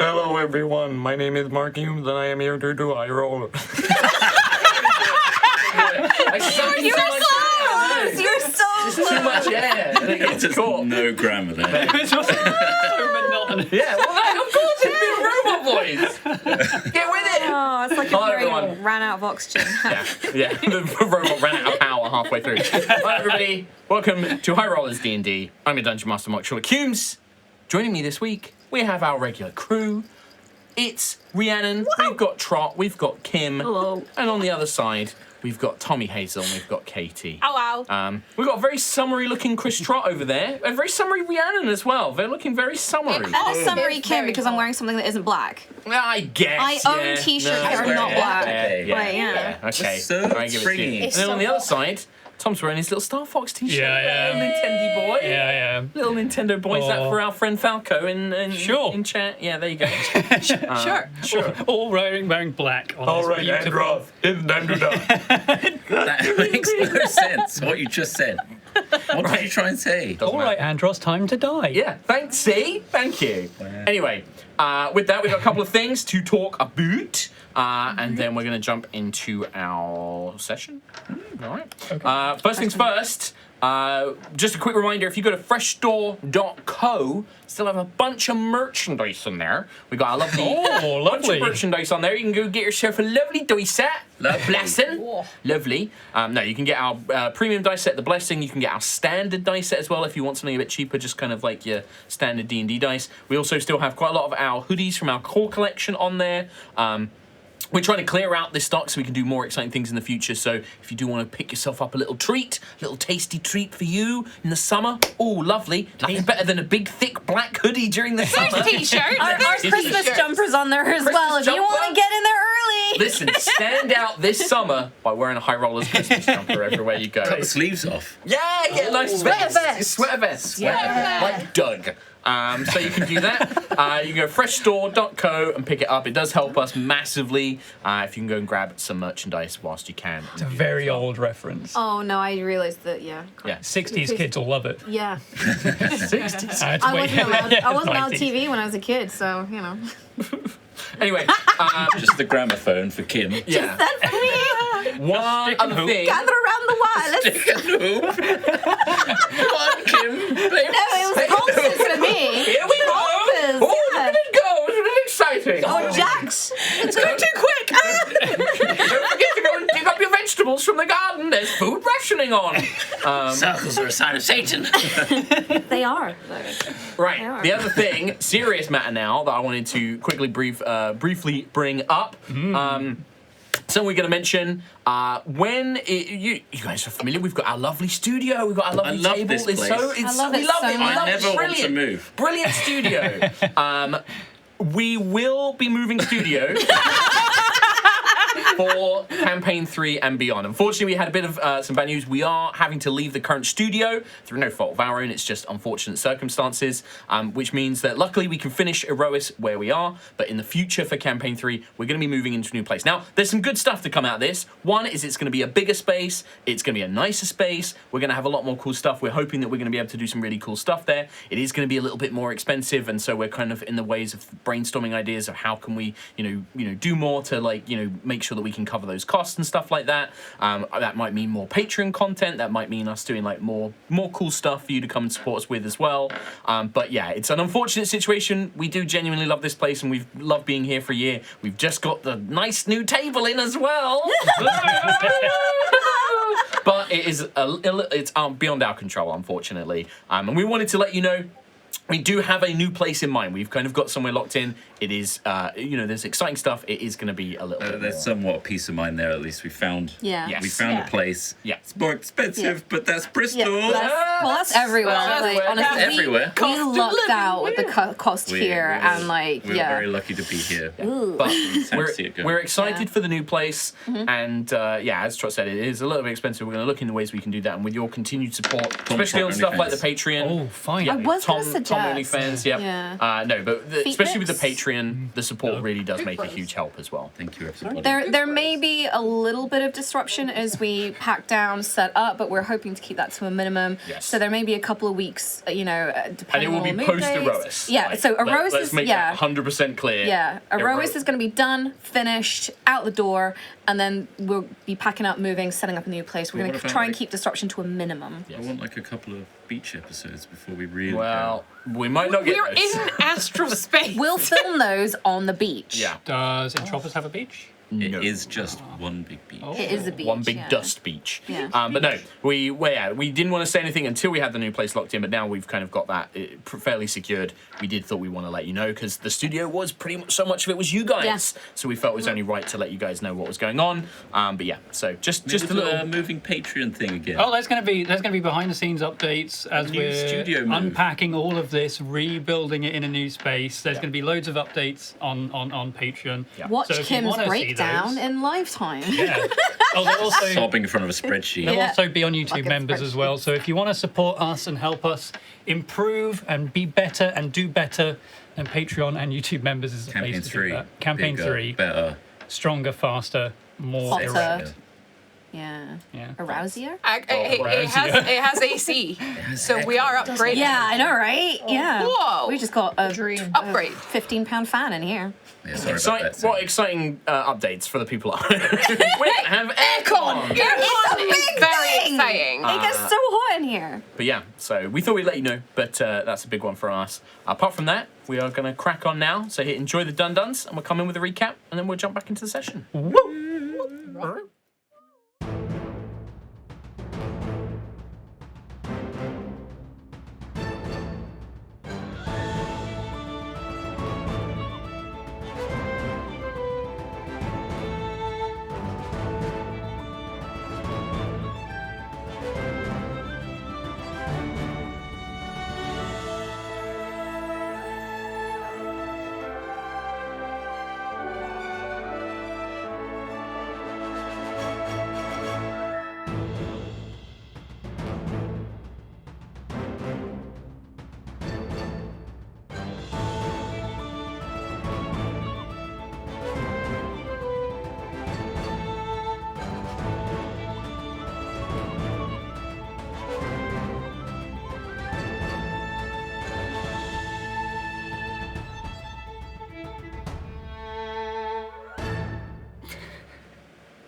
Hello, everyone. My name is Mark Humes, and I am here to do Aerois. You were close! You're so close! Too much air. It's just no grammar there. It's just so monotonous. Yeah, well, of course, it's been robot voice. Get with it. Oh, it's like Hello, a brain everyone. ran out of oxygen. Yeah, the robot ran out of power halfway through. Hi, everybody. Welcome to High Rollers D&D. I'm your Dungeon Master, Mark Sherlock Humes. Joining me this week, we have our regular crew. It's Rhiannon, we've got Trot, we've got Kim. Hello. And on the other side, we've got Tommy Hazel and we've got Katie. Oh, wow. We've got a very summery looking Chris Trot over there. A very summery Rhiannon as well. They're looking very summery. And a summery Kim because I'm wearing something that isn't black. I guess. I own t-shirts that are not black. Yeah. Okay. So All right, give it to you. springy. And then on the other side, Tom's wearing his little Star Fox t-shirt. Yeah, I am. Little Nintendo boy. Yeah. Little Nintendo boy. Is that Oh. for our friend Falco in Sure. in chat? Yeah, there you go. Sure. All wearing black. On All this right, beautiful- Androth, it's time to die. That makes no sense, what you just said. What did you try and say? All right, Andros, time to die. Yeah, thanks. See? Thank you. Wow. Anyway, with that, we've got a couple of things to talk about. And then we're going to jump into our session. All right. Okay. First things first, just a quick reminder, if you go to freshstore.co, still have a bunch of merchandise in there. We got a lovely, bunch lovely. of merchandise on there. You can go get yourself a lovely dice set. Lovely. Blessing. Lovely. No, you can get our premium dice set, the Blessing. You can get our standard dice set as well if you want something a bit cheaper, just kind of like your standard D&D dice. We also still have quite a lot of our hoodies from our core collection on there. We're trying to clear out this stock so we can do more exciting things in the future. So if you do want to pick yourself up a little treat, a little tasty treat for you in the summer, oh, lovely. Nothing better than a big, thick black hoodie during the summer. T-shirt. Our Christmas T-shirts. jumpers on there as well. If you jumper. want to get in there early. Listen, stand out this summer by wearing a High Rollers Christmas jumper everywhere you go. Cut the sleeves off. Yeah, get a nice Sweater vest. vest. Sweater vest. Yeah. Like Doug. So you can do that. You can go freshstore.co and pick it up. It does help us massively if you can go and grab some merchandise whilst you can. It's a very old reference. Oh, no, I realized that, yeah. Yeah. 60s kids will love it. Yeah. 60s. It's I way- wasn't allowed, I wasn't allowed 90s. TV when I was a kid, so, you know. Anyway, Just the gramophone for Kim. yeah. That's me. One other hoop. thing. Gather around the wireless. Come on, Kim. No, it was Holmes for me. Here we go. Holmes, Oh, yeah. look at it go. Isn't it exciting? Oh, Jax. It's going too quick. Don't forget to go and dig up your vegetables from the garden. There's food rationing on. Circles are a sign of Satan. They are. Right. They are. The other thing, serious matter now, that I wanted to quickly briefly bring up. So we're going to mention you guys are familiar. We've got our lovely studio. We've got our lovely love table. this It's so place. it's I love we it love so it. We much. love I it. never want Brilliant. to move. Brilliant studio. We will be moving studio for campaign 3 and beyond. Unfortunately, we had a bit of some bad news. We are having to leave the current studio through no fault of our own. It's just unfortunate circumstances, which means that luckily we can finish Aerois where we are, but in the future for campaign 3, we're going to be moving into a new place. Now, there's some good stuff to come out of this. One is it's going to be a bigger space. It's going to be a nicer space. We're going to have a lot more cool stuff. We're hoping that we're going to be able to do some really cool stuff there. It is going to be a little bit more expensive, and so we're kind of in the ways of brainstorming ideas of how can we, do more to make sure that we can cover those costs and stuff like that. That might mean more Patreon content. That might mean us doing more cool stuff for you to come and support us with as well. But yeah, it's an unfortunate situation. We do genuinely love this place, and we've loved being here for a year. We've just got the nice new table in as well. But it's beyond our control, unfortunately. And we wanted to let you know, we do have a new place in mind. We've kind of got somewhere locked in. It is, there's exciting stuff. It is going to be a little bit There's more. somewhat peace of mind there. At least we found. Yeah. Yes. We found a place. Yeah. It's more expensive, Yeah. but that's Bristol. That's everywhere. That's Like, everywhere. honestly, That's everywhere. we lucked out with the cost here, and We're very lucky to be here. But to see it go. we're excited Yeah. for the new place, and as Trot said, it is a little bit expensive. We're going to look into ways we can do that, and with your continued support, especially on Top stuff like the OnlyFans. Patreon. Oh, fine. I was going to Tom Tom Yes. OnlyFans. Yep. Yeah. No, but especially with the Fitness? Patreon, the support really does make a huge help as well. Thank you, everybody. There may be a little bit of disruption as we pack down, set up, but we're hoping to keep that to a minimum. Yes. So there may be a couple of weeks, And depending it will on be move post days. Aerois. Yeah. So Aerois let's is make that 100% clear. Yeah, Aerois is going to be done, finished, out the door, and then we'll be packing up, moving, setting up a new place. We're Well, going what to about, try and like- keep disruption to a minimum. I want like a couple of beach episodes before we really Well, we might not get We're those. in astral space. We'll film those on the beach. Yeah. Does Entropis have a beach? It is just one big beach. Oh. It is a beach. One big yeah. dust beach. Yeah. But no, we didn't want to say anything until we had the new place locked in, but now we've kind of got that fairly secured. We thought we want to let you know because the studio was pretty much, so much of it was you guys. Yeah. So we felt it was only right to let you guys know what was going on. But yeah, so just a little. Moving Patreon thing again. Oh, there's going to be behind the scenes updates as new we're studio move. unpacking all of this, rebuilding it in a new space. There's Yeah. going to be loads of updates on Patreon. Yeah. Watch So if you Kim's wanna see breakdown those- in lifetime. Yeah. Oh, they'll also Sobbing in front of a spreadsheet. they'll Yeah. also be on YouTube Fucking members as well. So if you want to support us and help us improve and be better and do better, then Patreon and YouTube members is the Campaign place to do 3. that. Campaign Bigger, 3, better. stronger, faster, more. Hotter. erect. Yeah. Yeah. Arousier? It has AC, so we are upgrading. Yeah, I know, right? Yeah. Whoa. We just got a Dream. Upgrade. £15 fan in here. Yeah, sorry about that. What exciting updates for the people at home. We have aircon! It's a big Very thing! exciting. It gets so hot in here. But yeah, so we thought we'd let you know, but that's a big one for us. Apart from that, we are going to crack on now. So enjoy the Dun-Duns, and we'll come in with a recap, and then we'll jump back into the session.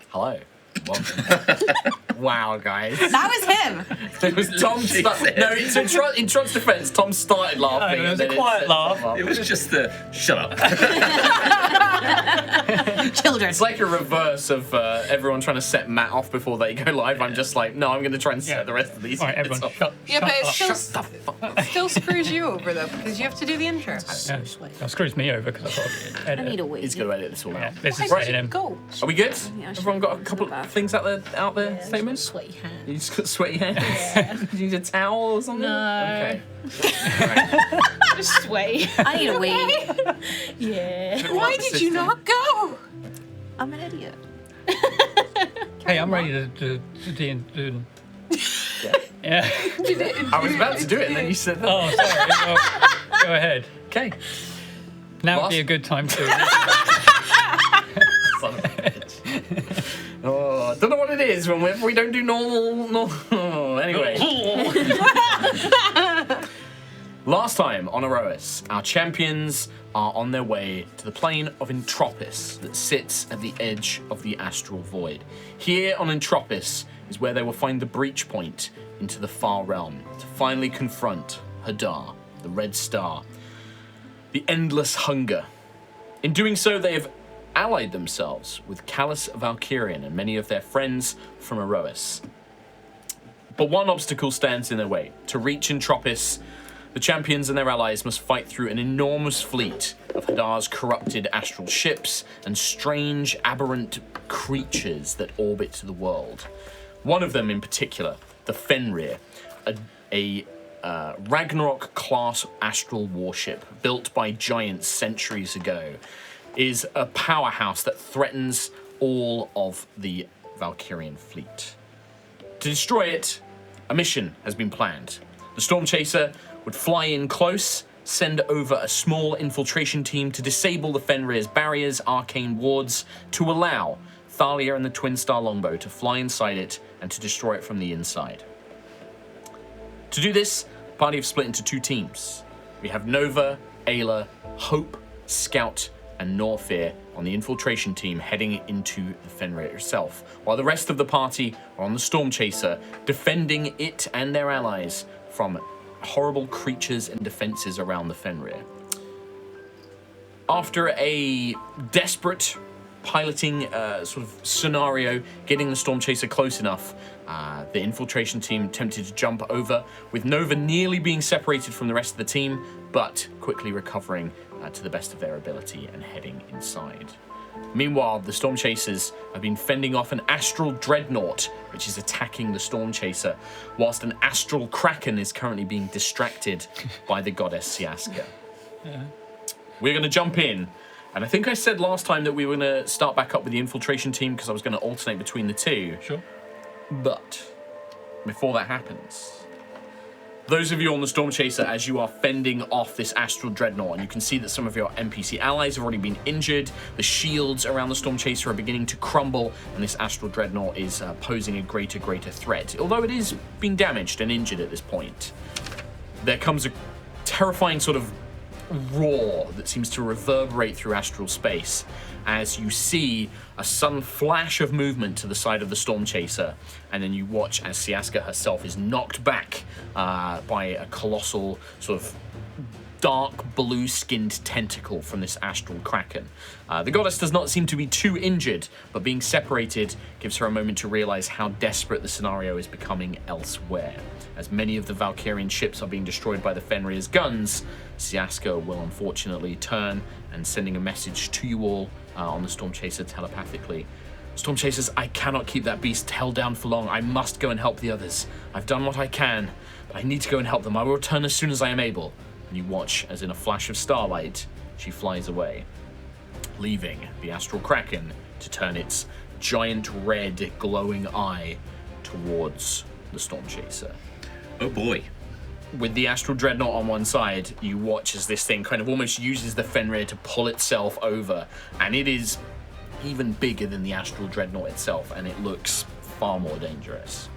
Hello. Welcome. Wow, guys. That was him. It was Tom. No, so in Tron's defense, Tom started laughing. No, it was and a then quiet laugh. It was just the shut up. Children. It's like a reverse of everyone trying to set Matt off before they go live. I'm just like, no, I'm going to try and set Yeah. the rest of these. All right, guys everyone, off. shut Yeah, but it up. still screws you over though because you have to do the intro. Yeah. That screws me over because I've got to I edit. need a wee. He's going to edit this all Yeah, out. this is Right. him. Go. Are we good? Yeah, I should Everyone got a go couple to the of things out there statements? Sweaty hands. You just got sweaty hands? You need a towel or something? No. Okay. Just sweaty. I need a wee. Yeah. Why did you not go? I'm an idiot. Hey, I'm ready to do. Yeah. I was about to do it and then you said that. Oh, sorry. Well, go ahead. Okay. Now would Last- be a good time to. Son of a bitch. Oh, I don't know what it is when we don't do normal. Anyway. Last time on Aerois, our champions are on their way to the plane of Entropis that sits at the edge of the astral void. Here on Entropis is where they will find the breach point into the far realm to finally confront Hadar, the Red Star, the endless hunger. In doing so, they have allied themselves with Callus Valkyrian and many of their friends from Aerois. But one obstacle stands in their way. To reach Entropis, the champions and their allies must fight through an enormous fleet of Hadar's corrupted astral ships and strange, aberrant creatures that orbit the world. One of them in particular, the Fenrir, a Ragnarok-class astral warship built by giants centuries ago, is a powerhouse that threatens all of the Valkyrian fleet. To destroy it, a mission has been planned. The Stormchaser would fly in close, send over a small infiltration team to disable the Fenrir's barriers, arcane wards, to allow Thalia and the Twin Star Longbow to fly inside it and to destroy it from the inside. To do this, the party have split into 2 teams. We have Nova, Ayla, Hope, Scout, and Norfear on the infiltration team heading into the Fenrir itself, while the rest of the party are on the Stormchaser, defending it and their allies from horrible creatures and defenses around the Fenrir. After a desperate piloting sort of scenario, getting the Stormchaser close enough, the infiltration team attempted to jump over, with Nova nearly being separated from the rest of the team, but quickly recovering to the best of their ability and heading inside. Meanwhile, the Stormchasers have been fending off an astral Dreadnaught, which is attacking the Stormchaser, whilst an astral Kraken is currently being distracted by the goddess Siaska. Yeah. We're going to jump in. And I think I said last time that we were going to start back up with the infiltration team because I was going to alternate between the 2. Sure. But before that happens, those of you on the Stormchaser, as you are fending off this astral Dreadnaught, and you can see that some of your NPC allies have already been injured, the shields around the Stormchaser are beginning to crumble, and this astral Dreadnaught is posing a greater threat, although it is being damaged and injured at this point. There comes a terrifying sort of roar that seems to reverberate through astral space as you see a sudden flash of movement to the side of the Stormchaser, and then you watch as Siaska herself is knocked back by a colossal sort of dark blue-skinned tentacle from this astral Kraken. The goddess does not seem to be too injured, but being separated gives her a moment to realize how desperate the scenario is becoming elsewhere. As many of the Valkyrian ships are being destroyed by the Fenrir's guns, Siaska will unfortunately turn and sending a message to you all on the Stormchaser telepathically. Stormchasers, I cannot keep that beast held down for long. I must go and help the others. I've done what I can, but I need to go and help them. I will return as soon as I am able. And you watch as in a flash of starlight, she flies away, leaving the astral Kraken to turn its giant red glowing eye towards the Stormchaser. Oh boy. With the astral Dreadnaught on one side, you watch as this thing kind of almost uses the Fenrir to pull itself over, and it is even bigger than the astral Dreadnaught itself, and it looks far more dangerous.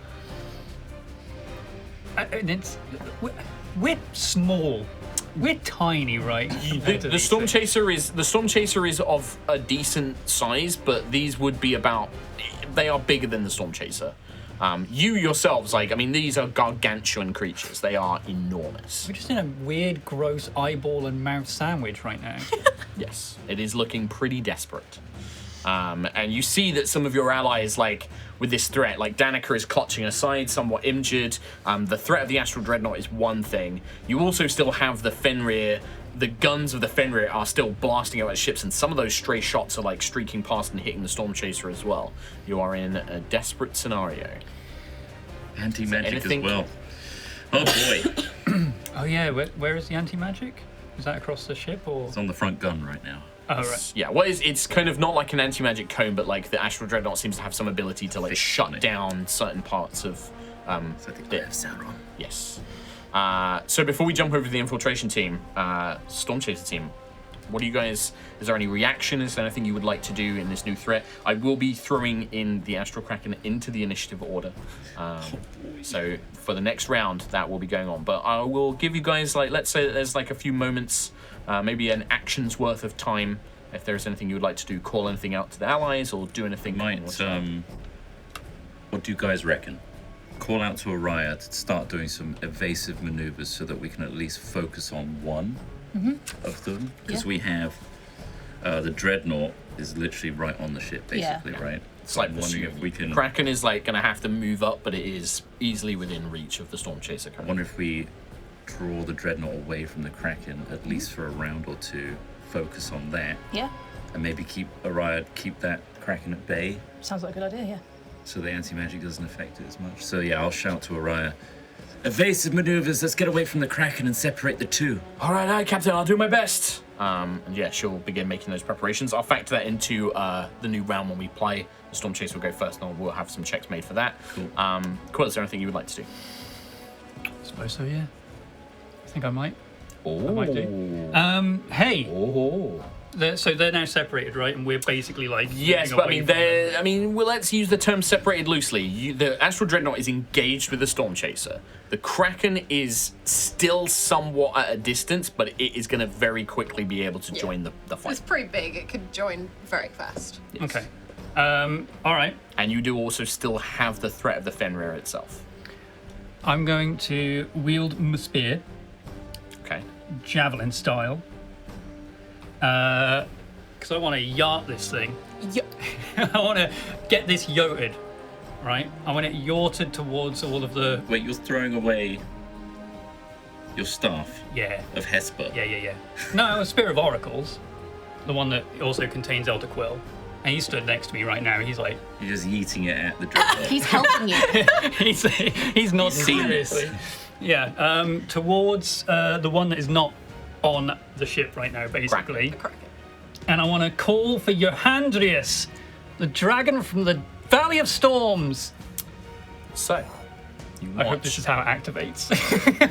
And we're small. We're tiny, right? The Stormchaser is of a decent size, but these would be they are bigger than the Stormchaser. You yourselves, these are gargantuan creatures. They are enormous. We're just in a weird, gross eyeball and mouth sandwich right now. Yes, it is looking pretty desperate. And you see that some of your allies, with this threat, Danica is clutching her side, somewhat injured. The threat of the Astral Dreadnaught is one thing. You also still have the Fenrir. The guns of the Fenrir are still blasting out at ships, and some of those stray shots are streaking past and hitting the Stormchaser as well. You are in a desperate scenario. Anti-magic as well. Oh boy. Oh yeah, where is the anti-magic? Is that across the ship or? It's on the front gun right now. Oh right. Yeah, well, it's kind of not like an anti-magic cone, but the Astral Dreadnought seems to have some ability to shut down certain parts of. So I think they have Sauron. Yes. So before we jump over to the infiltration team, Stormchaser team, what do you guys? Is there any reaction? Is there anything you would like to do in this new threat? I will be throwing in the Astral Kraken into the initiative order. So for the next round, that will be going on. But I will give you guys let's say that there's a few moments, maybe an action's worth of time. If there's anything you would like to do, call anything out to the allies or do anything. What do you guys reckon? Call out to Aerois to start doing some evasive maneuvers so that we can at least focus on one of them. Because we have the Dreadnaught is literally right on the ship, basically, right? It's I'm wondering if we can. Kraken is going to have to move up, but it is easily within reach of the Stormchaser. I wonder if we draw the Dreadnaught away from the Kraken, at least for a round or two, focus on that. Yeah. And maybe keep that Kraken at bay. Sounds like a good idea, yeah. So the anti-magic doesn't affect it as much. So yeah, I'll shout to Aerois. Evasive maneuvers, let's get away from the Kraken and separate the two. All right, Captain, I'll do my best. And yeah, she'll begin making those preparations. I'll factor that into the new round when we play. The Stormchaser will go first, and we'll have some checks made for that. Cool. Quill, is there anything you would like to do? I suppose so, yeah. I think I might. Oh. I might do. Hey. Oh. So they're now separated, right? And we're basically like Yes, moving but I away mean, from them. they're. I mean, well, let's use the term separated loosely. The Astral Dreadnaught is engaged with the Stormchaser. The Kraken is still somewhat at a distance, but it is going to very quickly be able to join the fight. It's pretty big. It could join very fast. Yes. Okay. All right. And you do also still have the threat of the Fenrir itself. I'm going to wield my spear, Okay. javelin style, because I want to yart this thing. I want to get this yoted, right? I want it yorted towards all of the. Wait, you're throwing away your staff Yeah. of Hesper. Yeah. No, a Spear of Oracles, the one that also contains Elder Quill. And he stood next to me right now. He's like, You're just yeeting it at the Dreadnought. He's helping you. he's not seen this. seriously. Yeah, towards the one that is not on the ship right now, basically. Kraken. And I want to call for Johandrius, the dragon from the Valley of Storms. So, you I hope watch. this is how it activates.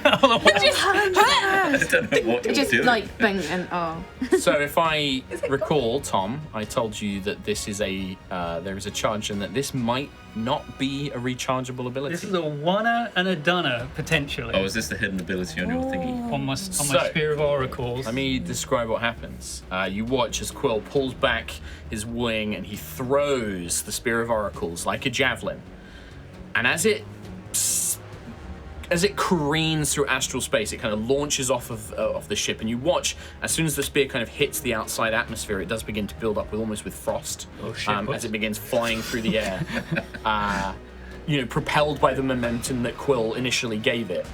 I don't know what you're Just doing. like bang and oh. So if I recall, Tom, I told you that this is there is a charge and that this might not be a rechargeable ability. This is a oneer and a dunner, potentially, Oh, is this the hidden ability on your thingy? on my So, Spear of Oracles. Let me describe what happens. You watch as Quill pulls back his wing and he throws the Spear of Oracles like a javelin. And as it careens through astral space, it kind of launches off of the ship, and you watch as soon as the spear kind of hits the outside atmosphere, it does begin to build up almost with frost. Oh, shit, as it begins flying through the air, propelled by the momentum that Quill initially gave it.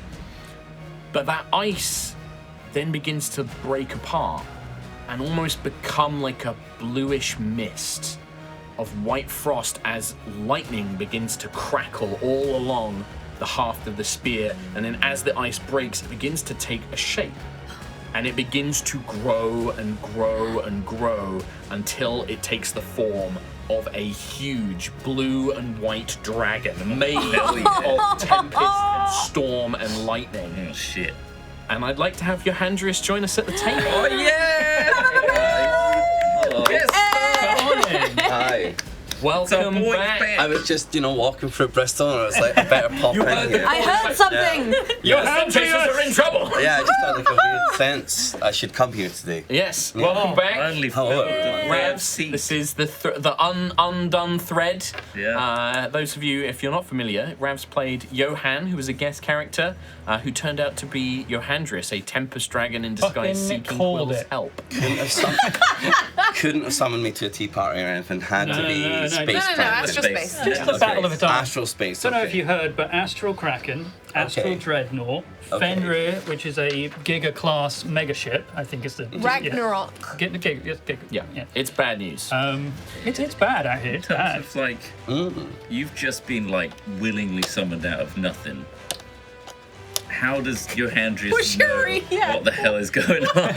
But that ice then begins to break apart and almost become like a bluish mist of white frost as lightning begins to crackle all along the haft of the spear, and then as the ice breaks, it begins to take a shape. And it begins to grow and grow and grow until it takes the form of a huge blue and white dragon made of tempest and storm and lightning. Oh, shit. And I'd like to have Johandrius join us at the table. Oh, yeah! Hello. Yes! Come on in. Hi. Welcome boy back. band. I was just, walking through Bristol and I was like, I better pop in here. I heard something. Your Stormchasers are in trouble. Yeah, I just had like a weird sense I should come here today. Yes, welcome back. Only Hello. Revs, this is the undone thread. Yeah. Those of you, if you're not familiar, Ravs played Johan, who was a guest character, who turned out to be Johandrius, a Tempest Dragon in disguise Fucking seeking called Quill's it. help. Couldn't have summoned me to a tea party or anything. Had to be no, space No, Kraken. Astral Space. Just the Battle of the Time. Astral space. I don't know okay. if you heard, but Astral Kraken, Astral Okay. Dreadnought, Okay. Fenrir, which is a Giga class megaship, I think is the Ragnarok. Yeah. Giga. Yeah, it's bad news. It's bad out here. It's bad. It's like, you've just been, willingly summoned out of nothing. How does Johandrius know what the hell is going on?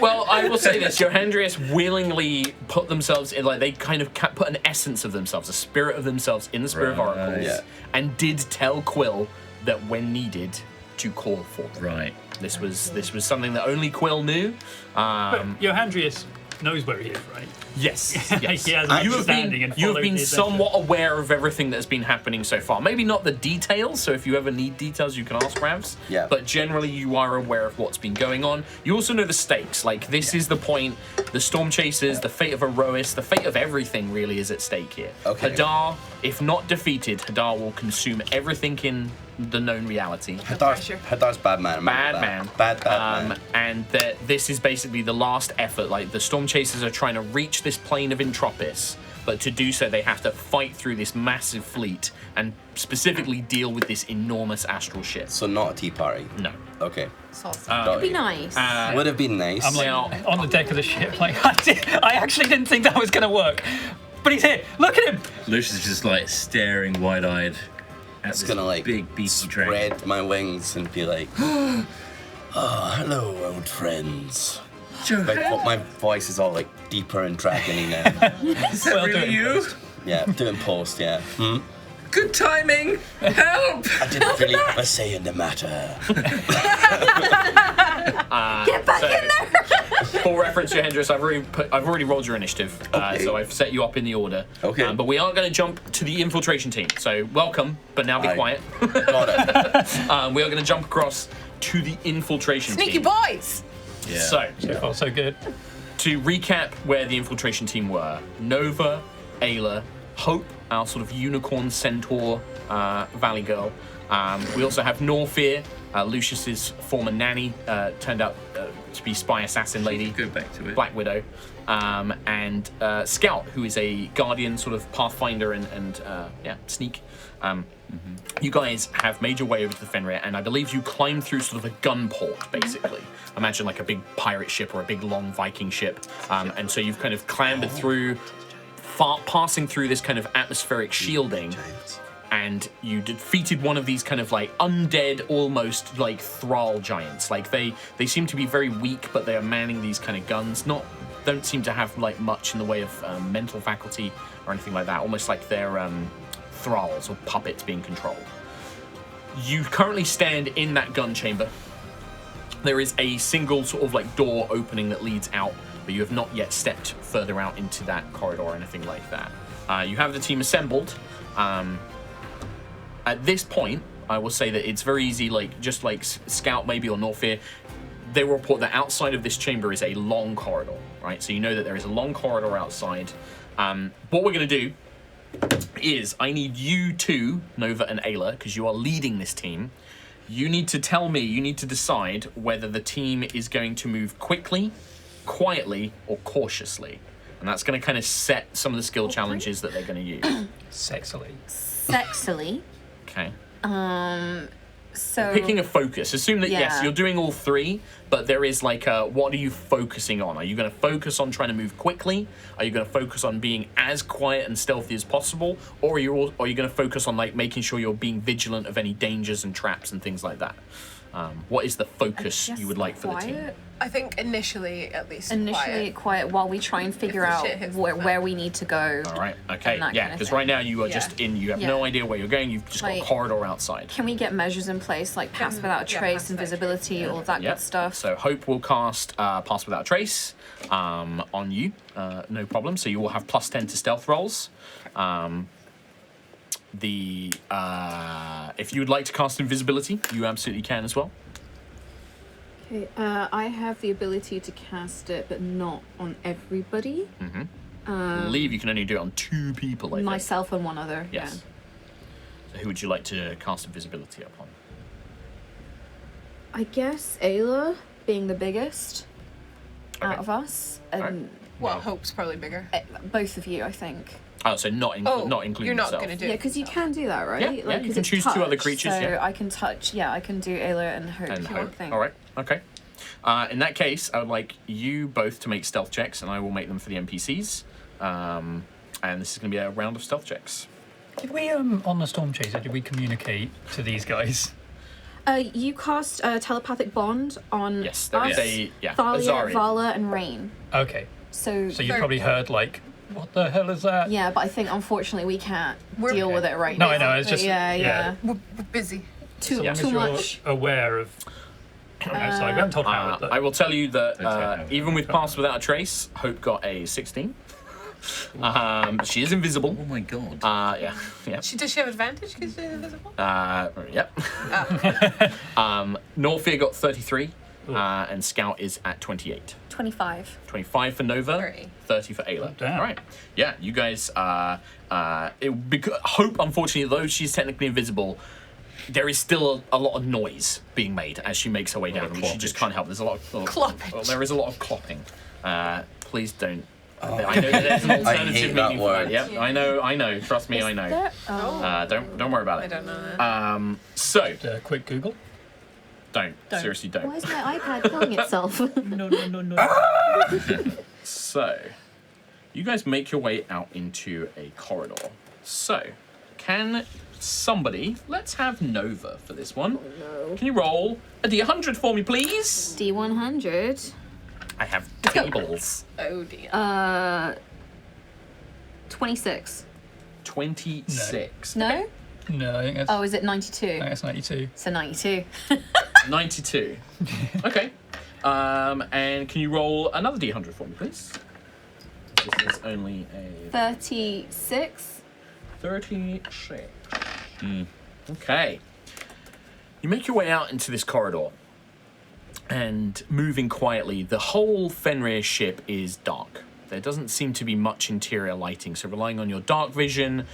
Well, I will say this: Johandrius willingly put themselves in, they kind of put an essence of themselves, a spirit of themselves in the Spear of Right. Oracles, Yeah. and did tell Quill that when needed to call for them. Right. This was something that only Quill knew. Johandrius knows where he is, right? Yes, yes. He has an You have understanding and been followed the adventure. somewhat aware of everything that's been happening so far. Maybe not the details, so if you ever need details, you can ask Ravs. Yeah. But generally, you are aware of what's been going on. You also know the stakes. This is the point. The Stormchasers, the fate of Aerois, the fate of everything really is at stake here. Okay. Hadar, if not defeated, Hadar will consume everything in the known reality. Hadar's bad man. Bad remember man. that. Bad man. And that this is basically the last effort. The Stormchasers are trying to reach this plane of Entropis, but to do so, they have to fight through this massive fleet and specifically deal with this enormous astral ship. So not a tea party. No. Okay. It'd be nice. Would have been nice. I'm Now- on the deck of the ship. I actually didn't think that was going to work. But he's here. Look at him. Lucius is just staring wide-eyed at It's this gonna big beefy dragon. spread my wings and be like, oh, hello, old friends. My voice is all deeper and dragony now. Is that Well really done. you? Yeah, doing post, yeah. Good timing. Help! I didn't really have a say in the matter. Get back in there! For reference, Johandrius, I've already rolled your initiative, Okay. so I've set you up in the order. Okay. But we are going to jump to the infiltration team. So welcome, but now be Aye. quiet. Got it. We are going to jump across to the infiltration Sneaky team. boys. Yeah. So So far, so good. to recap where the infiltration team were: Nova, Ayla, Hope, our sort of unicorn centaur valley girl. We also have Norfear, Lucius's former nanny, turned out to be spy assassin lady. Go back to it. Black Widow, and Scout, who is a guardian, sort of pathfinder and sneak. You guys have made your way over to the Fenrir, and I believe you climbed through sort of a gun port, basically. Imagine like a big pirate ship or a big long Viking ship, and so you've kind of clambered through, passing through this kind of atmospheric shielding. And you defeated one of these kind of like undead, almost like thrall giants. Like they seem to be very weak, but they are manning these kind of guns. Don't seem to have like much in the way of mental faculty or anything like that. Almost like they're thralls or puppets being controlled. You currently stand in that gun chamber. There is a single sort of like door opening that leads out, but you have not yet stepped further out into that corridor or anything like that. You have the team assembled. At this point, I will say that it's very easy, like just like Scout maybe or Norfear, they will report that outside of this chamber is a long corridor, right? So you know that there is a long corridor outside. What we're going to do is I need you two, Nova and Ayla, because you are leading this team. You need to tell me, you need to decide whether the team is going to move quickly, quietly, or cautiously. And that's going to kind of set some of the skill challenges that they're going to use. Sexily. Sexily. Okay. So Picking a focus. Assume that, yes, Yeah. you're doing all three, but there is like a, what are you focusing on? Are you going to focus on trying to move quickly? Are you going to focus on being as quiet and stealthy as possible? Or are you going to focus on like making sure you're being vigilant of any dangers and traps and things like that? What is the focus you would like for the team? I think initially, at least. Initially quiet while we try and figure the out shit hits the fan. where we need to go. All right. Okay. and that Yeah. kind of Because thing. right now you are just in. You have no idea where you're going. You've just got a Like- corridor outside. Can we get measures in place like pass without a yeah, trace, pass without a invisibility, all of that Yep. good stuff? So Hope will cast Pass Without Trace on you, no problem. So you will have +10 to stealth rolls. If you would like to cast Invisibility, you absolutely can as well. Okay, I have the ability to cast it, but not on everybody. I believe you can only do it on 2 people, I think. Myself and one other. Yes. So who would you like to cast Invisibility upon? I guess Ayla being the biggest out Okay. of us, and Well, Hope's probably bigger. both of you, I think. Oh, so not including you're not yourself. going to do Yeah, it. because you can do that, right? Yeah, yeah, you 'cause can it's choose 2 other touch, creatures, So yeah. I can touch. Yeah, I can do Ayla and Hope. And I Hope. think. All right. Okay. In that case, I would like you both to make stealth checks, and I will make them for the NPCs. And this is going to be a round of stealth checks. Did we, on the Stormchaser, did we communicate to these guys? You cast a telepathic bond on Yes, there us, is a Thalia, Azari. Vala, and Rain. Okay. So So you probably heard, like, what the hell is that? yeah, but I think unfortunately we can't We're- deal with it right No, now. I know, it's just- yeah. We're busy. Too As long as too you're much. aware of... sorry, we haven't told Howard that. I will tell you that Okay. even with Pass Without a Trace, Hope got a 16. She is invisible. Oh my god. Yeah. Does she have advantage because she's invisible? Yep. Norfear got 33, and Scout is at 28. 25. 25 for Nova, 30. 30 for Ayla. damn. All right. Yeah, you guys. Hope, unfortunately, though she's technically invisible, there is still a lot of noise being made as she makes her way down. She just can't help. There's a lot of Cloppage. Well, there is a lot of clopping. Please don't. I know that there's an alternative hate that meaning for word. that. Yep, I know. Trust me, I know. There- oh. Don't worry about I it. don't know that. So Quick Google. don't. Seriously, don't. Why is my iPad killing itself? No. So, you guys make your way out into a corridor. So, can somebody, let's have Nova for this one. Can you roll a D100 for me, please? D100. I have tables. Oh dear. 26. 26. No? No, I think that's. Oh, is it 92? I think that's 92. So 92. 92. Okay. And can you roll another D100 for me, please? This is only a 36. 36. Okay. You make your way out into this corridor, and moving quietly, the whole Fenrir ship is dark. There doesn't seem to be much interior lighting, so relying on your dark vision,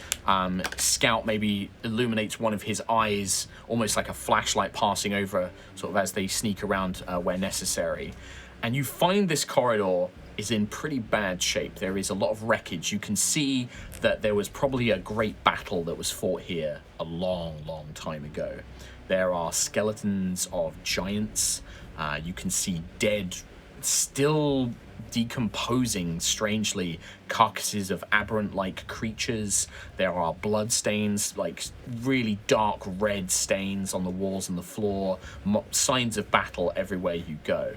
Scout maybe illuminates one of his eyes, almost like a flashlight passing over, sort of as they sneak around where necessary. And you find this corridor is in pretty bad shape. There is a lot of wreckage. You can see that there was probably a great battle that was fought here a long, long time ago. There are skeletons of giants. You can see dead, still decomposing strangely, carcasses of aberrant-like creatures. There are blood stains, like really dark red stains on the walls and the floor, signs of battle everywhere you go.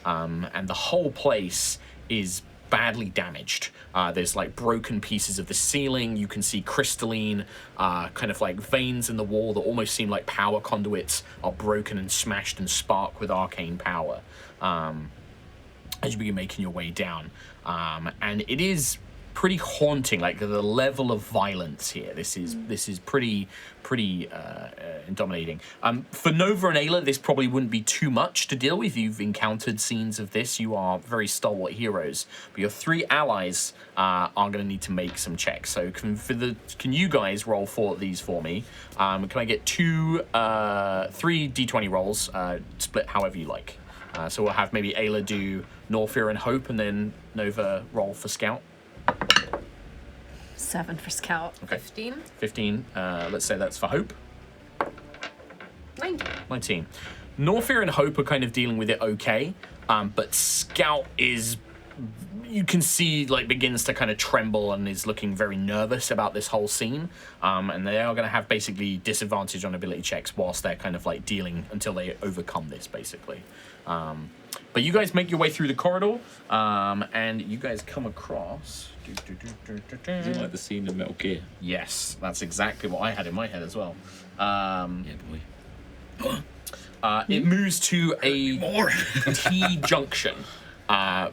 And the whole place is badly damaged. There's like broken pieces of the ceiling. You can see crystalline kind of like veins in the wall that almost seem like power conduits are broken and smashed and spark with arcane power as you begin making your way down. And it is pretty haunting, like the level of violence here. This is pretty dominating. For Nova and Ayla, this probably wouldn't be too much to deal with. You've encountered scenes of this. You are very stalwart heroes. But your 3 allies are going to need to make some checks. So can you guys roll for these for me? Can I get 3 d20 rolls, split however you like? So we'll have maybe Ayla do Norfear and Hope, and then Nova roll for Scout. 7 for Scout. Okay. 15. 15. Let's say that's for Hope. 19. 19. Norfear and Hope are kind of dealing with it okay, but Scout is, you can see, like, begins to kind of tremble and is looking very nervous about this whole scene. And they are going to have basically disadvantage on ability checks whilst they're kind of like dealing until they overcome this, basically. But you guys make your way through the corridor, and you guys come across. Is it like the scene in Metal Gear? Yes, that's exactly what I had in my head as well. Yeah, boy. It moves to a T junction,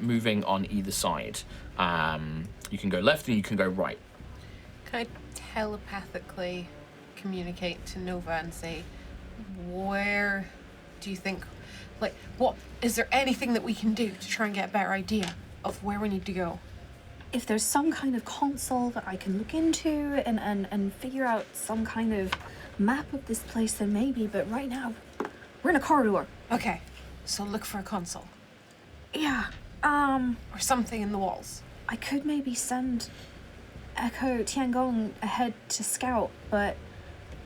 moving on either side. You can go left and you can go right. Can I telepathically communicate to Nova and say, where do you think, like, what, is there anything that we can do to try and get a better idea of where we need to go? If there's some kind of console that I can look into and figure out some kind of map of this place, then maybe, but right now, we're in a corridor. Okay, so look for a console. Yeah, Or something in the walls. I could maybe send Echo Tiangong ahead to scout, but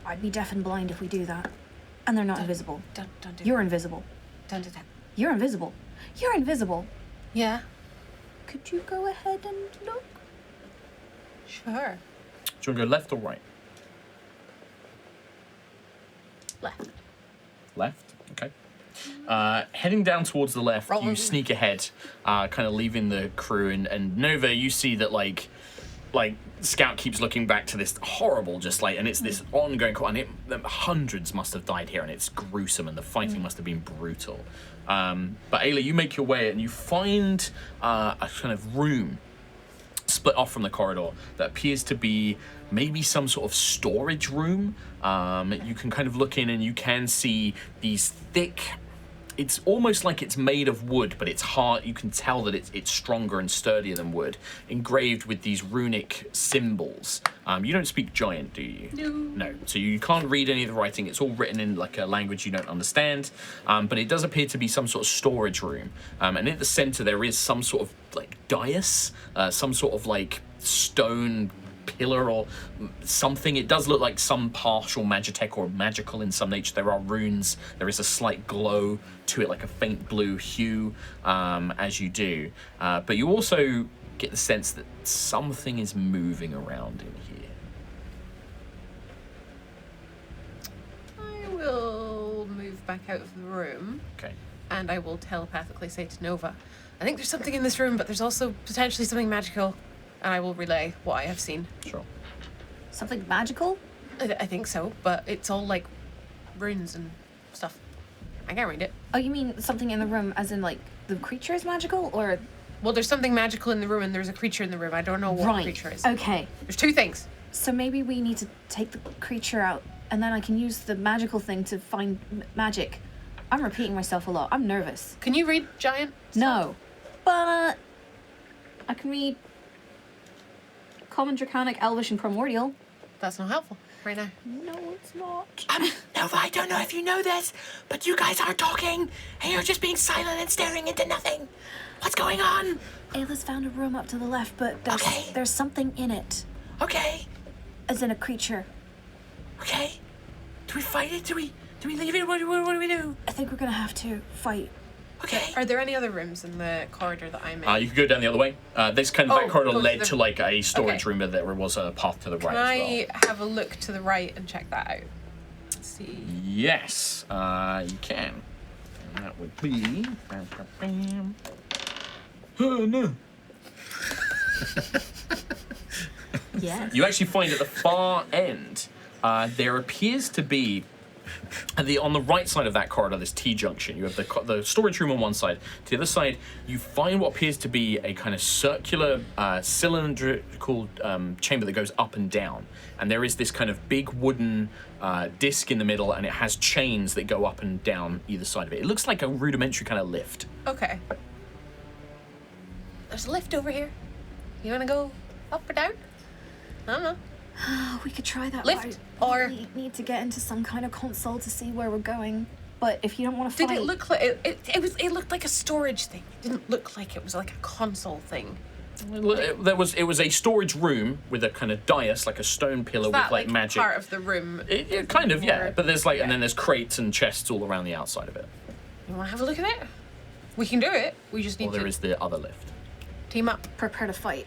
I'd be deaf and blind if we do that. And they're not invisible. Don't do You're that. invisible. Don't do that. You're invisible. You're invisible. Yeah, Could you go ahead and look? sure. Do you want to go left or right? Left. Left? Okay. Heading down towards the left, you Rolling. sneak ahead, kind of leaving the crew, and Nova, you see that like Scout keeps looking back to this horrible, just like, and it's this ongoing, and hundreds must have died here, and it's gruesome, and the fighting must have been brutal. But Ayla, you make your way and you find a kind of room split off from the corridor that appears to be maybe some sort of storage room. You can kind of look in and you can see these thick, it's almost like it's made of wood, but it's hard. You can tell that it's stronger and sturdier than wood, engraved with these runic symbols. You don't speak Giant, do you? No. So you can't read any of the writing. It's all written in like a language you don't understand, but it does appear to be some sort of storage room. And at the center there is some sort of like dais, some sort of like stone pillar or something. It does look like some partial magitech or magical in some nature. There are runes. There is a slight glow to it, like a faint blue hue as you do. But you also get the sense that something is moving around in here. I will move back out of the room. Okay. And I will telepathically say to Nova, I think there's something in this room, but there's also potentially something magical. And I will relay what I have seen. Sure. Something magical? I think so, but it's all like runes and stuff. I can't read it. Oh, you mean something in the room, as in like the creature is magical, or? Well, there's something magical in the room, and there's a creature in the room. I don't know what creature is. Okay. There's two things. So maybe we need to take the creature out, and then I can use the magical thing to find magic. I'm repeating myself a lot. I'm nervous. Can you read giant? No, but I can read Common, Draconic, Elvish, and Primordial. That's not helpful right now. No, it's not. Nova, I don't know if you know this, but you guys are talking, and you're just being silent and staring into nothing. What's going on? Ayla's found a room up to the left, but there's something in it. Okay, As in a creature. okay. Do we fight it? Do we leave it? What do we do? I think we're gonna have to fight. Okay. Are there any other rooms in the corridor that I'm in? You could go down the other way. This kind of that corridor go to led the- to like a storage Okay. room, but there was a path to the right Can as I well. have a look to the right and check that out? Let's see. Yes, you can. And that would be. Oh no. Yes. You actually find at the far end, there appears to be, on the right side of that corridor, this T-junction, you have the storage room on one side. To the other side, you find what appears to be a kind of circular, cylindrical chamber that goes up and down. And there is this kind of big wooden disc in the middle, and it has chains that go up and down either side of it. It looks like a rudimentary kind of lift. Okay. There's a lift over here. You want to go up or down? I don't know. We could try that. Lift but I or- really need to get into some kind of console to see where we're going. But if you don't want to fight, Did it look like it looked like a storage thing? It didn't look like it was like a console thing. It was a storage room with a kind of dais, like a stone pillar Is that with like magic. part of the room? It kind of, yeah. Or- But there's like, yeah. and then there's crates and chests all around the outside of it. You want to have a look at it? We can do it. We just need Or there to is the other lift. team up. prepare to fight.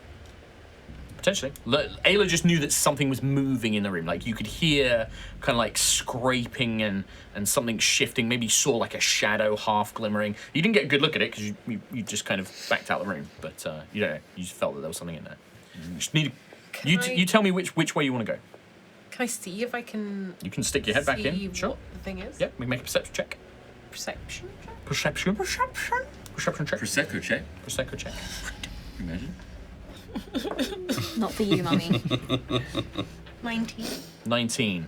Potentially. Ayla just knew that something was moving in the room. Like you could hear kind of like scraping and something shifting. Maybe you saw like a shadow half glimmering. You didn't get a good look at it because you just kind of backed out the room. But you don't know. You just felt that there was something in there. You just need. You tell me which way you want to go. Can I see if I can? You can stick your head back in. see Sure. What the thing is? Yep. We can make a perception check. Perception. Perception. Perception. Perception check. Prosecco check. Prosecco check. Imagine. Not for you, mummy. 19. 19.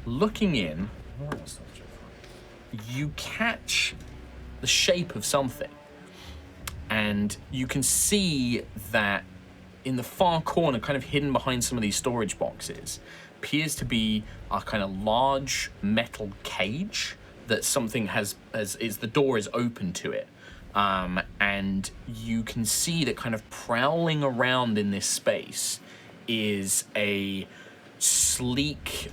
Looking in, you catch the shape of something. And you can see that in the far corner, kind of hidden behind some of these storage boxes, appears to be a kind of large metal cage that something the door is open to it. And you can see that kind of prowling around in this space is a sleek,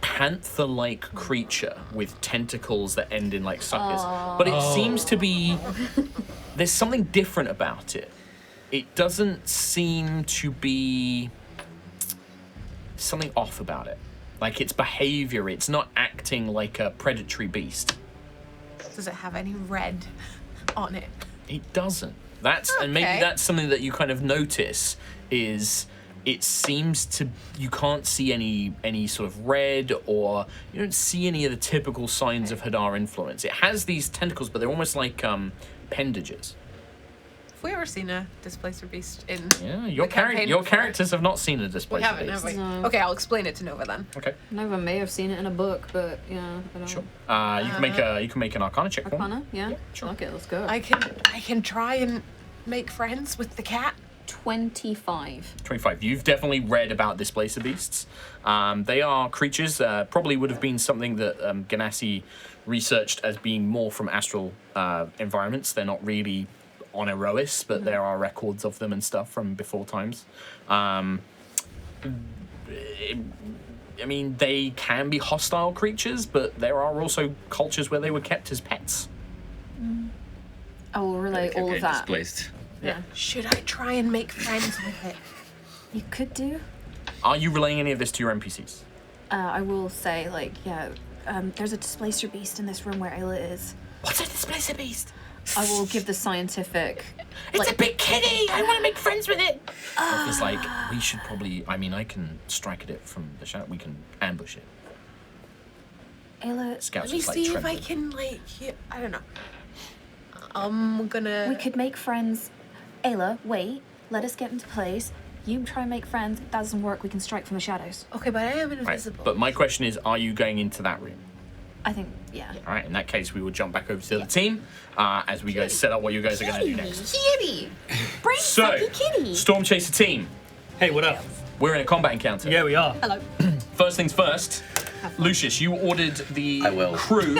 panther-like creature with tentacles that end in like suckers. But it seems to be, there's something different about it. It doesn't seem to be something off about it. Like its behavior, it's not acting like a predatory beast. Does it have any red on it? It doesn't. And maybe Okay. that's something that you kind of notice is it seems to, you can't see any sort of red, or you don't see any of the typical signs of Hadar influence. It has these tentacles, but they're almost like appendages. Have we ever seen a displacer beast in? Yeah, your the campaign your before? characters have not seen a We displacer haven't, beast. have we? No. Okay, I'll explain it to Nova then. Okay, Nova may have seen it in a book, but yeah, I don't sure. know. You can make an Arcana check for me. Arcana? Yeah? sure. Okay, let's go. I can try and make friends with the cat. 25. 25. You've definitely read about displacer beasts. They are creatures, probably would have been something that Ganassi researched as being more from astral environments. They're not really on Aerois, but there are records of them and stuff from before times. I mean, they can be hostile creatures, but there are also cultures where they were kept as pets. I will relay all Okay, of that. displaced. Yeah. Should I try and make friends with it? You could do. Are you relaying any of this to your NPCs? I will say, there's a displacer beast in this room where Ayla is. What's a displacer beast? I will give the scientific. It's a big kitty. I want to make friends with it. It's like, we should probably... I mean, I can strike at it from the shadow. We can ambush it. Ayla, Scouts Let me just, like, see if trembling. I can, like, I don't know. I'm gonna. we could make friends. Ayla, wait. Let us get into place. You try and make friends. If that doesn't work, we can strike from the shadows. Okay, but I am Right, invisible. but my question is, are you going into that room? I think, yeah. All right, in that case, we will jump back over to the team as we go set up what you guys are going to do next. Kitty! Bring So, Sucky Kitty. Stormchaser team, Hey, what up? we're in a combat encounter. Yeah, we are. Hello. First things first, Lucius, you ordered the I will. crew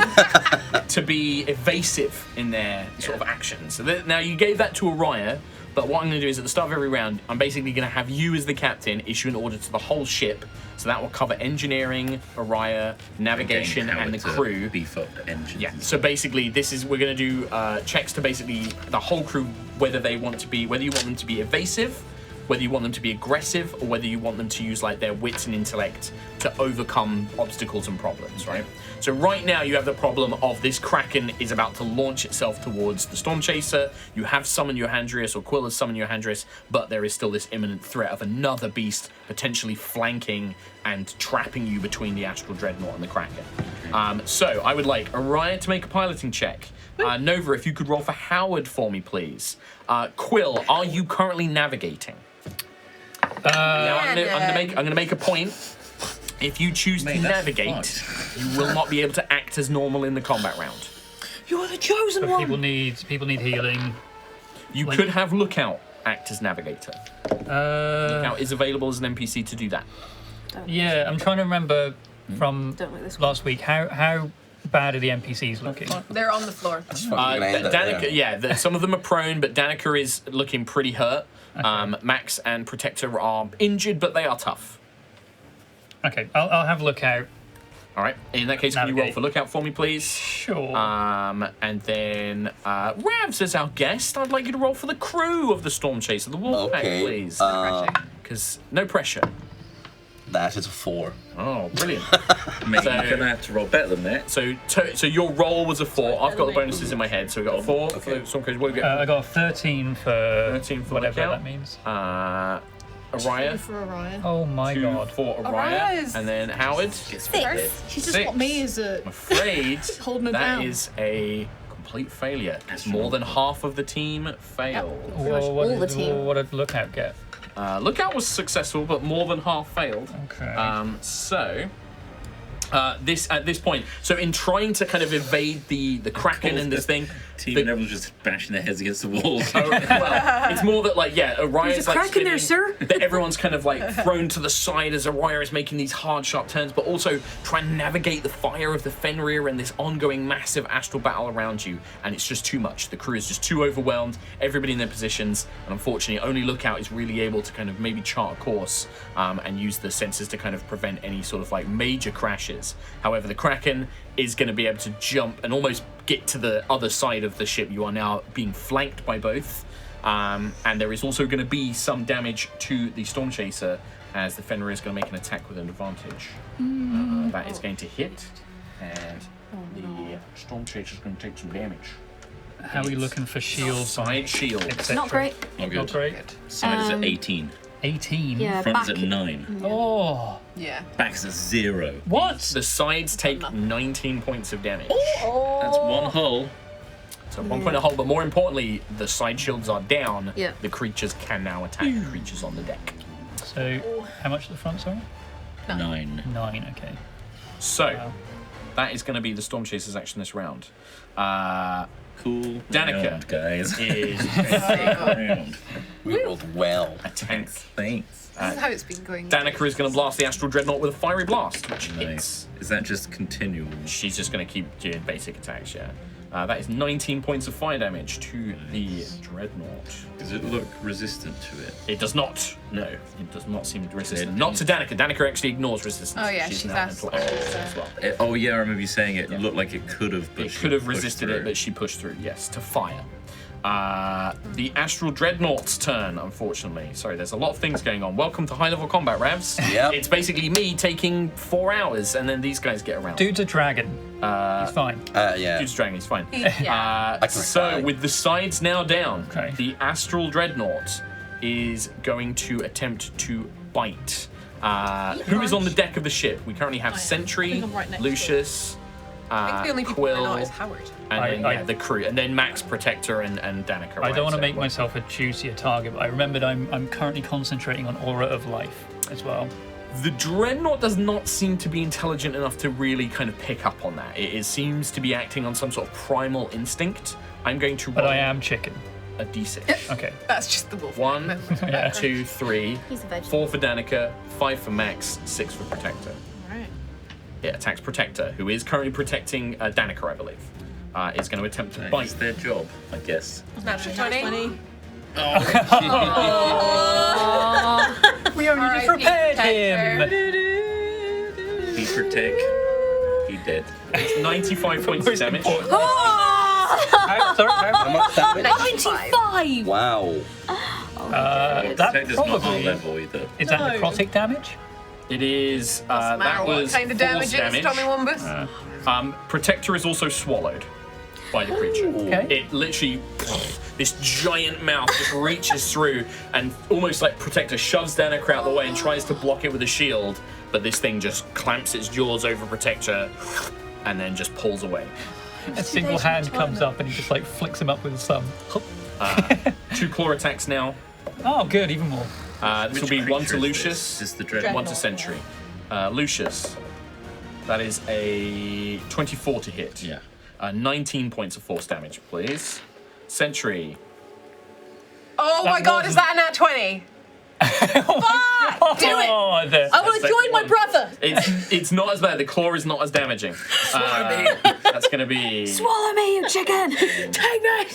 to be evasive in their sort of actions. So now you gave that to Aerois, but what I'm going to do is at the start of every round, I'm basically going to have you as the captain issue an order to the whole ship. So that will cover engineering, Aerois, navigation, Getting and the Howard to crew. beef up the engines. Yeah. So basically, we're going to do checks to basically the whole crew, whether you want them to be evasive, whether you want them to be aggressive, or whether you want them to use like their wits and intellect to overcome obstacles and problems, right? So right now you have the problem of this Kraken is about to launch itself towards the Stormchaser. You have summoned Johandrius, or Quill has summoned Johandrius, but there is still this imminent threat of another beast potentially flanking and trapping you between the Astral Dreadnaught and the Kraken. So I would like Aerois to make a piloting check. Nova, if you could roll for Howard for me, please. Quill, are you currently navigating? Now I'm gonna make a point. If you choose Mate, to that's navigate, you will not be able to act as normal in the combat round. You're the chosen But one. people need healing. You could have Lookout act as navigator. Lookout is available as an NPC to do that. Yeah, I'm trying to remember from Don't like this one. last week how bad are the NPCs looking? They're on the floor. gonna end up Danica, there. some of them are prone, but Danica is looking pretty hurt. Max and Protector are injured, but they are tough. Okay, I'll have a look out. All right. In that case, can you roll Navigate. for Lookout for me, please? Sure. And then Ravs as our guest, I'd like you to roll for the crew of the Stormchaser, the Wolfpack, Okay. please. Because no pressure. That is a 4. Oh, brilliant. Mate, So- you're gonna have to roll better than that. So your roll was a 4. I've got the bonuses in my head, so we got a 4 for the Stormchaser. What do we get? I got a 13 for 13 for whatever Lookout. that means. Araya. For Orion. Oh my 2 god. for Araya Araya. is- And then Howard. She's She's just got me as a. I'm afraid Holding it that down. is a complete failure. More than half of the team failed. Whoa, what all the did, team. what did Lookout get? Lookout was successful, but more than half failed. Okay. So at this point, so in trying to kind of evade the Kraken and this thing, Team and everyone's just bashing their heads against the walls. well, it's more that like Oria's There's a like Kraken there, spinning, sir. that everyone's kind of like thrown to the side as Aerois is making these hard, sharp turns, but also try and navigate the fire of the Fenrir and this ongoing massive astral battle around you, and it's just too much. The crew is just too overwhelmed. Everybody in their positions, and unfortunately, only Lookout is really able to kind of maybe chart a course and use the sensors to kind of prevent any sort of like major crashes. However, the Kraken is going to be able to jump and almost get to the other side of the ship. You are now being flanked by both. And there is also going to be some damage to the Stormchaser as the Fenrir is going to make an attack with an advantage. That is going to hit, and the Stormchaser is going to take some damage. How are we looking for shields? Side shield. etc.? Not great. Not good. Not great. Side is at 18. 18. Yeah, Front back. is at 9. Oh. Yeah. Back's at 0. What? The sides take 19 points of damage. That's one hull. So 1 point a hull, but more importantly, the side shields are down. Yeah. The creatures can now attack creatures on the deck. So, how much at the front, sorry? 9. 9, okay. So, that is going to be the Stormchaser's action this round. Cool. Danica round, guys. is Round. We rolled well. attack. Thanks. This is how it's been going. Danica is going to blast the Astral Dreadnought with a fiery blast, which hits. Nice. Is that just continual? She's just going to keep doing basic attacks, yeah. That is 19 points of fire damage to the Dreadnought. Does it look resistant to it? It does not. No, it does not seem resistant. Not to Danica. Danica actually ignores resistance. Oh, yeah, she's now asked. mental accuracy as well. Oh yeah, I remember you saying it looked like it could have, but It she could have pushed resisted through. it, but she pushed through, yes, to fire. The Astral Dreadnaught's turn, unfortunately. Sorry, there's a lot of things going on. Welcome to High Level Combat, Ravs. Yep. It's basically me taking 4 hours, and then these guys get around. Dude's a dragon. He's fine. Yeah. Dude's dragon, he's fine. Yeah. I can So, try. with the sides now down, Okay. the Astral Dreadnought is going to attempt to bite. Who is on the deck of the ship? We currently have Sentry, I'm right next to it. Lucius, I think the only people who are not Quill, is Howard. and then, the crew, and then Max, Protector, and Danica. I don't want to make myself a juicier target, but I remembered I'm currently concentrating on Aura of Life as well. The Dreadnought does not seem to be intelligent enough to really kind of pick up on that. It seems to be acting on some sort of primal instinct. I'm going to roll But I am chicken. a d6. Okay. That's just the wolf. 1, Yeah. 2, 3, He's a vegetable. 4 for Danica, 5 for Max, 6 for Protector. Right. Yeah, attacks Protector, who is currently protecting Danica, I believe. Is going to attempt to It's bite. their job, I guess. Natural 20. We only Alright, prepared Protector. him. He protect. He dead. It's 95 points of damage. Sorry, How much damage? 95! Wow. that Protector's not on probably level either. is that necrotic damage? It is. Doesn't matter That what was kind of force damage it is, Tommy Wombus. Protector is also swallowed by the creature. Okay. It literally, this giant mouth just reaches through and almost like Protector shoves Danica out of the way and tries to block it with a shield, but this thing just clamps its jaws over Protector and then just pulls away. A single hand comes up and he just like flicks him up with his thumb. 2 claw attacks now. Oh, good, even more. This will Which be 1 to creature is Lucius, this? Is the Dreadnought? 1 to Sentry. Lucius, that is a 24 to hit. Yeah. 19 points of force damage, please. Sentry. Oh my god, is that a nat 20? Fuck! Do it! Oh, the, I want to join my brother. It's not as bad. The claw is not as damaging. That's going to be Swallow me, you chicken! Take me!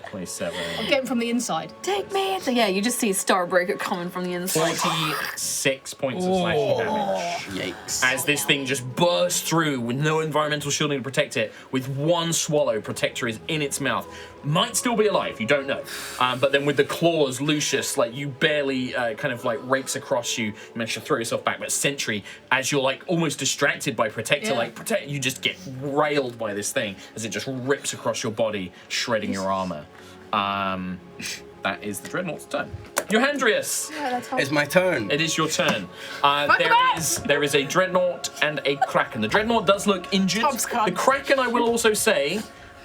27. Get him from the inside. Take me! So yeah, you just see Starbreaker coming from the inside. 46 points of slashing damage. Yikes. As this thing just bursts through with no environmental shielding to protect it, with one swallow, Protector is in its mouth. Might still be alive, you don't know. But then with the claws, Lucius, like you barely kind of like rakes across you. You manage to throw yourself back, but Sentry, as you're like almost distracted by Protector, you just get railed by this thing as it just rips across your body, shredding your armor. That is the Dreadnaught's turn. Johandrius! It's my turn. It is your turn. There is a Dreadnought and a Kraken. The Dreadnought does look injured. The Kraken, I will also say,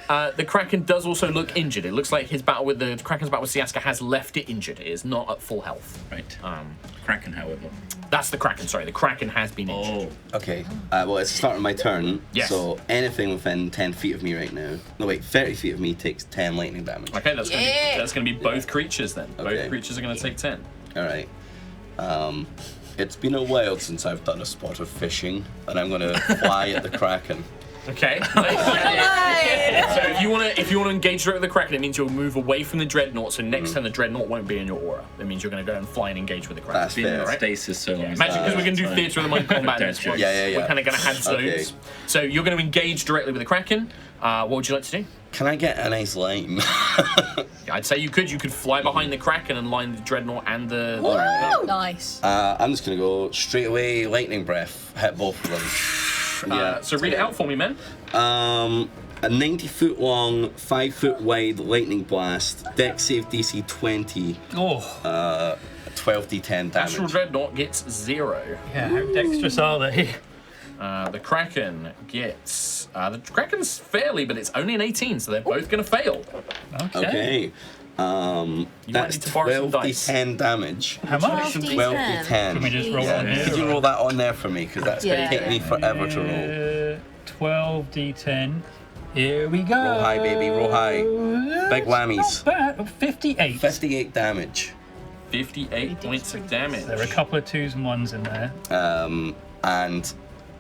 the Kraken does also look injured. It looks like Kraken's battle with Siaska has left it injured. It is not at full health. Right. Kraken, however. That's the Kraken, sorry. The Kraken has been injured. Okay, well, it's the start of my turn. Yes. So anything within 10 feet of me right now. No, wait, 30 feet of me takes 10 lightning damage. Okay, that's going to be both creatures then. Okay. Both creatures are going to take 10. Alright. It's been a while since I've done a spot of fishing, and I'm going to fly at the Kraken. Okay. So if you want to engage directly with the Kraken, it means you'll move away from the Dreadnought. So next time the Dreadnought won't be in your aura. It means you're going to go and fly and engage with the Kraken. That's Been in fair. stasis so long. Imagine, because we're going to do theatre of the mind combat in this one. Yeah. We're kind of going to have zones. Okay. So you're going to engage directly with the Kraken. What would you like to do? Can I get a nice line? I'd say you could. You could fly behind the Kraken and line the Dreadnought and the. Nice. I'm just going to go straight away, lightning breath, hit both of them. So read it out for me, man. A 90-foot long, 5-foot wide lightning blast, dex save DC 20, oh, 12d10 damage. Astral Dreadnought gets 0. yeah, how dexterous are they? The Kraken gets. The Kraken's fairly, but it's only an 18, so they're both going to fail. Okay. might That's need to borrow some dice. 12d10 damage. How much? 12d10. Can we just roll on Could you here? roll that on there for me? Because that's going Yeah. to take me forever to roll. 12d10. Here we go. Roll high, baby, roll high. Big whammies. Not bad. 58. 58 damage. 58 points of damage. There are a couple of 2s and 1s in there. And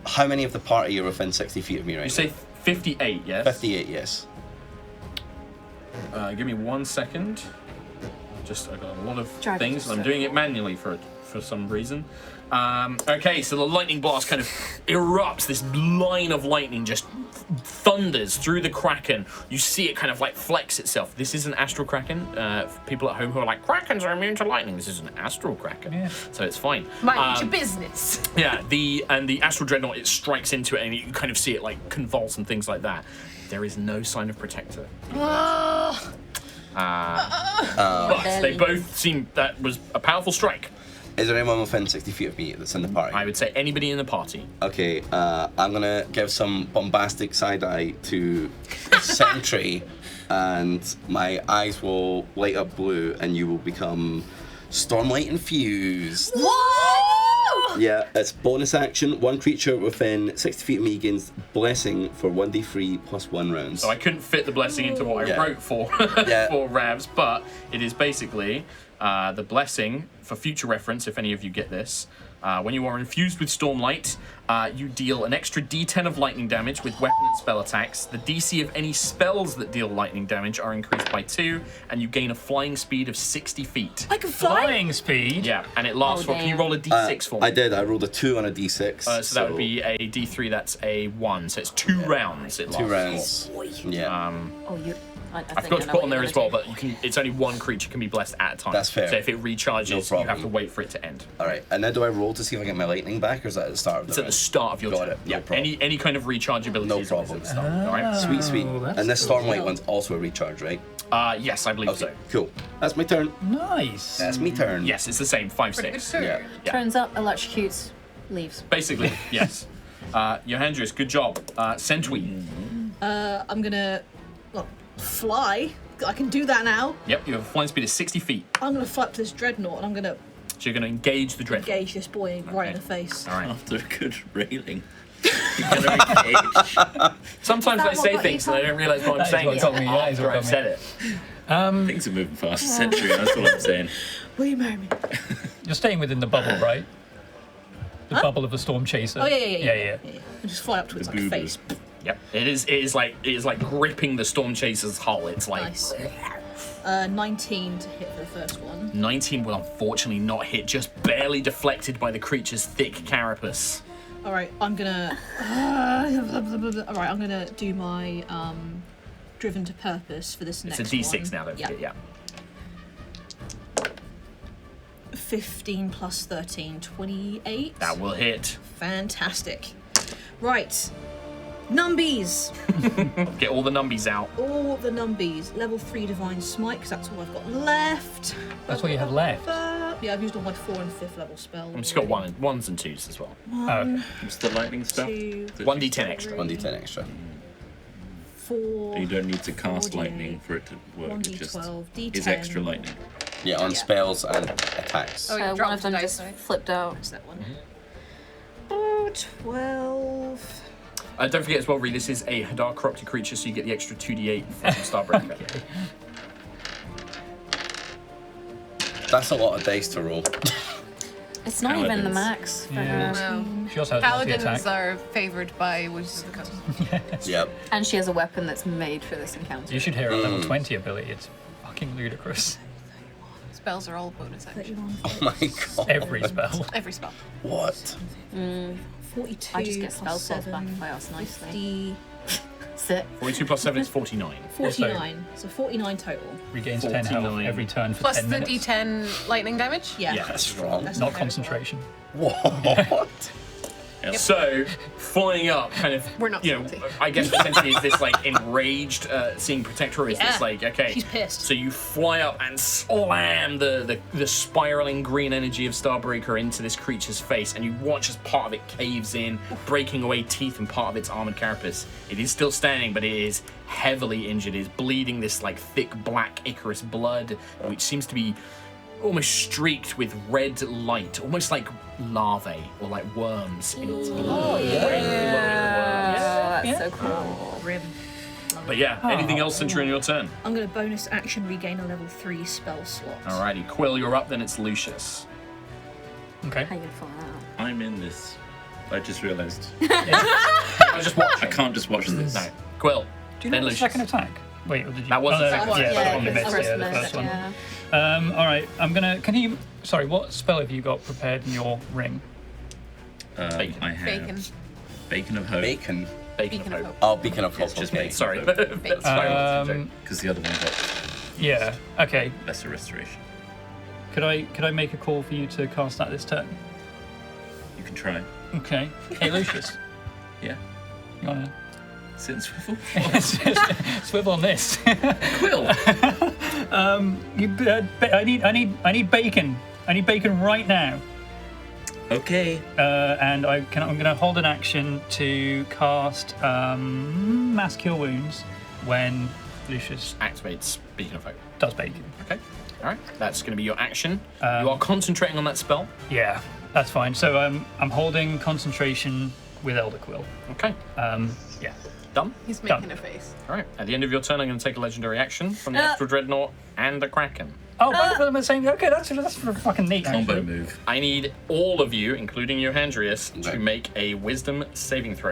how many of the party are within 60 feet of me right You now? say 58, yes? 58, yes. Give me 1 second. I got a lot of Drag things, it and I'm doing it manually for some reason. Okay, so the lightning blast kind of erupts. This line of lightning just thunders through the Kraken. You see it kind of like flex itself. This is an astral Kraken. For people at home who are like, Krakens are immune to lightning. This is an astral Kraken, Yeah. so it's fine. Mind your business. Yeah, the astral dreadnought, it strikes into it, and you kind of see it like convulse and things like that. There is no sign of Protector. But they both seem that was a powerful strike. Is there anyone within 60 feet of me that's in the party? I would say anybody in the party. Okay, I'm gonna give some bombastic side eye to Sentry, and my eyes will light up blue, and you will become Stormlight infused. What? Yeah, it's bonus action. One creature within 60 feet of me gains blessing for 1d3 plus 1 rounds. So I couldn't fit the blessing into what I wrote for for Ravs, but it is basically the blessing for future reference. If any of you get this, when you are infused with Stormlight, you deal an extra D10 of lightning damage with weapon and spell attacks. The DC of any spells that deal lightning damage are increased by 2, and you gain a flying speed of 60 feet. I can fly. Flying speed. Yeah, and it lasts for. Can you roll a D6 for me? I did. I rolled a 2 on a d6. So that would be a D3. That's a 1. So it's 2 rounds. It lasts 2 rounds. Yeah. Oh, you. I forgot to put on there as well, but you can. It's only one creature can be blessed at a time. That's fair. So if it recharges, No you problem. have to wait for it to end. All right, and then do I roll to see if I get my lightning back, or is that at the start of the It's at the start of your Got turn. it, no Yeah. problem. Any kind of rechargeability No is always problem. at the start. All right. Sweet, sweet. that's And this cool. Stormlight one's also a recharge, right? Yes, I believe Okay, so. cool. That's my turn. Nice. That's me turn. Yes, it's the same. 5, Pretty good 6. turn. Yeah. Yeah. Turns up, electrocutes, leaves. Basically, yes. Johandrius, good job. Sentwy. I'm gonna fly. I can do that now. Yep, you have a flying speed of 60 feet. I'm gonna fly up to this dreadnought and I'm gonna So you're going to engage the Dreadnaught. engage this boy right in the face. All right. After a good railing. You're gonna engage. Sometimes Is I that say what got things you, and I don't realise what I'm That is saying what got me, that is after what I've got said it. Things are moving fast. Century, that's what I'm saying. Will you marry me? You're staying within the bubble, right? The bubble of the Stormchaser. Oh yeah. Yeah. And just fly up to its like boo-boo. face. Yep. It is like gripping the Stormchaser's hull. It's like Nice. 19 to hit for the first one. 19 will unfortunately not hit, just barely deflected by the creature's thick carapace. All right, I'm gonna. All right, I'm gonna do my driven to purpose for this It's next a D6 one. now, don't forget, yeah. 15 plus 13, 28. That will hit. Fantastic. Right, numbies. Get all the numbies out. All the numbies. Level 3 divine smite, because that's all I've got left. That's what you have left. Yeah, I've used all my 4th and 5th level spells. I've just got ones and twos as well. Okay. What's the lightning spell? 2, 1d10 extra. 1d10 extra. 4. You don't need to cast 4d8, lightning for it to work. It just 1d12, d10. is extra lightning. Yeah, on spells and attacks. Oh, you One dropped of them the dice, just sorry. flipped out. That's that one. Oh, 12. Don't forget as well, Ree, this is a Hadar corrupted creature, so you get the extra 2d8 from Starbreaker. That's a lot of dice to roll. It's not even the Paladins. max for Yeah. her. No. She also has multi-attack. Paladins are favoured by wizards of the coast. Yep. And she has a weapon that's made for this encounter. You should hear a level 20 ability. It's fucking ludicrous. Spells are all bonus action. 31, Oh my god. Every spell. Every spell. What? 42. I just get spell plus slots back 7, if I ask nicely. 50, Sit. 42 plus 7 is 49. 49. So 49 total. Regains 10 health 49. every turn for Plus 10 the minutes. D10 lightning damage. Yeah. Yeah. That's wrong. That's Not incredible. concentration. What? So, flying up, kind of, We're not salty. I guess essentially is this like enraged seeing Protector, is this Yeah. like, okay. She's pissed. So you fly up and slam the spiraling green energy of Starbreaker into this creature's face, and you watch as part of it caves in, breaking away teeth and part of its armored carapace. It is still standing, but it is heavily injured. It is bleeding this like thick black Icarus blood, which seems to be almost streaked with red light, almost like larvae or like worms in its blood. Red glowing worms. That's so cool. Grim. But yeah, anything else since you're in your turn? I'm going to bonus action regain a level 3 spell slot. Alrighty, Quill, you're up, then it's Lucius. Okay. How you gonna follow that out? I'm in this. I just realised. I was just watching. I can't just watch this. No. Quill, Do you then know the Lucius. second attack? Wait, or did you? That was oh, the no, second one. Yeah, Yeah, that one we yeah, missed. Yeah, the first one. yeah. All right, I'm gonna. Can you? Sorry, what spell have you got prepared in your ring? Bacon. I have Bacon. Bacon of Hope. Bacon. Bacon Beacon of of Hope. Hope. Oh, Beacon of Hope. just Okay. me. Sorry. Bacon. That's fine. Because the other one got Yeah. Okay. lesser restoration. Could I make a call for you to cast that this turn? You can try. Okay. Hey, Lucius, Yeah. you wanna Sit and swivel. swivel on this? Quill. I need bacon. I need bacon right now. Okay. And I'm going to hold an action to cast Mass Cure Wounds when Lucius Activates Beacon of Hope. does bacon. Okay. All right. That's going to be your action. You are concentrating on that spell. Yeah, that's fine. So I'm holding concentration with Elder Quill. Okay. Yeah. Done. He's making Done. a face. All right. At the end of your turn, I'm going to take a legendary action from the Astral Dreadnought and the Kraken. Oh, both of them are the same. Okay, that's fucking neat. Combo actually. move. I need all of you, including Johandrius, Okay. to make a Wisdom saving throw.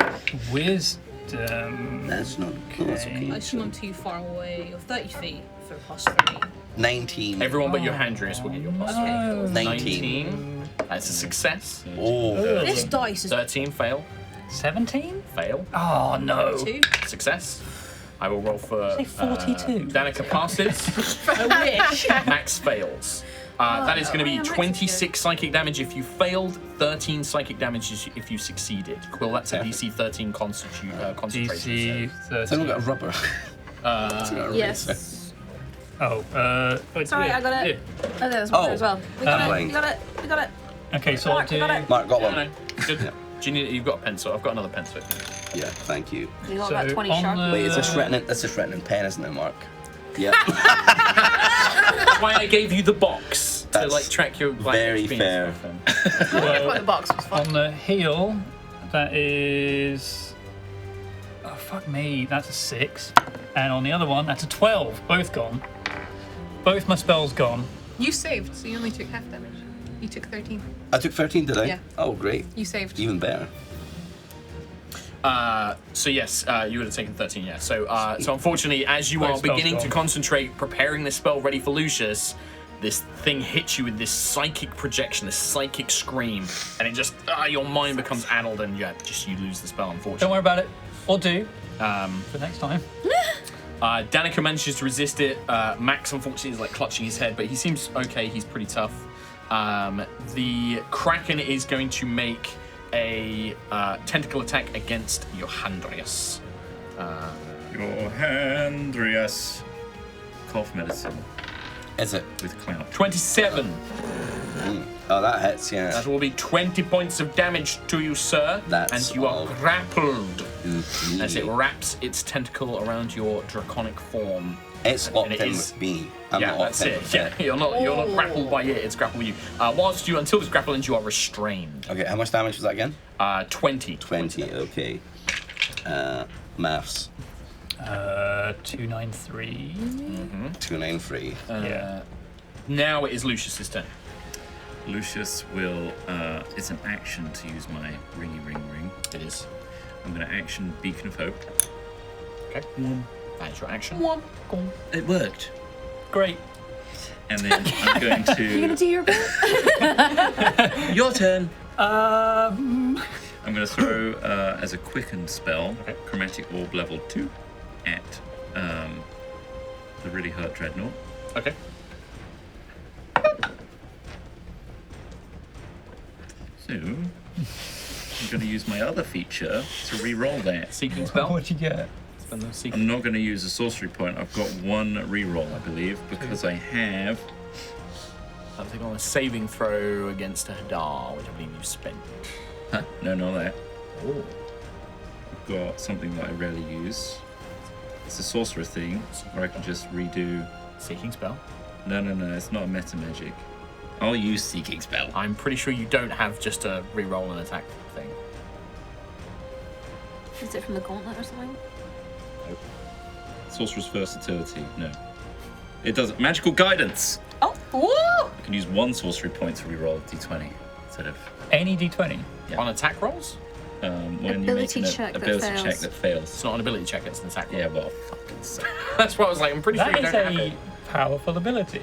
Wisdom. That's not. That's okay. I assume I'm too far away. You're 30 feet for +3. 19. Everyone but Johandrius will get your plus three. Oh. 19. That's a success. Oh. This dice is 13, fail. 17? Fail. Oh no. 2. Success. I will roll for Say 42. Danica passes. I wish. Max fails. That is going to be 26 psychic damage if you failed, 13 psychic damage if you succeeded. Quill, that's a DC 13 concentration. DC Has anyone 13. got a rubber? Yes. Oh, wait, Sorry, yeah, I got it. yeah. Oh, there's one there as well. We got Oh. it. We got it. We got it. Okay, so I'll Mark, we do. got it. Mark, got No, one. no. Good. Do you need? You've got a pencil. I've got another pencil. Yeah, thank you. We got So about 20 on sharp. the- Wait, is this written in, this is written in pen, isn't it, Mark? Yeah. That's why I gave you the box to That's like track your like, very XP fair. and stuff in. I thought the box was fun. On the heel, that is. Oh, fuck me. That's a 6. And on the other one, that's a 12. Both gone. Both my spells gone. You saved, so you only took half damage. You took 13. I took 13, did I? Yeah. Oh, great. You saved. Even better. So yes, you would have taken 13. Yeah. So unfortunately, as you Both are spells beginning to gone. concentrate, preparing this spell ready for Lucius, this thing hits you with this psychic projection, this psychic scream, and it just your mind becomes addled, and you lose the spell. Unfortunately. Don't worry about it. Or do. For next time. Danica manages to resist it. Max, unfortunately, is like clutching his head, but he seems okay. He's pretty tough. The Kraken is going to make a tentacle attack against Johandrius. Johandrius. Cough medicine Is it? with clout. 27. Oh, that hits, yeah. That will be 20 points of damage to you, sir. That's and you are all. grappled Okay. as it wraps its tentacle around your draconic form. It's locked it in is- with me. I'm Yeah, not that's locked in it. with Yeah, you're not grappled by it. It's grappled with you. Until this grapple ends, you are restrained. Okay, how much damage was that again? 20. 20, okay. Maths. 293. 293. Yeah. Now it is Lucius's turn. Lucius will. It's an action to use my ringy ring. It is. I'm going to action Beacon of Hope. Okay. That is your action. It worked. Great. And then I'm going You're gonna to. do your bit. Your turn. Um. I'm going to throw as a quickened spell, Okay. Chromatic Orb level 2 at the really hurt Dreadnaught. Okay. So I'm going to use my other feature to re-roll that. Seeking spell. What'd you get? Spend the seeking. I'm not going to use a sorcery point. I've got one re-roll, I believe, because I have. Something on a saving throw against a Hadar, which I believe you spent. Huh, no, not that. Oh. I've got something that I rarely use. It's a sorcerer thing where I can just redo. Seeking spell. No, it's not a meta magic. I'll use Seeking Spell. I'm pretty sure you don't have just a re-roll and attack thing. Is it from the gauntlet or something? Sorcerer's Versatility. No. It doesn't. Magical Guidance! Oh, woo! I can use one sorcery point to re-roll a d20 instead of. Any d20. Yeah. On attack rolls? When Ability you make check an that ability fails. check that fails. It's not an ability check, it's an attack roll. Yeah, well, fucking sake. That's what I was like, I'm pretty sure That you is don't have a it. powerful ability.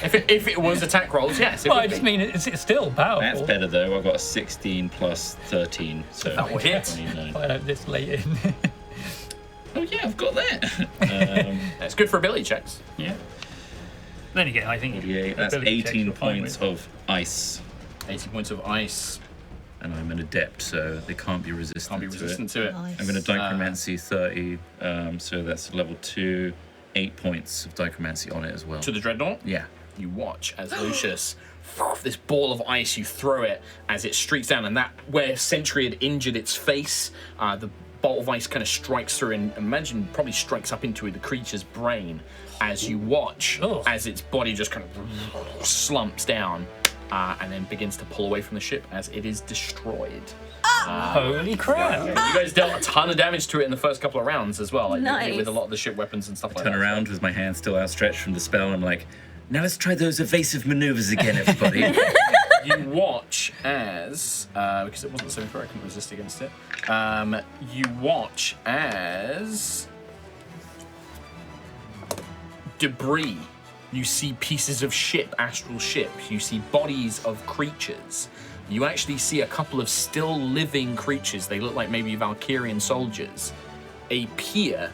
If it was attack rolls, yes. It Well, would I just be. mean it's still powerful. That's better though. I've got a 16 plus 13, so That will hit. 29. I hope this late in. Oh yeah, I've got that. It's good for ability checks. Yeah. Then again, I think 48. That's ability checks 18 you're fine points with. of ice, 80 points of ice. and I'm an adept, so they can't be resistant. Can't be resistant to it. Nice. I'm going to dichromancy 30, so that's level 2, 8 points of dichromancy on it as well. To the Dreadnaught? Yeah. You watch as Lucius, this ball of ice, you throw it as it streaks down, and that where Sentry had injured its face, the bolt of ice kind of strikes through, and imagine probably strikes up into the creature's brain as you watch as its body just kind of slumps down and then begins to pull away from the ship as it is destroyed. Holy crap! You guys dealt a ton of damage to it in the first couple of rounds as well, like Nice. with a lot of the ship weapons and stuff like Turn that. around with my hand still outstretched from the spell, and I'm like, now let's try those evasive maneuvers again, everybody. You watch as, because it wasn't so far, I couldn't resist against it. You watch as debris. You see pieces of ship, astral ships. You see bodies of creatures. You actually see a couple of still living creatures. They look like maybe Valkyrian soldiers. Appear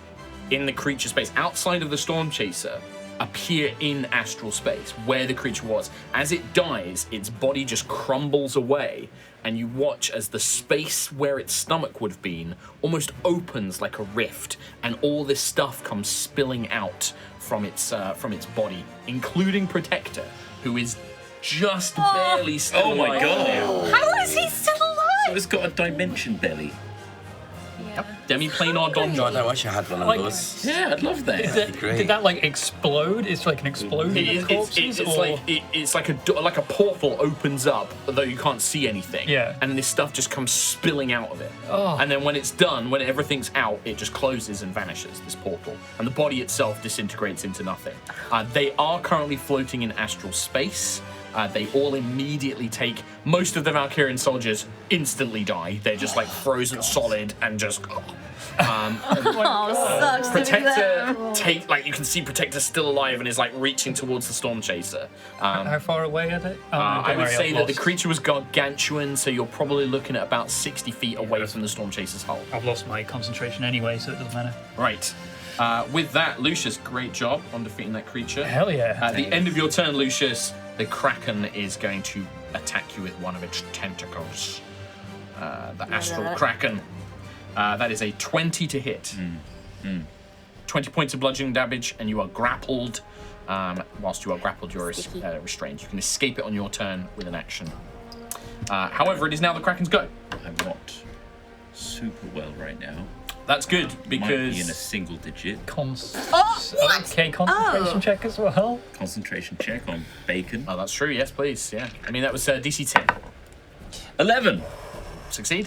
in the creature space outside of the Stormchaser. Appear in astral space where the creature was. As it dies, its body just crumbles away, and you watch as the space where its stomach would have been almost opens like a rift, and all this stuff comes spilling out from its body, including Protector, who is just barely still Oh my alive God. now. How is he still alive? So it's got a dimension belly. Demi-planar God, donjon. I wish I had one of Like- those. Yeah, I'd love that. Did that like explode? It's like an explosion of corpses, or It's like a portal opens up, though you can't see anything. Yeah. And this stuff just comes spilling out of it. Oh. And then when it's done, when everything's out, it just closes and vanishes, this portal. And the body itself disintegrates into nothing. They are currently floating in astral space. They all immediately take, most of the Valkyrian soldiers instantly die. They're just like frozen solid and just... Sucks to be Protector there. you can see Protector still alive and is like reaching towards the Stormchaser. how far away are they? Oh, no, I don't would worry, say I've that the lost- creature was gargantuan, so you're probably looking at about 60 feet away from the Stormchaser's hull. I've lost my concentration anyway, so it doesn't matter. Right. With that, Lucius, great job on defeating that creature. Hell yeah! At the end of your turn, Lucius, the Kraken is going to attack you with one of its tentacles. The Astral Kraken. That is a 20 to hit. 20 points of bludgeoning damage, and you are grappled. Whilst you are grappled, you are restrained. You can escape it on your turn with an action. However, it is now the Kraken's go. I'm not super well right now. That's good, Might be in a because single digit. Okay, concentration check as well. Concentration check on bacon. oh, that's true. Yes, please. Yeah, I mean that was DC 10. 11. Succeed.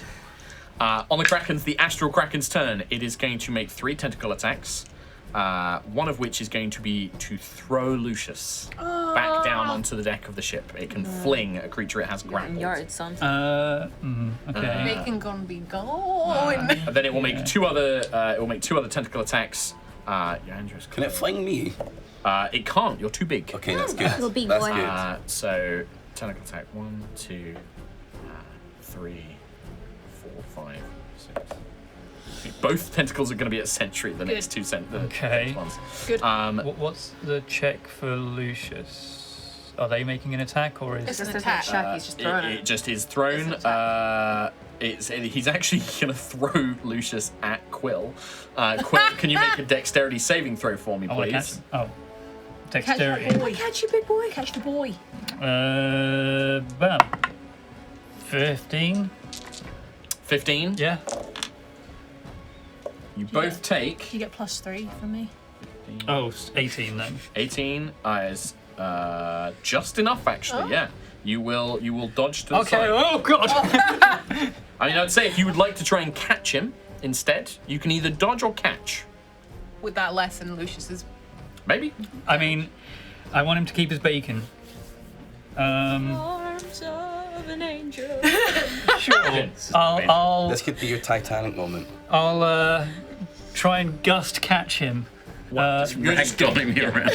On the Kraken's, the Astral Kraken's turn, it is going to make 3 tentacle attacks. One of which is going to be to throw Lucius back down onto the deck of the ship. It can fling a creature it has grappled. Yard, son. Okay. Bacon gonna be gone. And then it will make 2 other. It will make 2 other tentacle attacks. Johandrius, Can it fling me? It can't. You're too big. Okay, that's good. Little big That's boy. good. So tentacle attack 1, 2, 3, 4, 5, 6. Both tentacles are going to be at Sentry. The next 2 Okay. ones. Good. What's the check for Lucius? Are they making an attack, or is It's an Just attack. check, he's just throwing It it. just is thrown. He's actually going to throw Lucius at Quill. Quill, can you make a dexterity saving throw for me, I want to catch please? them? Oh, dexterity. Boy, catch you, big boy. Catch the boy. Bam. 15. 15. Yeah. You both take You get +3 from me. Oh, 18 then. 18 is just enough, actually. Yeah. You will dodge to the Okay. side. Oh god. I mean, I'd say if you would like to try and catch him instead, you can either dodge or catch. Would that lessen Lucius's? Maybe. I mean, I want him to keep his bacon. Arms of an angel. Sure. I'll This could be your Titanic moment. try and gust catch him. You're just Ragdolling me around.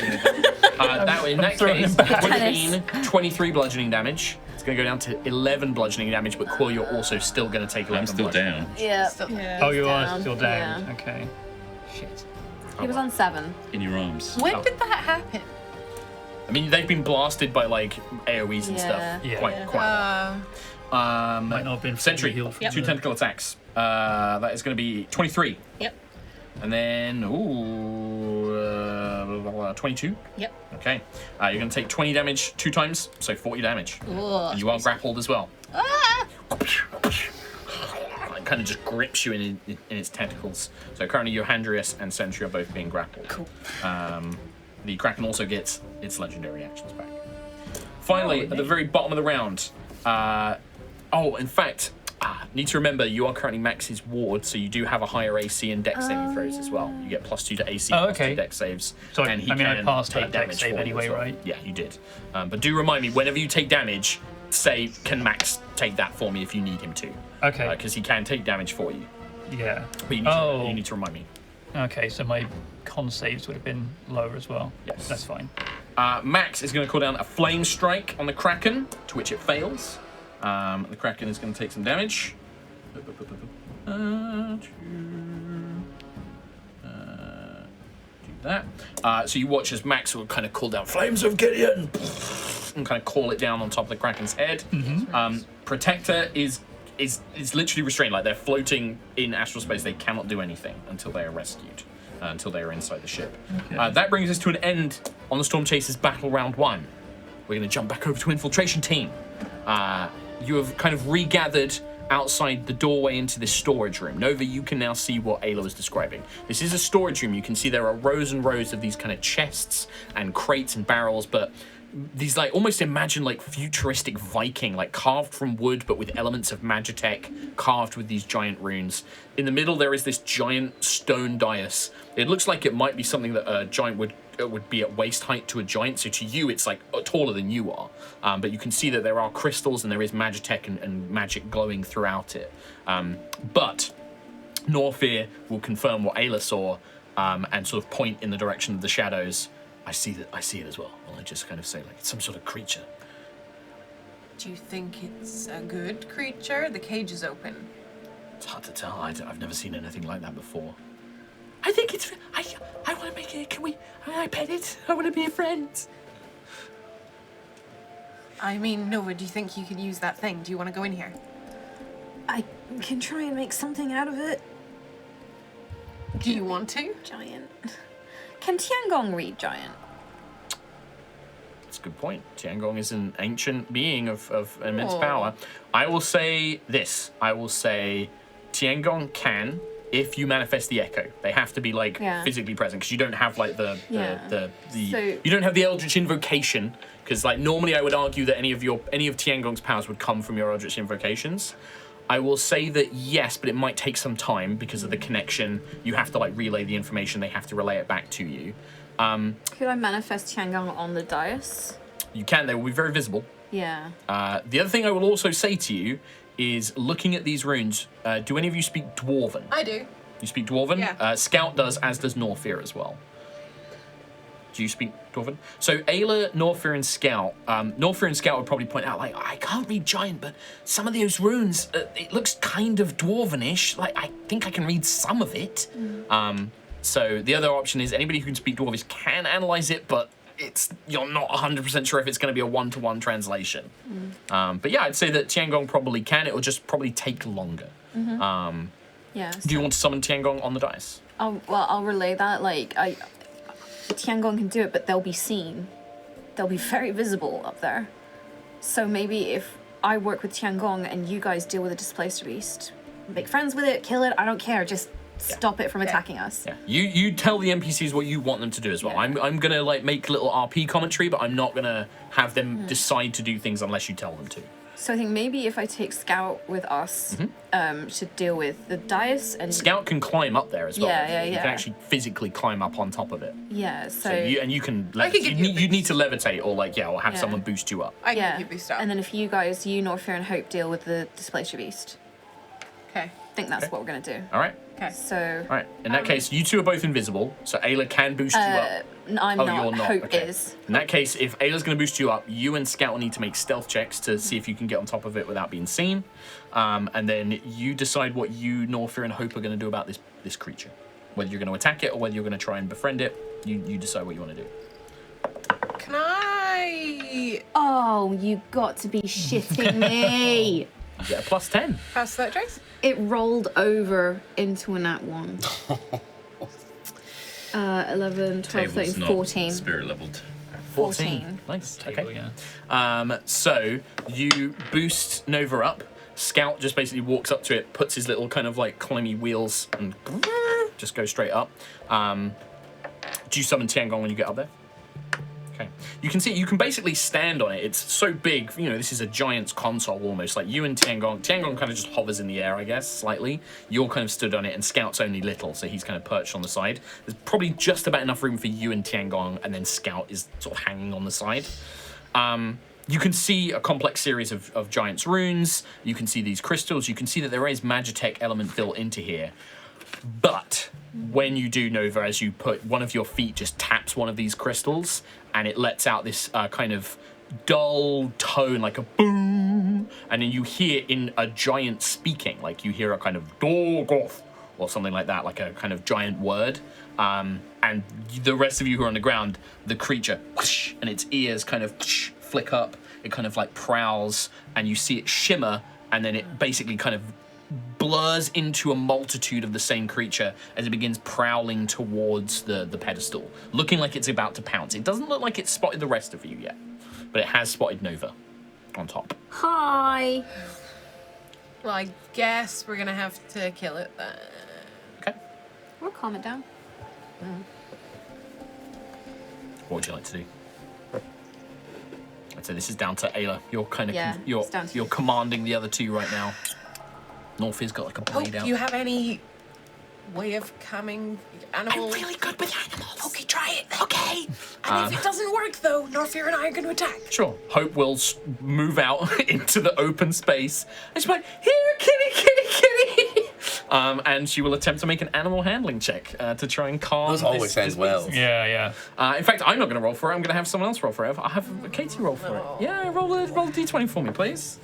in that throwing case, him back. 23 bludgeoning damage. It's going to go down to 11 bludgeoning damage, but Quill, you're also still going to take 11 I'm still bludgeoning. down. Yeah. Yeah. Oh, you are down, still down. yeah. Okay. Shit. He was on 7. In your arms. When did that happen? I mean, they've been blasted by like Aerois and Yeah. stuff. Yeah. Quite a lot. Might not have been fully Sentry, healed from 2 the- tentacle attacks. That is going to be 23. Yep. And then, 22. Yep. Okay. You're going to take 20 damage 2 times, so 40 damage. Ugh, And you are grappled as well. Ah! It kind of just grips you in its tentacles. So currently Johandrius and Sentry are both being grappled. Cool. The Kraken also gets its legendary actions back. Finally, at the very bottom of the round, in fact, need to remember you are currently Max's ward, so you do have a higher AC and Dex saving throws as well. You get +2 to AC, Oh, +2 okay. Dex saves, So, and he I mean, I can passed take that Dex damage save for you anyway, as well. right? Yeah, you did. But do remind me, whenever you take damage, say, can Max take that for me if you need him to? Okay. Because he can take damage for you. Yeah. But you need to remind me. Okay, so my con saves would have been lower as well. Yes. That's fine. Max is going to call down a Flame Strike on the Kraken, to which it fails. The Kraken is going to take some damage. Do that. So you watch as Max will kind of call down Flames of Gideon and kind of call it down on top of the Kraken's head. Protector is literally restrained, like they're floating in astral space. They cannot do anything until they are rescued, until they are inside the ship. Okay. That brings us to an end on the Stormchaser's battle round 1. We're going to jump back over to infiltration team. You have kind of regathered outside the doorway into this storage room. Nova, you can now see what Ayla was describing. This is a storage room. You can see there are rows and rows of these kind of chests and crates and barrels, but these like almost imagine like futuristic Viking, like carved from wood but with elements of Magitech, carved with these giant runes. In the middle there is this giant stone dais. It looks like it might be something that a giant would be at waist height to a giant, so to you it's like taller than you are. But you can see that there are crystals and there is Magitech and magic glowing throughout it. But Norfir will confirm what Ayla saw and sort of point in the direction of the shadows. I see it as well. Well, I just kind of say, like, it's some sort of creature. Do you think it's a good creature? The cage is open. It's hard to tell. I've never seen anything like that before. I think it's... I want to make it... Can I pet it? I want to be friends. I mean, Nova, do you think you could use that thing? Do you want to go in here? I can try and make something out of it. Do you want to? Giant. Can Tiangong read giant? That's a good point. Tiangong is an ancient being of immense Aw. power. I will say this. I will say Tiangong can, if you manifest the echo. They have to be like physically present, because you don't have like the you don't have the Eldritch Invocation, because like normally I would argue that any of Tiangong's powers would come from your Eldritch Invocations. I will say that yes, but it might take some time because of the connection. You have to like relay the information. They have to relay it back to you. Could I manifest Tiangong on the dais? You can. They will be very visible. Yeah. The other thing I will also say to you is, looking at these runes, do any of you speak Dwarven? I do. You speak Dwarven? Yeah. Scout does, as does Norfir as well. Do you speak Dwarven? So Ayla, Norfir, and Scout. Norfir and Scout would probably point out, like, I can't read Giant, but some of those runes, it looks kind of Dwarvenish. Like, I think I can read some of it. So the other option is anybody who can speak Dwarvish can analyze it, but you're not 100% sure if it's going to be a one-to-one translation. But yeah, I'd say that Tiangong probably can. It will just probably take longer. Yeah. Do you want to summon Tiangong on the dice? I'll relay that. Like, Tiangong can do it, but they'll be seen. They'll be very visible up there. So maybe if I work with Tiangong and you guys deal with the Displacer Beast, make friends with it, kill it, I don't care. Just stop it from attacking us. Yeah. You tell the NPCs what you want them to do as well. Yeah. I'm gonna like make little RP commentary, but I'm not gonna have them decide to do things unless you tell them to. So I think maybe if I take Scout with us to deal with the dais and Scout can climb up there as well. Yeah. You can actually physically climb up on top of it. Yeah. So you can I can give you a you need to levitate or or have Yeah. someone boost you up. I can give you boost up. And then if you guys, Norfir and Hope, deal with the Displacer Beast, Okay. I think that's what we're gonna do. All right. Okay. So All right. In that case, you two are both invisible, so Ayla can boost you up. I'm Oh, not. you're not. Hope Okay. is. In that case, if Ayla's going to boost you up, you and Scout will need to make stealth checks to see if you can get on top of it without being seen. And then you decide what you, Norfir, and Hope are going to do about this creature. Whether you're going to attack it or whether you're going to try and befriend it, you decide what you want to do. Can I Oh, you got to be shitting me! You get a +10. pass that trace? It rolled over into a nat 1. 11, 12, Table's 13, not 14. spirit leveled. 14. Nice. Table, Okay. yeah. So you boost Nova up. Scout just basically walks up to it, puts his little kind of like climby wheels, and just goes straight up. Do you summon Tiangong when you get up there? Okay. You can see, you can basically stand on it. It's so big, you know, this is a giant's console almost. Like you and Tiangong kind of just hovers in the air, I guess, slightly. You're kind of stood on it, and Scout's only little, so he's kind of perched on the side. There's probably just about enough room for you and Tiangong, and then Scout is sort of hanging on the side. You can see a complex series of giant's runes. You can see these crystals. You can see that there is Magitech element built into here. But when you do, Nova, as you put one of your feet just taps one of these crystals, and it lets out this kind of dull tone, like a boom, and then you hear in a giant speaking, like you hear a kind of Dorgoth or something like that, like a kind of giant word. And the rest of you who are on the ground, the creature, whoosh, and its ears kind of whoosh, flick up. It kind of like prowls, and you see it shimmer, and then it basically kind of blurs into a multitude of the same creature as it begins prowling towards the pedestal, looking like it's about to pounce. It doesn't look like it's spotted the rest of you yet, but it has spotted Nova on top. Hi. Well, I guess we're gonna have to kill it then. Okay. Or calm it down. What would you like to do? I'd say this is down to Ayla. You're kind of Yeah, it's down to you're you. commanding the other two right now. Northie's got like a blade Oh, out. do you have any way of calming I'm animals? really good with animals. Okay, try it. Okay. And if it doesn't work, though, Norfear and I are going to attack. Sure. Hope will move out into the open space. And she's like, here, kitty, kitty, kitty. And she will attempt to make an animal handling check to try and calm Those always this ends well. Yeah. In fact, I'm not going to roll for it. I'm going to have someone else roll for it. I'll have Katie roll for it. Yeah, roll a d20 for me, please.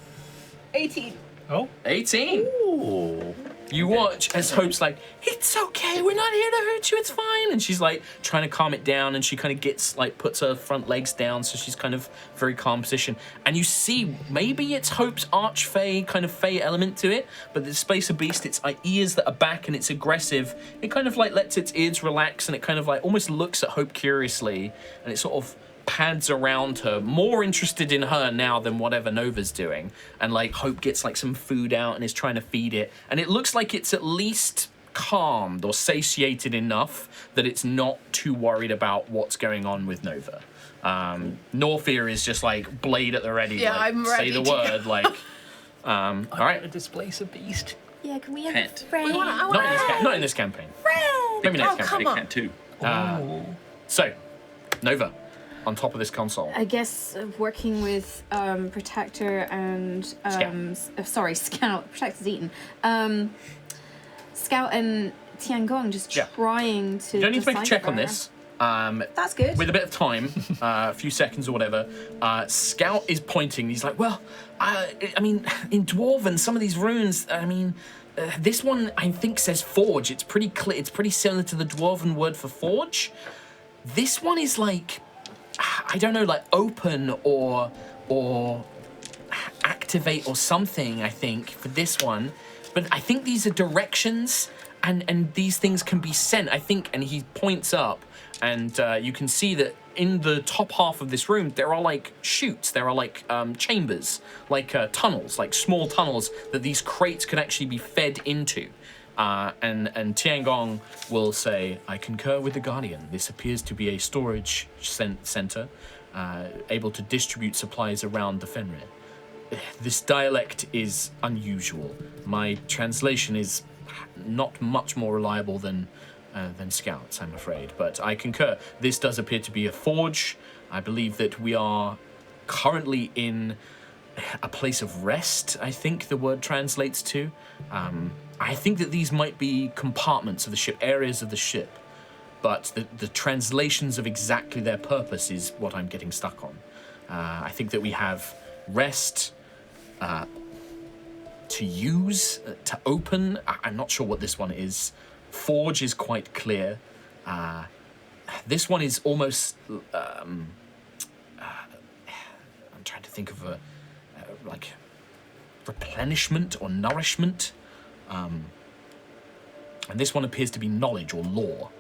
18. Oh, 18. Ooh. You watch as Hope's like, it's okay, we're not here to hurt you, it's fine. And she's like trying to calm it down, and she kind of gets like puts her front legs down, so she's kind of very calm position. And you see maybe it's Hope's archfey kind of fey element to it, but the Spacer Beast, its ears that are back and it's aggressive, it kind of like lets its ears relax, and it kind of like almost looks at Hope curiously, and it sort of pads around her, more interested in her now than whatever Nova's doing. And like Hope gets like some food out and is trying to feed it, and it looks like it's at least calmed or satiated enough that it's not too worried about what's going on with Nova. Norfear is just like blade at the ready. Yeah, like, I'm say ready the to word. Like, all to right, displace a beast. Yeah, can we have Pet. a friend? not in this campaign. Maybe next campaign. come on. Cat too. So, Nova, on top of this console. I guess working with Protector and Scout. Protector's eaten. Scout and Tiangong just Yeah. trying to. You don't need to make a check on decipher. this. That's good. With a bit of time, a few seconds or whatever, Scout is pointing. He's like, well, I mean, in Dwarven, some of these runes, I mean, this one I think says forge. It's pretty clear. It's pretty similar to the Dwarven word for forge. This one is like, I don't know, like open or activate or something, I think, for this one. But I think these are directions, and these things can be sent, I think. And he points up, and you can see that in the top half of this room, there are like chutes, there are like chambers, like tunnels, like small tunnels that these crates could actually be fed into. And Tiangong will say, I concur with the Guardian. This appears to be a storage center, able to distribute supplies around the Fenrir. This dialect is unusual. My translation is not much more reliable than Scout's, I'm afraid. But I concur. This does appear to be a forge. I believe that we are currently in a place of rest, I think the word translates to. I think that these might be compartments of the ship, areas of the ship, but the translations of exactly their purpose is what I'm getting stuck on. I think that we have rest to use, to open. I'm not sure what this one is. Forge is quite clear. This one is almost... I'm trying to think of a... like replenishment or nourishment. And this one appears to be knowledge or lore.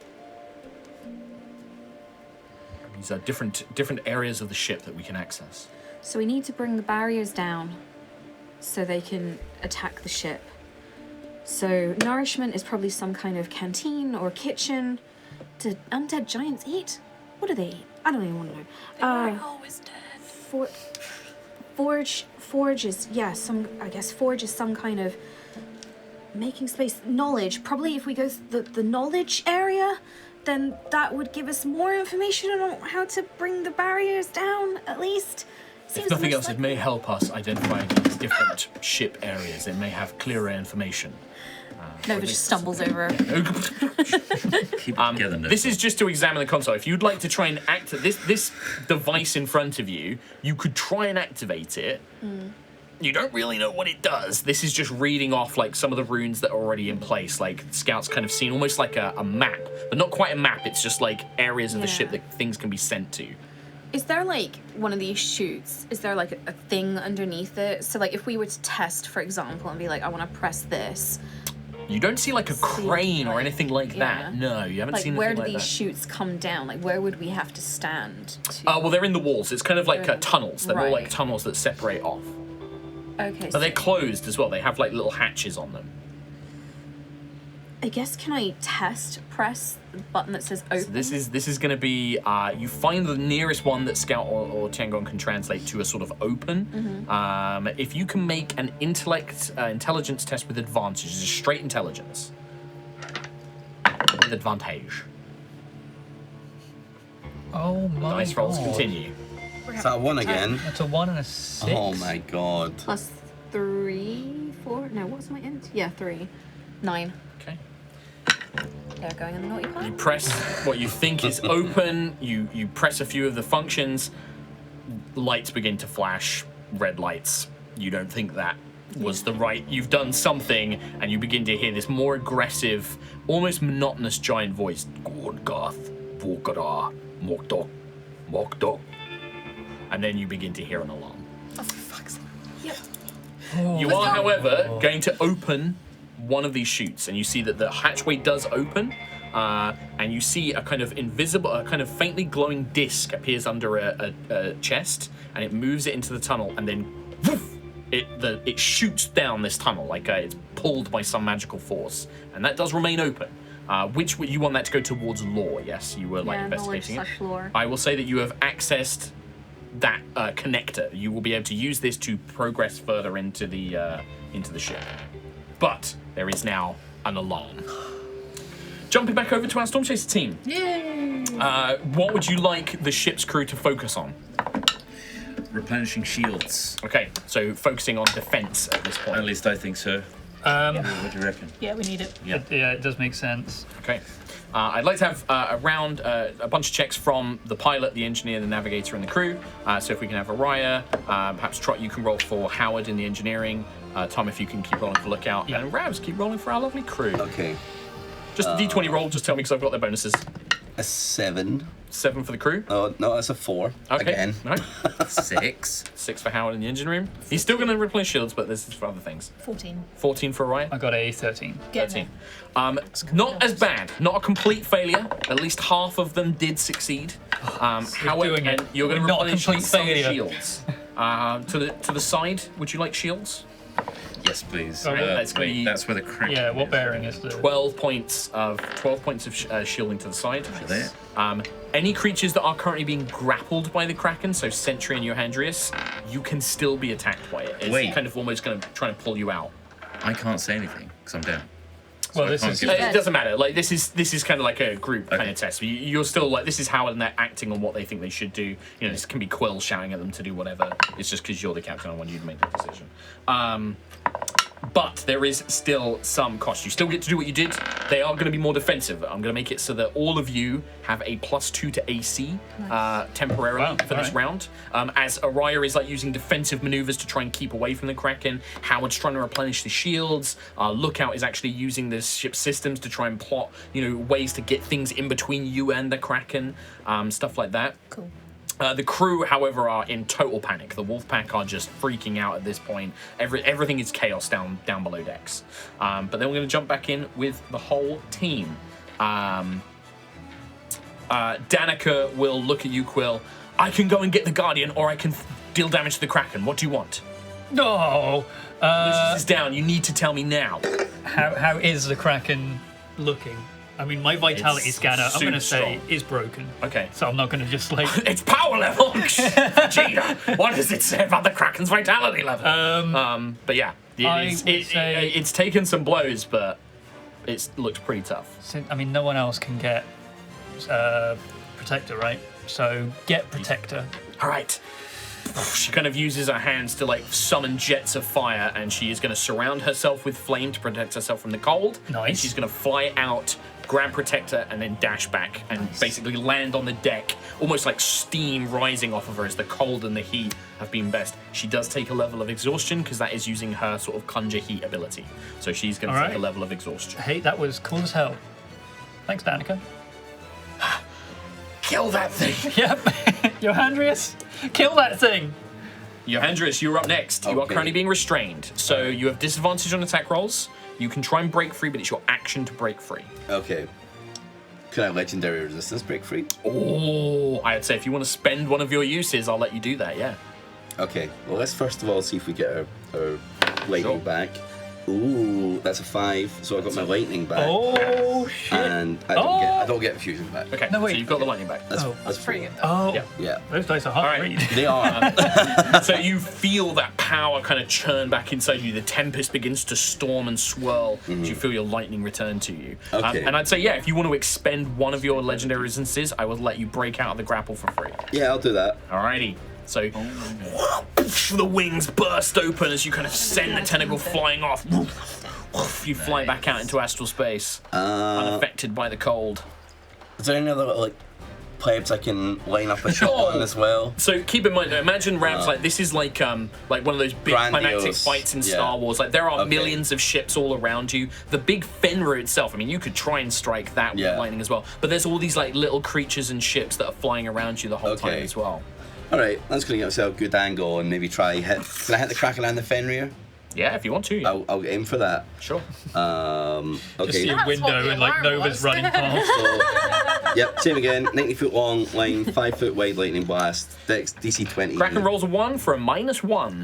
These are different areas of the ship that we can access. So we need to bring the barriers down so they can attack the ship. So nourishment is probably some kind of canteen or kitchen. Do undead giants eat? What do they eat? I don't even want to know. They're always dead. Forge is, yeah, forge is some kind of making space. Knowledge. Probably if we go the knowledge area, then that would give us more information on how to bring the barriers down, at least. If nothing else, it may help us identify these different ship areas. It may have clearer information. Nova just stumbles over. Keep it together. This is just to examine the console. If you'd like to try and this device in front of you, you could try and activate it. You don't really know what it does. This is just reading off like some of the runes that are already in place. Like Scout's kind of seen almost like a map, but not quite a map. It's just like areas of the ship that things can be sent to. Is there like one of these chutes? Is there like a thing underneath it? So like if we were to test, for example, and be like, I want to press this. You don't see like a crane or anything like that. No, you haven't seen anything like that. Where do these chutes come down? Like where would we have to stand? Well, they're in the walls. It's kind of like tunnels. They're more like Right. tunnels that separate off. Okay. But they're closed as well. They have like little hatches on them. I guess can I press the button that says open? So this is going to be you find the nearest one that Scout or Tiangong can translate to a sort of open. If you can make an intelligence test with advantage, it's just straight intelligence with advantage. Oh my Dice rolls god. continue. Is that a 1 again? That's a 1 and a 6. Oh my god. Plus 3, 4. No, what's my int? Yeah, 3. 9. Okay. They're going in the naughty You part. press what you think is open. You press a few of the functions. Lights begin to flash. Red lights. You don't think that was the right. You've done something, and you begin to hear this more aggressive, almost monotonous giant voice. Gorgath, Volkara, Mokdok, Mokdok. And then you begin to hear an alarm. Oh, for fuck's sake. Yep. You are, however, going to open one of these chutes, and you see that the hatchway does open, and you see a kind of invisible, a kind of faintly glowing disc appears under a chest, and it moves it into the tunnel, and then woof, it shoots down this tunnel like it's pulled by some magical force, and that does remain open. Which you want that to go towards lore? Yes, you were like investigating it. Lore. I will say that you have accessed that connector. You will be able to use this to progress further into the ship. But there is now an alarm. Jumping back over to our Stormchaser team. Yay! What would you like the ship's crew to focus on? Replenishing shields. Okay, so focusing on defense at this point. At least I think so. What do you reckon? Yeah, we need it. Yeah. Yeah, it does make sense. Okay. I'd like to have a bunch of checks from the pilot, the engineer, the navigator, and the crew. So if we can have Aerois, perhaps Trot, you can roll for Howard in the engineering. Tom, if you can keep rolling for lookout. Yeah. And Ravs, keep rolling for our lovely crew. Okay. Just a D20 roll, just tell me because I've got their bonuses. A 7. 7 for the crew. Oh, no, that's a 4. Okay. Again. No. 6. 6 for Howard in the engine room. He's still going to replenish shields, but this is for other things. 14. 14 for Aerois. I got a 13. Get 13. there. Not as bad. Not a complete failure. At least half of them did succeed. However, doing it. and you're going to Not a replenish complete some failure. shields. To the side, would you like shields? Yes, please. Oh, that's gonna be- that's where the Kraken Yeah, what is. bearing is the... 12 points of shielding to the side. There. Any creatures that are currently being grappled by the Kraken, so Sentry and Johandrius, you can still be attacked by it. It's Wait. kind of almost going to try and pull you out. I can't say anything because I'm down. Well, I this can't is... give It doesn't matter. Like this is kind of like a group kind Okay. of test. You're still like this is how they're acting on what they think they should do. You know, this can be Quill shouting at them to do whatever. It's just because you're the captain. I want you to make the decision. But there is still some cost. You still get to do what you did. They are going to be more defensive. I'm going to make it so that all of you have a +2 to AC temporarily Wow, for this alright. round. As Aerois is like using defensive maneuvers to try and keep away from the Kraken. Howard's trying to replenish the shields. Lookout is actually using the ship's systems to try and plot, ways to get things in between you and the Kraken. Stuff like that. Cool. The crew, however, are in total panic. The Wolfpack are just freaking out at this point. Everything is chaos down below decks. But then we're going to jump back in with the whole team. Danica will look at you, Quill. I can go and get the Guardian, or I can deal damage to the Kraken. What do you want? No. Lucius is down. You need to tell me now. How is the Kraken looking? I mean, my vitality It's scanner, I'm going to super say, strong. is broken. Okay. So I'm not going to just like. It's power level. Vegeta. What does it say about the Kraken's vitality level? But yeah, it's taken some blows, but it looks pretty tough. I mean, no one else can get Protector, right? So get Protector. All right. She kind of uses her hands to like summon jets of fire, and she is going to surround herself with flame to protect herself from the cold. Nice. And she's going to fly out, grab Protector, and then dash back and basically land on the deck, almost like steam rising off of her as the cold and the heat have been best. She does take a level of exhaustion because that is using her sort of conjure heat ability. So she's going to take a level of exhaustion. Hey, that was cool as hell. Thanks, Danica. Kill that thing. Yep. Johandrius, kill that thing. Johandrius, you're up next. You are Okay. currently being restrained, so you have disadvantage on attack rolls. You can try and break free, but it's your action to break free. Okay. Can I legendary resistance break free? Oh, I'd say if you want to spend one of your uses, I'll let you do that, yeah. Okay. Well, let's first of all see if we get our lightning back. Ooh, that's a 5. So I got my lightning back. Oh shit. And I don't get fusion back. Okay, No, so wait. you've got the lightning back. That's pretty good. Oh, Yeah. Yeah. those dice are hard All to right. read. They are. So you feel that power kind of churn back inside you. The tempest begins to storm and swirl as you feel your lightning return to you. Okay. And I'd say, yeah, if you want to expend one of your legendary resistances, I will let you break out of the grapple for free. Yeah, I'll do that. Alrighty. So the wings burst open as you kind of send the tentacle flying off. You fly back out into astral space, unaffected by the cold. Is there any other like plebs I can line up a shot on as well? So keep in mind, imagine Rav's like this is like one of those big climactic Grandiose, fights in yeah. Star Wars. Like there are Okay. millions of ships all around you. The big Fenrir itself. I mean, you could try and strike that with Yeah. lightning as well. But there's all these like little creatures and ships that are flying around you the whole time Okay. as well. All right, that's gonna get myself a good angle and maybe try hit. Can I hit the Kraken and the Fenrir? Yeah, if you want to. Yeah. I'll aim for that. Sure. Just Okay. see a That's what window the and like alarm Nova's was. running past. So, yep, same again. 90 foot long line, 5 foot wide lightning blast. Dex DC 20. Kraken rolls a 1 for a -1.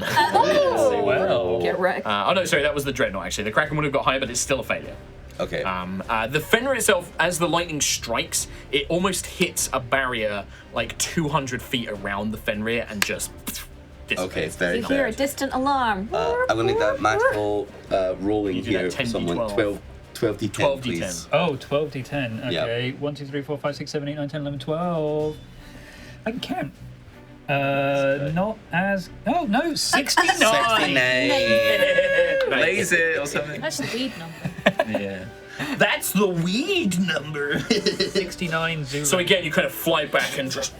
Well. Get wrecked. Oh no, sorry, that was the Dreadnought actually. The Kraken would have got higher, but it's still a failure. Okay. The Fenrir itself, as the lightning strikes, it almost hits a barrier like 200 feet around the Fenrir and just dissipates. Okay, very You hear a fair. distant alarm. I'm gonna need that magical rolling You do that here. 10d12. Someone 12 D10, 12d10. please. Oh, 12d10. Yeah. Okay. 1, 2, 3, 4, 5, 6, 7, 8, 9, 10, 11, 12. I can count. Not as. Oh, no, 69. 69. Blaze it or something. That's the weed number. Yeah. That's the weed number. 69 0. So again, you kind of fly back and just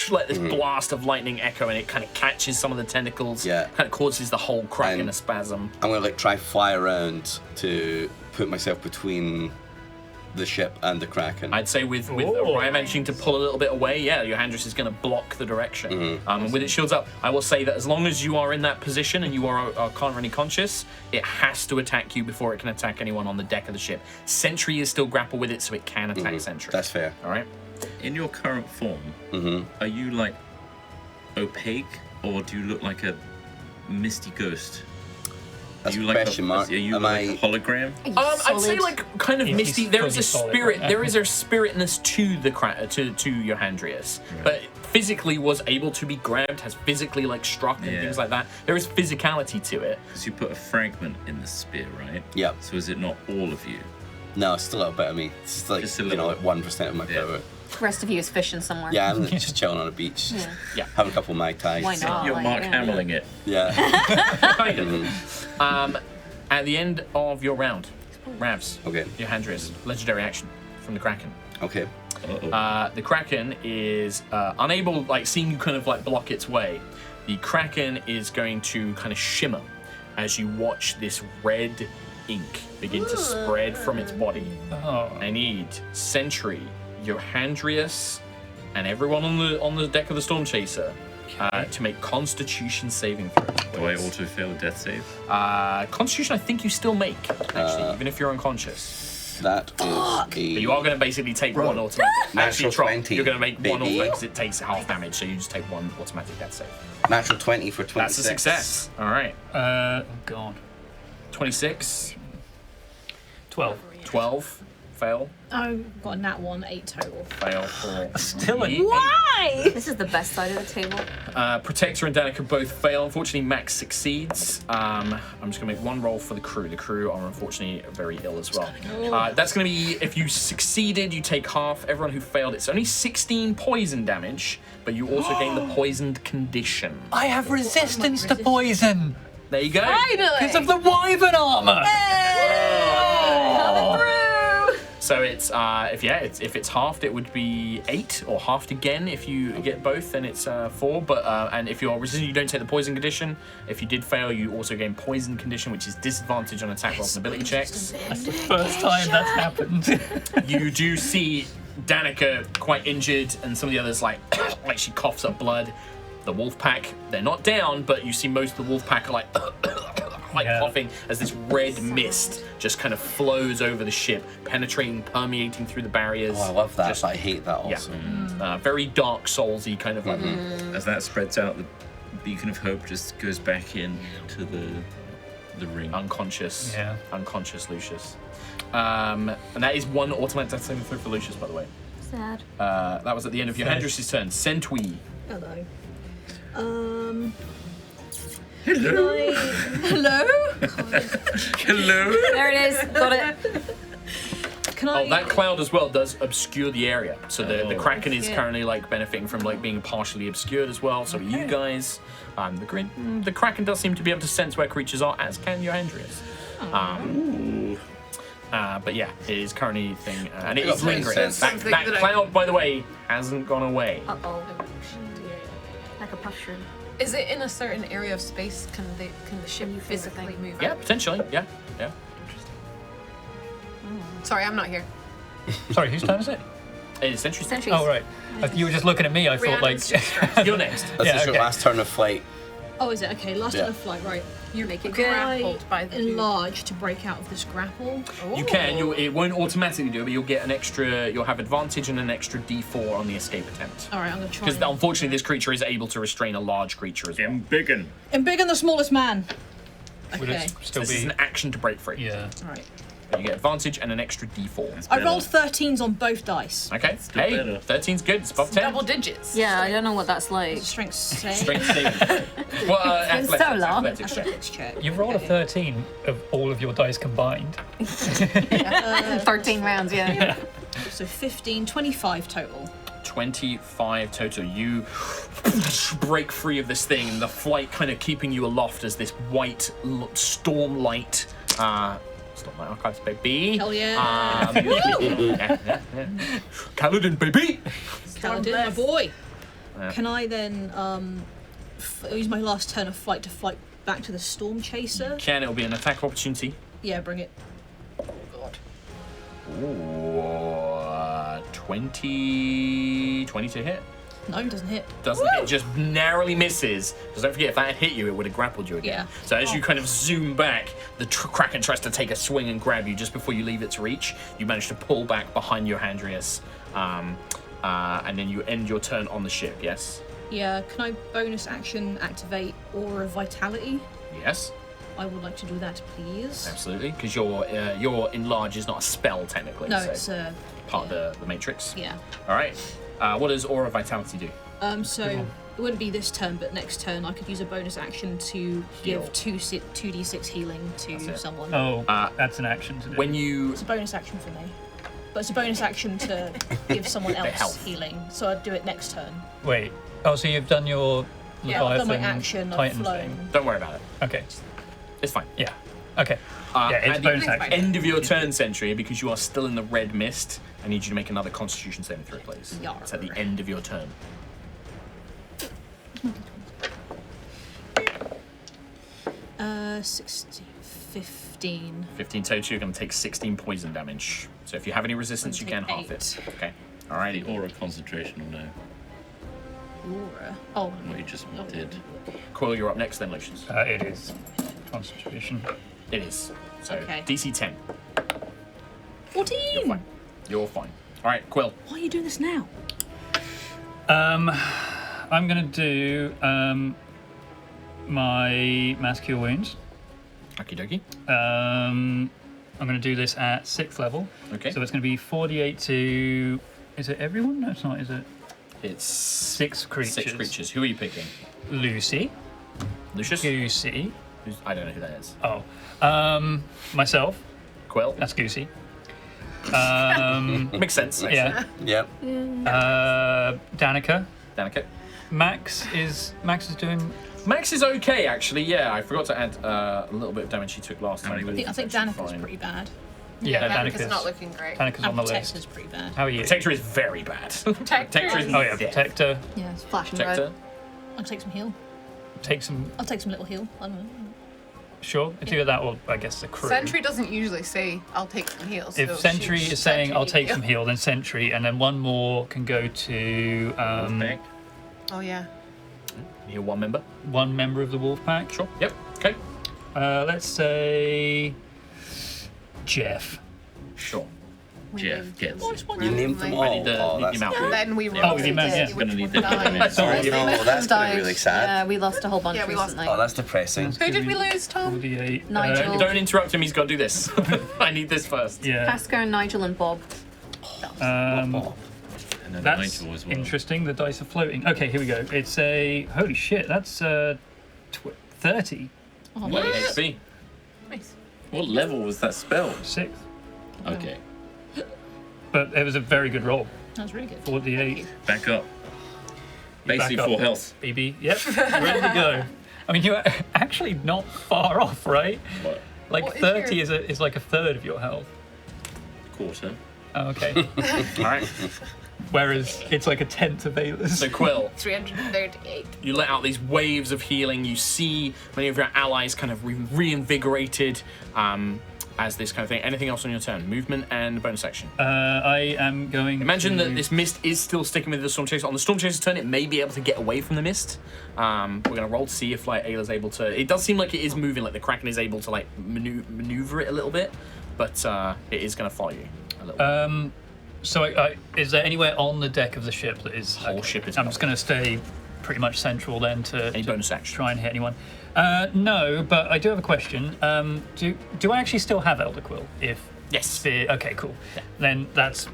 let this blast of lightning echo, and it kind of catches some of the tentacles. Yeah. Kind of causes the whole Kraken And- a spasm. I'm gonna try fly around to put myself between the ship and the Kraken. I'd say with Oh. Aerois managing to pull a little bit away, yeah, Johandrius is going to block the direction. And with its shields up, I will say that as long as you are in that position and you are currently conscious, it has to attack you before it can attack anyone on the deck of the ship. Sentry is still grapple with it, so it can attack Sentry. That's fair. All right. In your current form, are you like opaque or do you look like a misty ghost? That's you a like question mark. Are you Am like I- a hologram? I'd say like kind of He's misty. There is a fully solid, spirit. right? There is a spiritness to the to Johandrius, but physically was able to be grabbed, has physically like struck and Yeah. things like that. There is physicality to it. Because you put a fragment in the spear, right? Yep. So is it not all of you? No, it's still a little bit of me. It's like, Just a you know, little. like 1% of my Yeah. power. The rest of you is fishing somewhere. Yeah, I'm just chilling on a beach. Yeah. Having a couple of Mai Tais. Why not? You're like, Mark yeah. Hamilling it. Yeah. Kind of. At the end of your round, Ravs, Okay. Johandrius, legendary action from the Kraken. Okay. Uh-oh. The Kraken is unable, like seeing you kind of like block its way. The Kraken is going to kind of shimmer as you watch this red ink begin to spread from its body. Oh. I need Sentry, Johandrius, and everyone on the deck of the Stormchaser to make Constitution saving throws. Do I auto fail a death save? Constitution, I think you still make, actually, even if you're unconscious. That is a But you are going to basically take one automatic. Actually, Natural Trot, 20, you're going to make one baby. automatic because it takes half damage, so you just take one automatic death save. natural 20 for 26. That's a success. All right. Oh God. 26, 12. 12, fail, I've got a nat 1, 8 total. fail for Still a me. Why? This is the best side of the table. Protector and Danica both fail. Unfortunately, Max succeeds. I'm just going to make one roll for the crew. The crew are unfortunately very ill as well. That's going to be, if you succeeded, you take half. Everyone who failed, it's only 16 poison damage, but you also gain the poisoned condition. I have resistance to poison There you go. because of the wyvern armor. So it's if it's halved, it would be 8, or halved again if you get both, then it's 4. But and if you're resistant, you don't take the poison condition. If you did fail, you also gain poison condition, which is disadvantage on attack rolls and ability checks. That's the first time that's happened. You do see Danica quite injured, and some of the others like she coughs up blood. The wolf pack, they're not down, but you see most of the wolf pack are like coughing as this red mist just kind of flows over the ship, penetrating, permeating through the barriers. Oh, I love that, Just- but I hate that also. very Dark Souls-y kind of like. As that spreads out, the beacon of hope just goes back into the ring. Unconscious. Yeah. Unconscious Lucius. And that is one automatic death saving throw for Lucius, by the way. Sad. That was at the end of Johandrius' turn. Centui. Hello. Hello. Hello. Hello. There it is. Got it. Can I? Oh, that cloud as well does obscure the area. So the Kraken is currently like benefiting from like being partially obscured as well. So you guys, the Kraken does seem to be able to sense where creatures are, as can Johandrius. But yeah, it is currently thing, and it is Makes lingering. sense. That cloud, by the way, hasn't gone away. Uh-oh. Like a mushroom. Is it in a certain area of space? Can the ship Can you physically physically- move? Yeah, out? potentially. Yeah. Sorry, I'm not here. Sorry, whose turn is it? It is Sentry. Sentries. Oh right. You were just looking at me. I thought like. You're next. This Yeah, is your okay. last turn of flight. Oh, is it? Okay, last Yeah. turn of flight, right. You make it Can grappled by I the tube. enlarge to break out of this grapple? You can. It won't automatically do it, but you'll get an extra. You'll have advantage and an extra D4 on the escape attempt. All right, I'm gonna try. Because unfortunately, this creature is able to restrain a large creature as well. Embiggen. I'm big and the smallest man. Would Okay. it still This is be? an action to break free. Yeah. All right. But you get advantage and an extra D4. I rolled 13s on both dice. Okay. Hey, better. 13's good. It's above 10. Double digits. Yeah, I don't know what that's like. Strength save. Strength saving. Well, athletics, so long. athletics check. Athletics check. You've rolled a 13 of all of your dice combined. 13 rounds, yeah. So 15, 25 total. 25 total. You break free of this thing, and the flight kind of keeping you aloft as this white stormlight. Stormlight archives, baby. Hell yeah. Kaladin, baby. Kaladin, my boy. Yeah. Can I then use my last turn of flight to flight back to the Stormchaser? Can it'll be an attack opportunity. Yeah, bring it. Ooh, 20 to hit. No, it doesn't hit. Doesn't hit, just narrowly misses. Because don't forget, if that had hit you, it would have grappled you again. Yeah. So as you kind of zoom back, the Kraken tries to take a swing and grab you just before you leave its reach. You manage to pull back behind Johandrius, and then you end your turn on the ship, yes? Yeah, can I bonus action activate Aura Vitality? Yes, I would like to do that, please. absolutely. Because your enlarge is not a spell, technically. No, so it's part of the Matrix. yeah. All right. What does Aura Vitality do? So it wouldn't be this turn, but next turn I could use a bonus action to Heal. give 2d6 healing That's to it. someone. Oh, that's an action to do. When you It's a bonus action for me. But it's a bonus action to give someone else health. healing. So I'd do it next turn. Wait. Oh, so you've done your Yeah, I've done my Leviathan action, I've Titan flown. thing. don't worry about it. Okay. It's fine. Yeah. Okay. Yeah, it's at the bonus action. end of your turn, Sentry, because you are still in the red mist, I need you to make another Constitution saving throw, please. Yar. It's at the end of your turn. 16, 15. 15 total, you're going to take 16 poison damage. So if you have any resistance, you can Take half it. 8. Okay. The Alrighty. aura concentration will know Aura. Oh, what you just did. Quill, you're up next then, Lucius. It is Constitution. It is. So Okay. DC 10. 14! You're fine. All right, Quill. Why are you doing this now? I'm gonna do my Mass Cure Wounds. Okie dokie. I'm gonna do this at 6th level. Okay. So it's gonna be 48 to. Is it everyone? No, it's not. Is it? It's 6 creatures. 6 creatures. Who are you picking? Lucy, Lucius? Goosey. I don't know who that is. Oh, myself. Quill? That's Goosey. Makes sense. Actually. Yeah. Yep. Danica. Danica. Max is doing. Max is okay, actually. Yeah, I forgot to add a little bit of damage she took last time. but I think it's actually Danica's fine. pretty bad. Yeah, Danica's Danica's not looking great. Danica's on And the Protector's list. pretty bad. How are you? Protector is very bad. Protector is Oh yeah, dead. Protector. Yeah, it's flashing Protector. red. I'll take some heal. Take some. I'll take some little heal. I don't know. Sure, it's either that or I guess the crew. Sentry doesn't usually say, I'll take some heals. If so Sentry shoot is saying Sentry I'll take heal. some heal, then Sentry, and then one more can go to Wolfpack. Oh, yeah. You're one member. one member of the wolf pack. Sure. Yep. Okay. Let's say Jeff. Sure. Jeff gets it. You named them all. I need the Oh, need that's your mouth. good. Then we Oh, rolled you meant, yeah. which Gonna need one the died. damage. Sorry, no, that's gonna be really sad. Yeah, we lost a whole bunch Yeah, we lost- recently. Oh, that's depressing. Who did we lose, Tom? 48. Nigel. Don't interrupt him. He's got to do this. I need this first. Yeah. Pascal, Nigel, and Bob. And then That's Nigel as well. interesting. The dice are floating. Okay, here we go. It's a holy shit. That's 30. Oh, What nice. HP? Nice. What level was that spell? 6. Okay. But it was a very good roll. That was really good. 48. Back up. Basically Back up. full health. BB. Yep. Ready to go. I mean, you're actually not far off, right? What? Like What is 30 your- is like a third of your health. Quarter. Oh, okay. All right. Whereas it's like a tenth of Ayla's. So Quill, 338. you let out these waves of healing. You see many of your allies kind of reinvigorated as this kind of thing. Anything else on your turn? Movement and bonus action. I am going. Imagine to... that this mist is still sticking with the Stormchaser. On the Stormchaser's turn, it may be able to get away from the mist. We're going to roll to see if like Ayla's able to. It does seem like it is moving, like the Kraken is able to like maneuver it a little bit, but it is going to follow you a little bit. So, is there anywhere on the deck of the ship that is? Whole ship is I'm just going to stay pretty much central then to Any bonus action? try and hit anyone. No, but I do have a question. Do I actually still have Elder Quill? If Yes. okay, cool. Then that's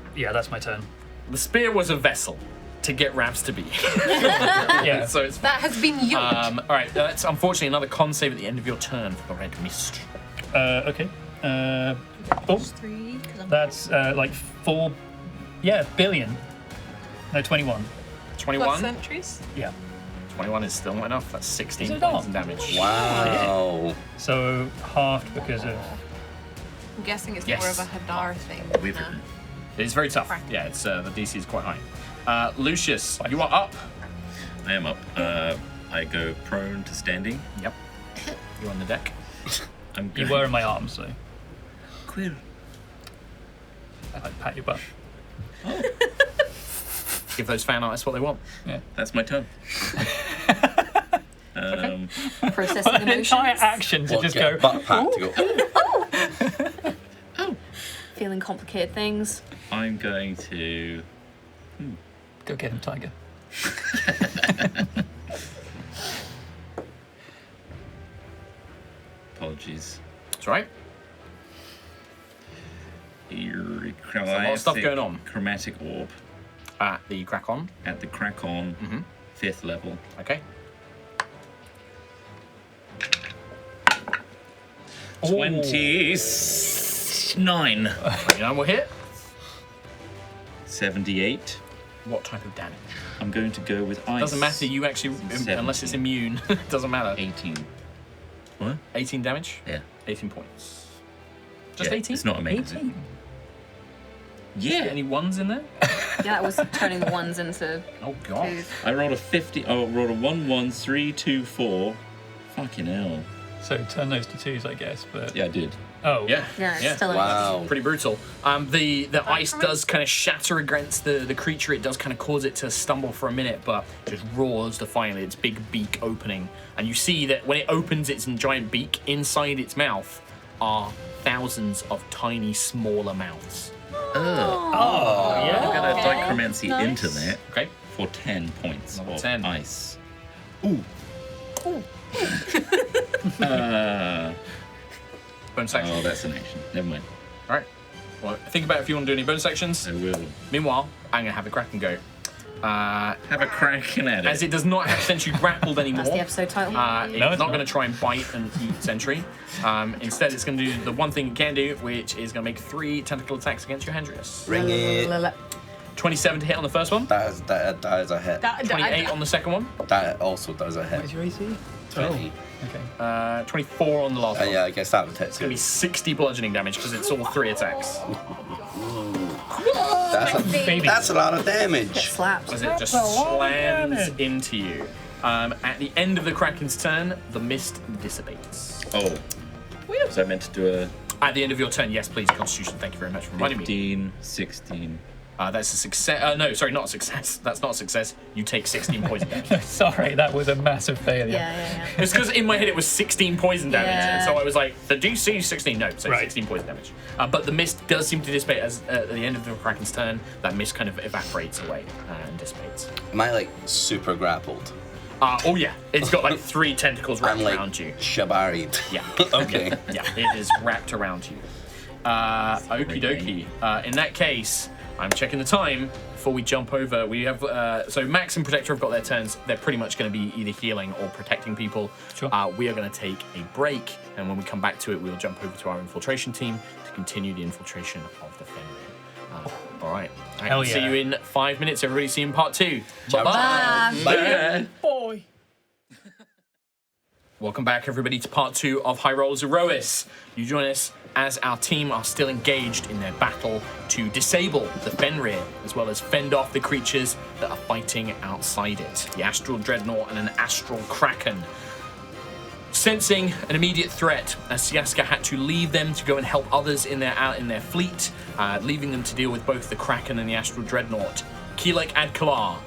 my turn. The spear was a vessel to get Ravs to be. Yeah. So it's That has been you. all right. That's unfortunately another con save at the end of your turn for the red mist. Okay. Oh, 3, because I'm that's like 4. Yeah, billion. No, 21. 21. Plus sentries. Yeah. 21 is still not enough. That's 16 Is it points not? in damage. Wow. So halved because of. I'm guessing it's Yes. more of a Hadar thing. We've than a- It's very tough. Kraken. Yeah, it's the DC is quite high. Lucius, you are up. I am up. I go prone to standing. Yep. You're on the deck. I'm You going. were in my arms, so Quill. I pat your butt. Give those fan artists what they want. Yeah. That's my turn. Processing An entire emotions. action to What, just get go. butt pat to go. Feeling complicated things. I'm going to. Go get him, Tiger. Apologies. That's right. A lot of stuff going on. Chromatic orb At the Kraken. at the Kraken, 5th level. Okay. 29. 29 will hit. 78. What type of damage? I'm going to go with ice. Doesn't matter. You actually, unless it's 17. immune, doesn't matter. 18. What? 18 damage. Yeah. 18 points. Just Yeah, 18. It's not amazing. 18. Yeah. Any ones in there? Yeah, that was turning the ones into Oh god. twos. I rolled a 50. Oh, I rolled a 1, 1, 3, 2, 4. Fucking hell. So turn those to 2s, I guess. But Yeah, I did. oh Yeah. Yeah, it's still Wow. Pretty brutal. The ice does kind of shatter against the creature. It does kind of cause it to stumble for a minute, but just roars defiantly, its big beak opening. And you see that when it opens its giant beak, inside its mouth, are thousands of tiny, smaller mouths. Oh, yeah. I'm gonna dichromancy Nice. into that Okay. for 10 points Level of 10. ice. Bonus action. Oh, that's an action. Never mind. All right. Well, think about if you want to do any bonus actions. I will. Meanwhile, I'm gonna have the Kraken go. Have a Kraken at it. As it does not have Sentry grappled anymore. That's the episode title. It's it's not not. going to try and bite and eat Sentry. Instead, it's going to do the one thing it can do, which is going to make 3 tentacle attacks against Johandrius. Ring it. 27 to hit on the first one. That is a hit. 28 on the second one. That also does a hit. What's your AC? 20. Okay. 24 on the last one. Yeah, I guess that would hit It's going to too. be 60 bludgeoning damage because it's all 3 attacks. Baby. That's a lot of Get damage. slapped. As it just That's a lot of slams damage. into you. At the end of the Kraken's turn, the mist dissipates. Oh. Was I meant to do a At the end of your turn, yes, please, Constitution. Thank you very much for reminding me. 15, 16? That's a success. No, sorry, not a success. That's not a success. You take 16 poison damage. Sorry, that was a massive failure. Yeah. It's because in my head it was 16 poison damage, and Yeah. so I was like, the DC is 16. No, so Right. 16 poison damage. But the mist does seem to dissipate as at the end of the Kraken's turn. That mist kind of evaporates away and dissipates. Am I like super grappled? Oh yeah, it's got like 3 tentacles wrapped I'm like around you. shabaried. Yeah. Okay. Yeah, it is wrapped around you. Okie dokie. In that case, I'm checking the time before we jump over. We have so Max and Protector have got their turns. They're pretty much going to be either healing or protecting people. Sure. We are going to take a break, and when we come back to it, we'll jump over to our infiltration team to continue the infiltration of the Fenrir. All right. Hell See yeah. you in 5 minutes. Everybody, see you in part 2. Bye-bye. Bye. Boy. Welcome back, everybody, to part 2 of High Rollers Aerois. You join us as our team are still engaged in their battle to disable the Fenrir, as well as fend off the creatures that are fighting outside it. The Astral Dreadnaught and an Astral Kraken. Sensing an immediate threat, Siaska had to leave them to go and help others in their fleet, leaving them to deal with both the Kraken and the Astral Dreadnaught. Keelek Adkalar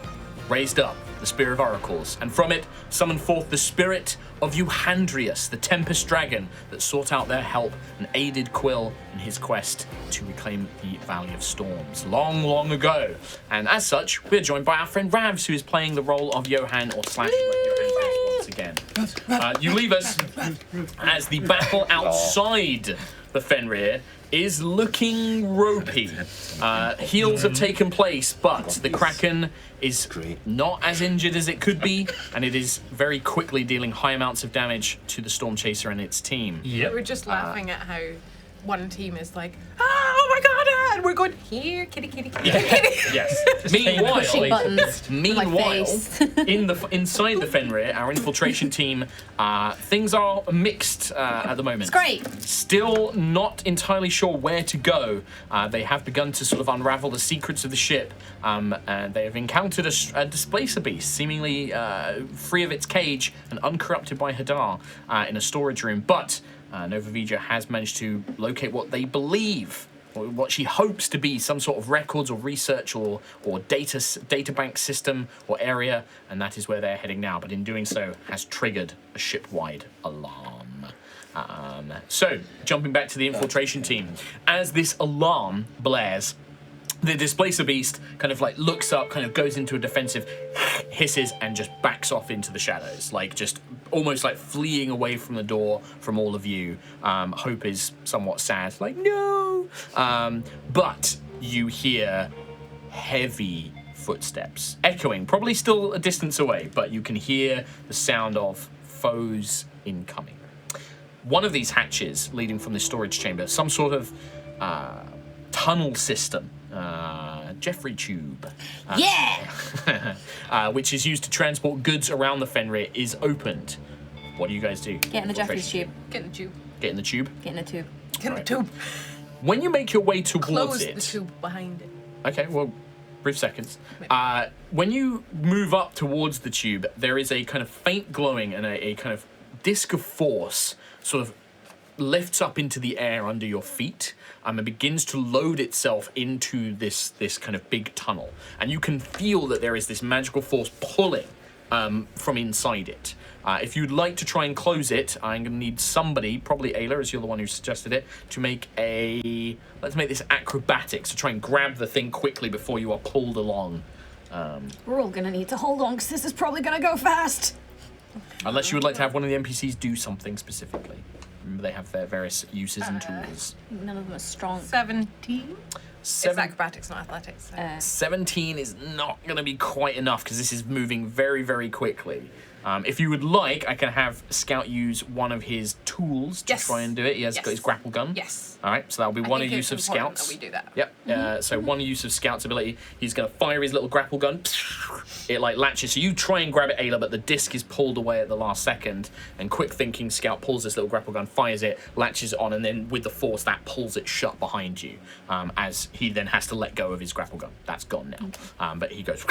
raised up the Spear of Oracles, and from it summoned forth the spirit of Johandrius, the Tempest Dragon that sought out their help and aided Quill in his quest to reclaim the Valley of Storms long, long ago. And as such, we're joined by our friend Ravs, who is playing the role of Johan or slash Johandrius once again. You leave us as the battle outside the Fenrir is looking ropey. Heals have taken place, but the Kraken is not as injured as it could be, and it is very quickly dealing high amounts of damage to the Stormchaser and its team. Yep. We're just laughing at how one team is like, oh my god, and we're going, here, kitty, kitty, kitty, kitty. Yes. Pushing buttons. Meanwhile, face. inside the Fenrir, our infiltration team, things are mixed at the moment. It's great. Still not entirely sure where to go. They have begun to sort of unravel the secrets of the ship, and they have encountered a displacer beast, seemingly free of its cage and uncorrupted by Hadar, in a storage room. But Nova Vija has managed to locate what they believe, or what she hopes to be some sort of records or research or data bank system or area, and that is where they're heading now. But in doing so, has triggered a ship-wide alarm. So, jumping back to the infiltration team, as this alarm blares, the displacer beast kind of like looks up, kind of goes into a defensive, hisses, and just backs off into the shadows, like just almost like fleeing away from the door from all of you. Hope is somewhat sad, like no. But you hear heavy footsteps echoing, probably still a distance away, but you can hear the sound of foes incoming. One of these hatches leading from the storage chamber, some sort of tunnel system, Jeffrey tube, which is used to transport goods around the Fenrir, is opened. What do you guys do? Get in the Jeffrey's tube. Get in the tube. Get in the tube. Get in the tube. Get in the Right. tube. When you make your way towards Close it, the tube behind it. okay, well, brief seconds. When you move up towards the tube, there is a kind of faint glowing and a kind of disc of force sort of lifts up into the air under your feet, and begins to load itself into this kind of big tunnel. And you can feel that there is this magical force pulling from inside it. If you'd like to try and close it, I'm going to need somebody, probably Ayla, as you're the one who suggested it, to make a... Let's make this acrobatics, to try and grab the thing quickly before you are pulled along. We're all gonna need to hold on, because this is probably gonna go fast. Unless you would like to have one of the NPCs do something specifically. Remember, they have their various uses and tools. None of them are strong. 17? It's acrobatics, not athletics. So. 17 is not going to be quite enough because this is moving very, very quickly. If you would like, I can have Scout use one of his tools to try and do it. He has got his grapple gun. Yes. All right, so that'll be one use of Scout's. That we do that. Yep. So one use of Scout's ability. He's going to fire his little grapple gun. It like latches. So you try and grab it, Ayla, but the disc is pulled away at the last second. And quick thinking, Scout pulls this little grapple gun, fires it, latches it on, and then with the force that pulls it shut behind you. As he then has to let go of his grapple gun. That's gone now. But he goes.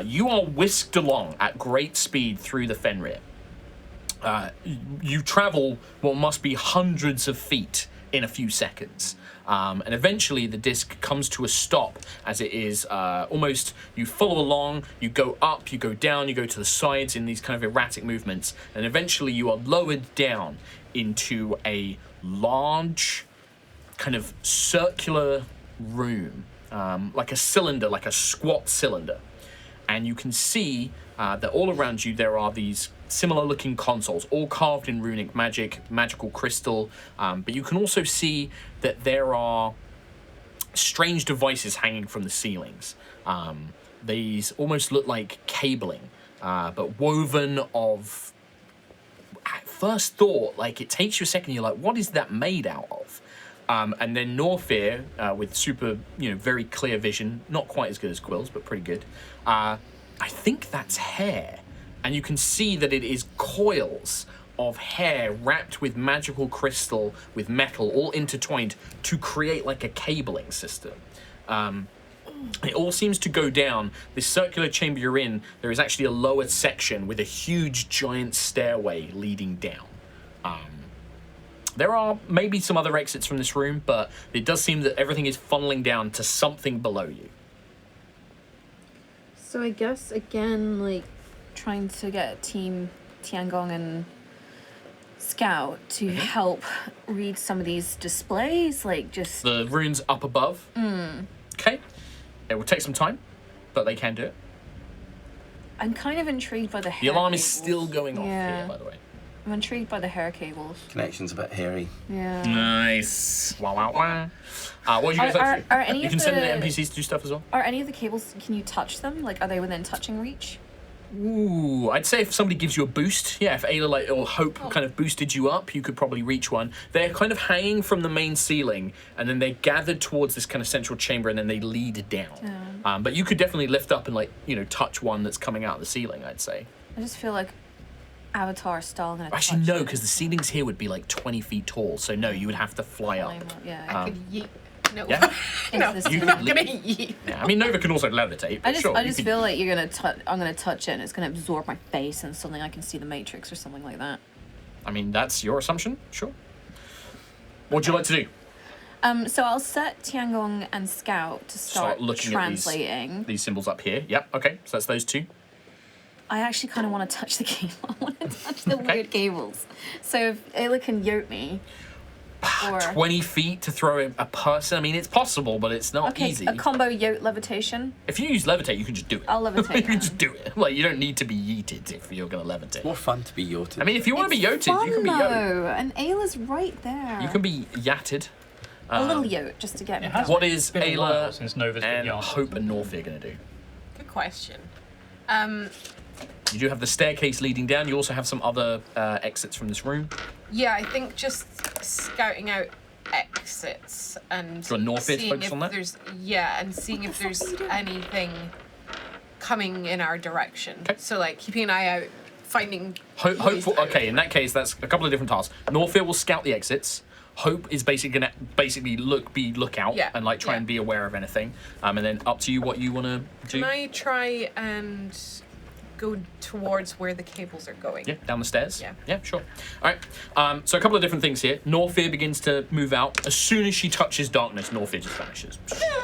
You are whisked along at great speed through the Fenrir. You travel what must be hundreds of feet in a few seconds. And eventually the disc comes to a stop as it is almost, you follow along, you go up, you go down, you go to the sides in these kind of erratic movements, and eventually you are lowered down into a large kind of circular room, like a cylinder, like a squat cylinder. And you can see that all around you there are these similar looking consoles, all carved in runic magic, magical crystal, but you can also see that there are strange devices hanging from the ceilings. These almost look like cabling, but woven of, at first thought, like it takes you a second, you're like, what is that made out of? And then Norfear, with super, very clear vision, not quite as good as Quill's, but pretty good. I think that's hair. And you can see that it is coils of hair wrapped with magical crystal, with metal, all intertwined to create like a cabling system. It all seems to go down. This circular chamber you're in, there is actually a lower section with a huge giant stairway leading down. There are maybe some other exits from this room, but it does seem that everything is funneling down to something below you. So I guess, again, like, trying to get Team Tiangong and Scout to help read some of these displays, like, just... The runes up above. Okay. It will take some time, but they can do it. I'm kind of intrigued by the hair The alarm is cables. still going off here, by the way. I'm intrigued by the hair cables. Connection's a bit hairy. Yeah. Nice. Wow, wow, wow. What do you guys Are any You of can send the the NPCs to do stuff as well? Are any of the cables, can you touch them? Like, are they within touching reach? Ooh, I'd say if somebody gives you a boost, if Ayla or Hope kind of boosted you up, you could probably reach one. They're kind of hanging from the main ceiling, and then they're gathered towards this kind of central chamber, and then they lead down. But you could definitely lift up and touch one that's coming out of the ceiling, I'd say. I just feel like Avatar style gonna Actually, touch no, it. because the ceilings here would be like 20 feet tall, so no, you would have to fly up. Yeah. I could yeet. No. Yeah? No, Into the You I'm ceiling. not gonna yeet. Yeah, I mean, Nova can also levitate, but I just you could- feel like you're gonna I'm gonna touch it and it's gonna absorb my face and suddenly I can see the Matrix or something like that. I mean, that's your assumption, sure. What would you like to do? So I'll set Tiangong and Scout to start looking translating. at these symbols up here. Yep, okay, so that's those two. I actually kind of want to touch the cable. I want to touch the weird cables. So if Ayla can yoke me, or 20 feet to throw a person. I mean, it's possible, but it's not easy. a combo yoke levitation. If you use levitate, you can just do it. I'll levitate. You can then. just do it. Like, you don't need to be yeeted if you're going to levitate. More fun to be yoted. I mean, if you want to be It's yoted, fun, you can be yoted. though, and Ayla's right there. You can be yatted. a little yoke just to get me. has What is been a while Ayla since Nova's been and young. Hope and Norfear going to do? Good question. You do have the staircase leading down. You also have some other exits from this room. Yeah, I think just scouting out exits and Do you want Norfear to seeing focus if on that? there's and seeing if there's anything coming in our direction. Okay. So like keeping an eye out, finding. Hope. Okay, in that case, that's a couple of different tasks. Norfear will scout the exits. Hope is basically gonna look out Yeah, and like try yeah. and be aware of anything. And then up to you what you want to do. Can I try and go towards where the cables are going. Yeah, down the stairs. Yeah. Yeah, sure. All right. So a couple of different things here. Norfear begins to move out. As soon as she touches darkness, Norfear just vanishes,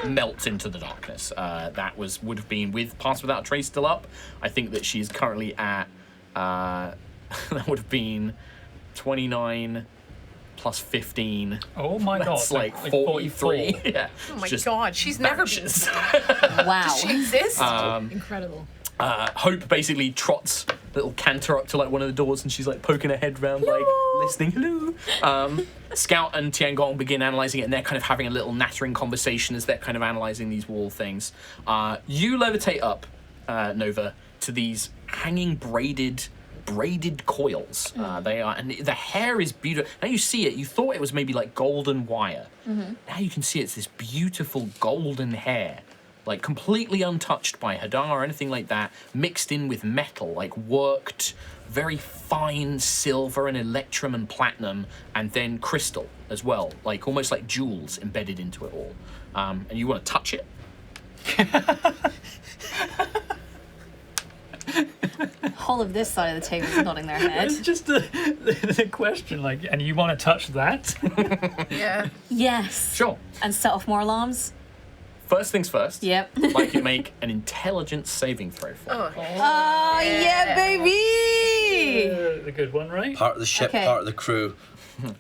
melts into the darkness. That would have been with Pass Without a Trace still up. I think that she's currently at that would have been 29 plus 15. Oh my god. That's like 43. Yeah. Oh my Just god, she's never been. vanishes. Wow. Does she exist? Incredible. Hope basically trots little canter up to like one of the doors and she's like poking her head round like listening. Hello. Scout and Tiangong begin analysing it and they're kind of having a little nattering conversation as they're kind of analysing these wall things. You levitate up, Nova, to these hanging braided coils. They are, and the hair is beautiful. Now you see it, you thought it was maybe like golden wire. Now you can see it's this beautiful golden hair, like completely untouched by Hadar or anything like that, mixed in with metal, like worked, very fine silver and electrum and platinum, and then crystal as well, like almost like jewels embedded into it all. And you want to touch it? Whole of this side of the table is nodding their head. It's just the question, like, and you want to touch that? Yeah. Yes. Sure. And set off more alarms. First things first. Yep. Like you make an intelligence saving throw for Oh. Oh yeah, baby! The good one, right? Part of the ship, Okay. part of the crew.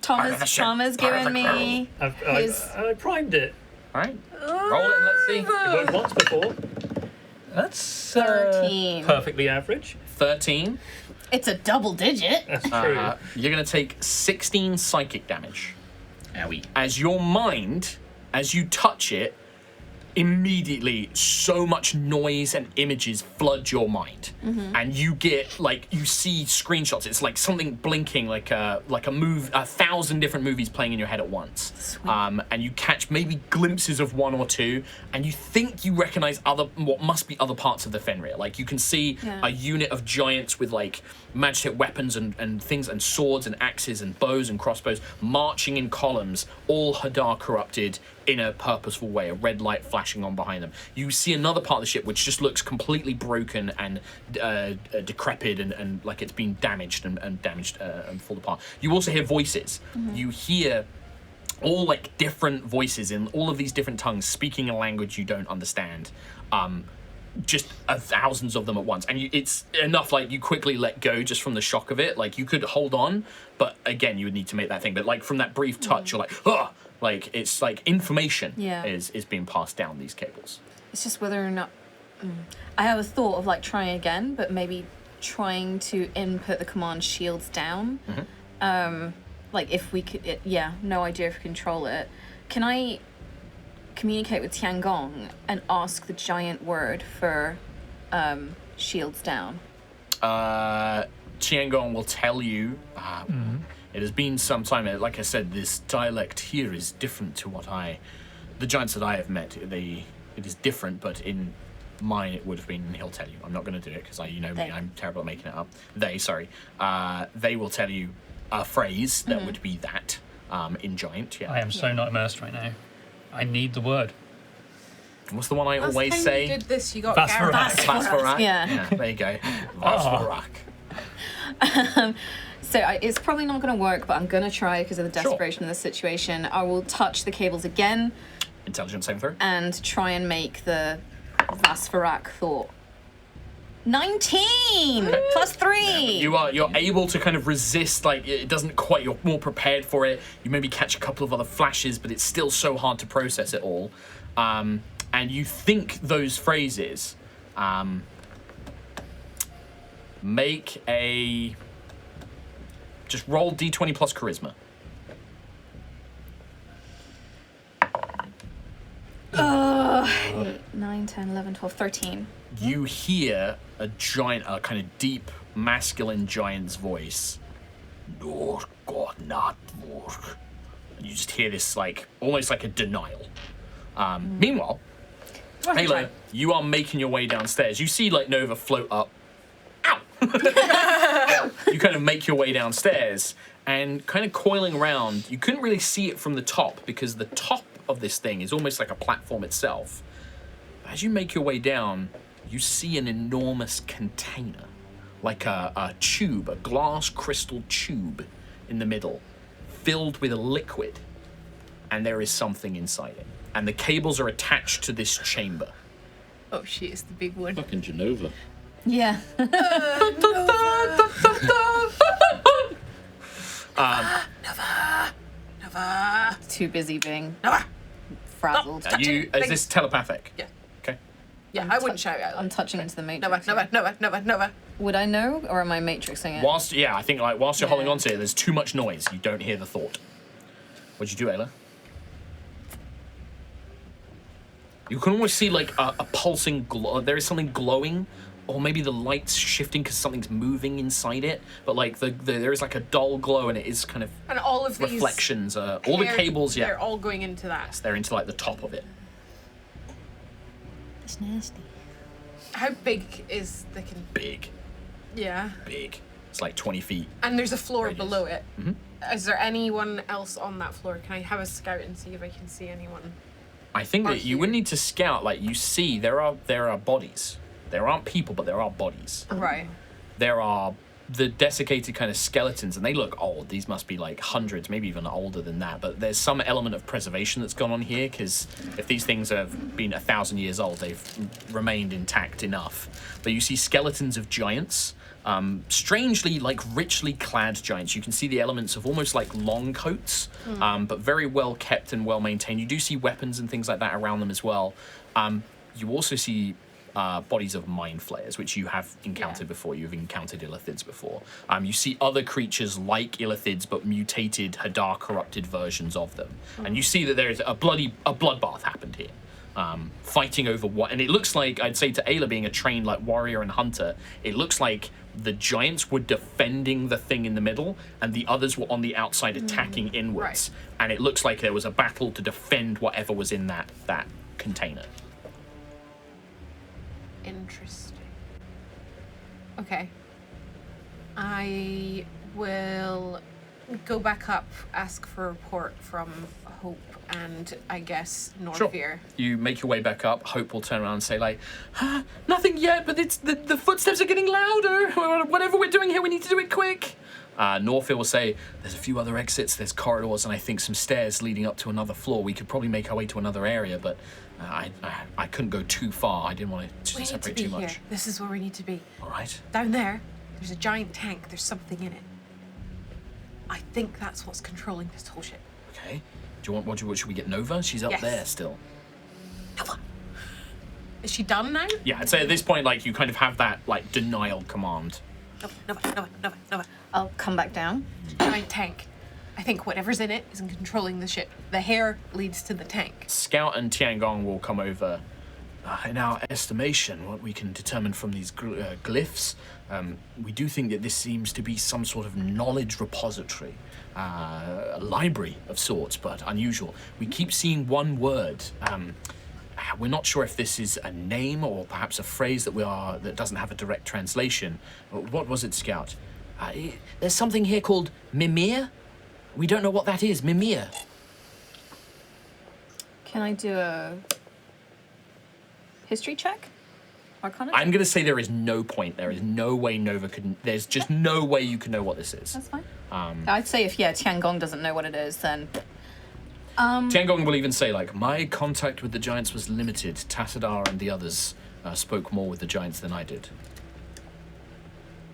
Thomas giving me his. I primed it. All right. Roll it and let's see. It worked once before. That's 13. perfectly average. 13. It's a double digit. That's true. You're going to take 16 psychic damage. Owie. As your mind, as you touch it, immediately so much noise and images flood your mind, and you get like you see screenshots. It's like something blinking, like a 1,000 different movies playing in your head at once. And you catch maybe glimpses of one or two, and you think you recognize what must be other parts of the Fenrir. Like you can see a unit of giants with like magic weapons and things and swords and axes and bows and crossbows marching in columns, all Hadar corrupted in a purposeful way, a red light flashing on behind them. You see another part of the ship which just looks completely broken and decrepit and like it's been damaged and damaged and fallen apart. You also hear voices. You hear all like different voices in all of these different tongues speaking a language you don't understand. Just thousands of them at once, and it's enough like you quickly let go just from the shock of it. Like you could hold on, but again you would need to make that thing. But like from that brief touch, you're like, ah, like it's like information is being passed down these cables. It's just whether or not. I have a thought of like trying again, but maybe trying to input the command shields down. Like if we could, no idea if we control it. Can I communicate with Tiangong and ask the giant word for shields down? Tiangong will tell you. It has been some time. Like I said, this dialect here is different to the giants that I have met. It is different, but in mine it would have been. He'll tell you. I'm not going to do it because me. I'm terrible at making it up. They will tell you a phrase that would be that in giant. Yeah. I am so not immersed right now. I need the word. What's the one I Last always time say? you did this, you got Vasvarak. Garrett. Vasvarak. Yeah. There you go. Vasvarak. So it's probably not going to work, but I'm going to try because of the desperation of the situation. I will touch the cables again Intelligence saving throw. and try and make the Vasvarak thought. 19 plus 3. You're able to kind of resist, like it doesn't quite, you're more prepared for it. You maybe catch a couple of other flashes, but it's still so hard to process it all. And you think those phrases. Make a. Just roll d20 plus charisma. 8, 9, 10, 11, 12, 13. You hear a giant, a kind of deep, masculine giant's voice. Nor God not work. And you just hear this, like, almost like a denial. Meanwhile, Ayla, you are making your way downstairs. You see, like, Nova float up. Ow! You kind of make your way downstairs and kind of coiling around. You couldn't really see it from the top because the top of this thing is almost like a platform itself. As you make your way down, you see an enormous container, like a tube, a glass crystal tube in the middle, filled with a liquid, and there is something inside it. And the cables are attached to this chamber. Oh shit, it's the big one. Fucking Genova. Yeah. Nova. Too busy being Nova. frazzled. Is this telepathic? Yeah. Okay. Yeah, I wouldn't shout out. I'm touching into the Nova, matrix. Nova, Nova, Nova, Nova. Would I know, or am I matrixing it? I think whilst you're Yeah. holding on to it, there's too much noise. You don't hear the thought. What'd you do, Ayla? You can almost see like a pulsing glow. There is something glowing, or maybe the light's shifting because something's moving inside it. But like there is like a dull glow, and it is kind of And all of these reflections. All the cables, They're all going into that. they're into like the top of it. It's nasty. How big is the Big. Yeah. It's like 20 feet. And there's a floor Radius. below it. Mhm. Is there anyone else on that floor? Can I have a scout and see if I can see anyone? I think Or that you wouldn't need to scout. Like you see, there are bodies. There aren't people, but there are bodies. Right. There are the desiccated kind of skeletons, and they look old. These must be like hundreds, maybe even older than that. But there's some element of preservation that's gone on here, because if these things have been 1,000 years old, they've remained intact enough. But you see skeletons of giants, strangely like richly clad giants. You can see the elements of almost like long coats, but very well kept and well maintained. You do see weapons and things like that around them as well. You also see bodies of mind flayers, which you have encountered before. You've encountered illithids before. You see other creatures like illithids, but mutated, Hadar corrupted versions of them. And you see that there is a bloodbath happened here. Fighting over what, and it looks like, I'd say to Ayla, being a trained like warrior and hunter, it looks like the giants were defending the thing in the middle, and the others were on the outside attacking inwards. Right. And it looks like there was a battle to defend whatever was in that container. Interesting. Okay. I will go back up, ask for a report from Hope and I guess Northveer. You make your way back up. Hope will turn around and say like, nothing yet, but it's the footsteps are getting louder. Whatever we're doing here, we need to do it quick. Northveer will say, there's a few other exits, there's corridors, and I think some stairs leading up to another floor. We could probably make our way to another area, but I couldn't go too far. I didn't want to We need to separate be too here. much. This is where we need to be. All right. Down there, there's a giant tank. There's something in it. I think that's what's controlling this whole shit. Okay. Do you want? What should we get Nova? She's up Yes. there still. Nova! Is she done now? Yeah, I'd say at this point, like, you kind of have that like denial command. Nova. I'll come back down. Giant tank. I think whatever's in it is controlling the ship. The hair leads to the tank. Scout and Tiangong will come over. In our estimation, what we can determine from these glyphs, we do think that this seems to be some sort of knowledge repository, a library of sorts, but unusual. We keep seeing one word. We're not sure if this is a name or perhaps a phrase that doesn't have a direct translation. What was it, Scout? There's something here called Mimir. We don't know what that is. Mimir. Can I do a history check? Arcana check? I'm going to say there is no point. There is no way Nova could. There's just no way you can know what this is. That's fine. I'd say if Tiangong doesn't know what it is, then Tiangong will even say, like, my contact with the giants was limited. Tassadar and the others spoke more with the giants than I did.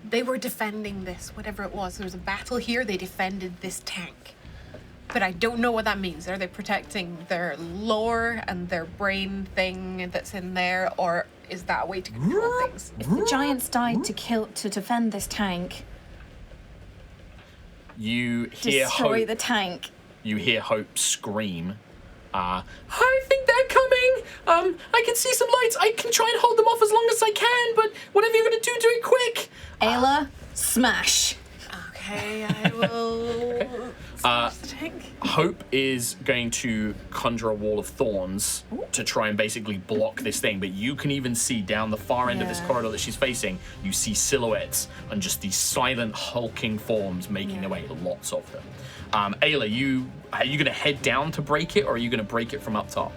They were defending this, whatever it was. There was a battle here. They defended this tank. But I don't know what that means. Are they protecting their lore and their brain thing that's in there? Or is that a way to control things? if the giants died to defend this tank, You hear destroy Hope. the tank. You hear Hope scream. I think they're coming. I can see some lights. I can try and hold them off as long as I can, but whatever you're going to do it quick. Ayla, smash. Okay, I will. smash the tank. Hope is going to conjure a wall of thorns to try and basically block this thing, but you can even see down the far end of this corridor that she's facing, you see silhouettes and just these silent, hulking forms making their way, lots of them. Ayla, are you going to head down to break it, or are you going to break it from up top?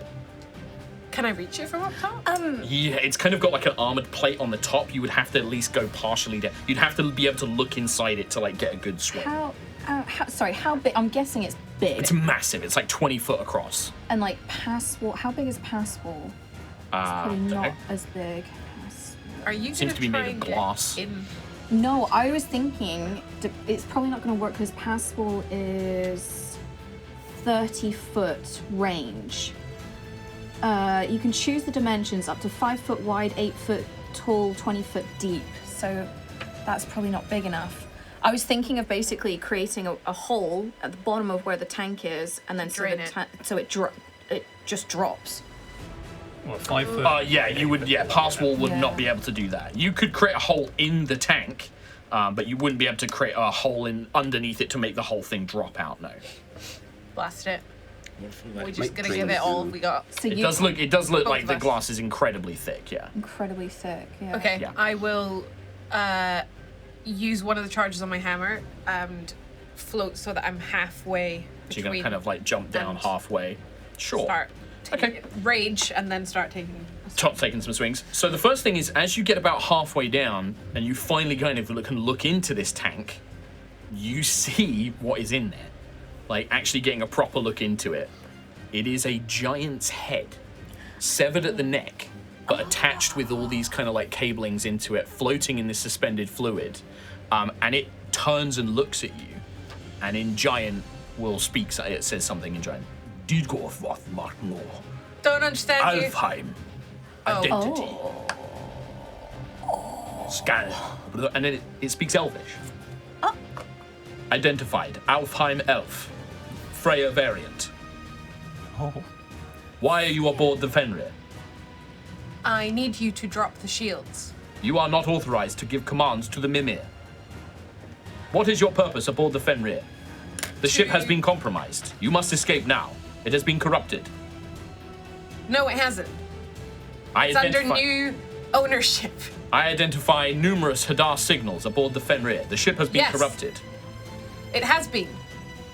Can I reach it from up top? Yeah, it's kind of got like an armored plate on the top. You would have to at least go partially down. You'd have to be able to look inside it to like get a good swing. How big? I'm guessing it's big. It's massive. It's like 20 foot across. And like pass wall. How big is pass wall? Probably not as big. Are you Seems gonna to be try made of and get glass. in? No, I was thinking it's probably not going to work because pass wall is 30-foot range. You can choose the dimensions up to 5 foot wide, 8 foot tall, 20 foot deep. So that's probably not big enough. I was thinking of basically creating a hole at the bottom of where the tank is, and then Drain it. so it just drops. What, 5 foot? Yeah, you would. Yeah, pass wall would Yeah. not be able to do that. You could create a hole in the tank, but you wouldn't be able to create a hole in underneath it to make the whole thing drop out. No. Blast it. We're just Might gonna drain give the it all food. we got. So It does look. It does look Both like of the us. glass is incredibly thick. Yeah. incredibly thick. Yeah. Okay, Yeah. I will use one of the charges on my hammer and float so that I'm halfway So you're gonna between. kind of like jump down and halfway. Sure. Start. Okay. Rage and then start taking. Top taking some swings. So the first thing is, as you get about halfway down and you finally kind of can look into this tank, you see what is in there. Like actually getting a proper look into it. It is a giant's head, severed at the neck, but attached with all these kind of like cablings into it, floating in this suspended fluid. And it turns and looks at you, and in giant will speak. It says something in giant. Don't understand you. Alfheim. Identity. Scan. And then it speaks Elvish. Identified. Alfheim Elf. Freya variant. Oh. Why are you aboard the Fenrir? I need you to drop the shields. You are not authorized to give commands to the Mimir. What is your purpose aboard the Fenrir? The ship has been compromised. You must escape now. It has been corrupted. No, it hasn't. I It's under identify, new ownership. I identify numerous Hadar signals aboard the Fenrir. The ship has been Yes. corrupted. It has been.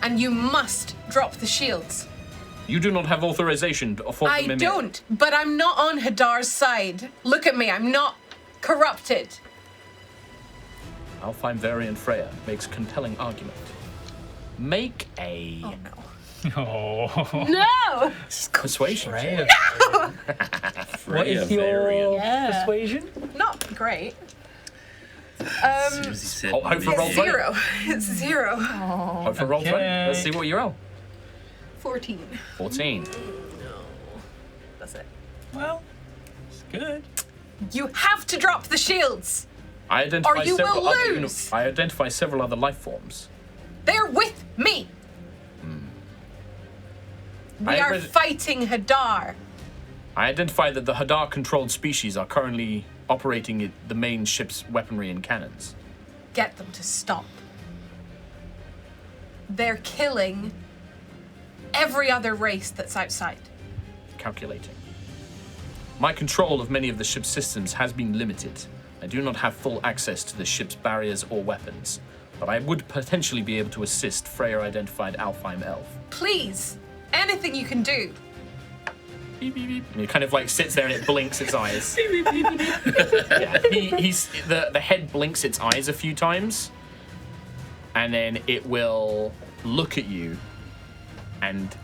And you must drop the shields. You do not have authorization for the I Mimir. don't, but I'm not on Hadar's side. Look at me, I'm not corrupted. Alfheim variant Freya makes compelling argument. Make a Oh no. Oh. No! persuasion. Freya. What is your persuasion? Not great. Oh, hope for roll It's 20. 0. It's 0. Hope for roll 20. Okay. Let's see what you roll. 14. 14. That's it. Well, it's good. You have to drop the shields. I identify Or you several will other lose. I identify several other life forms. They're with me. We I are read- fighting Hadar. I identify that the Hadar-controlled species are currently operating the main ship's weaponry and cannons. Get them to stop. They're killing every other race that's outside. Calculating. My control of many of the ship's systems has been limited. I do not have full access to the ship's barriers or weapons, but I would potentially be able to assist Freya-identified Alfheim Elf. Please, anything you can do. Beep, beep, beep. And it kind of like sits there and it blinks its eyes. Yeah, the head blinks its eyes a few times, and then it will look at you, and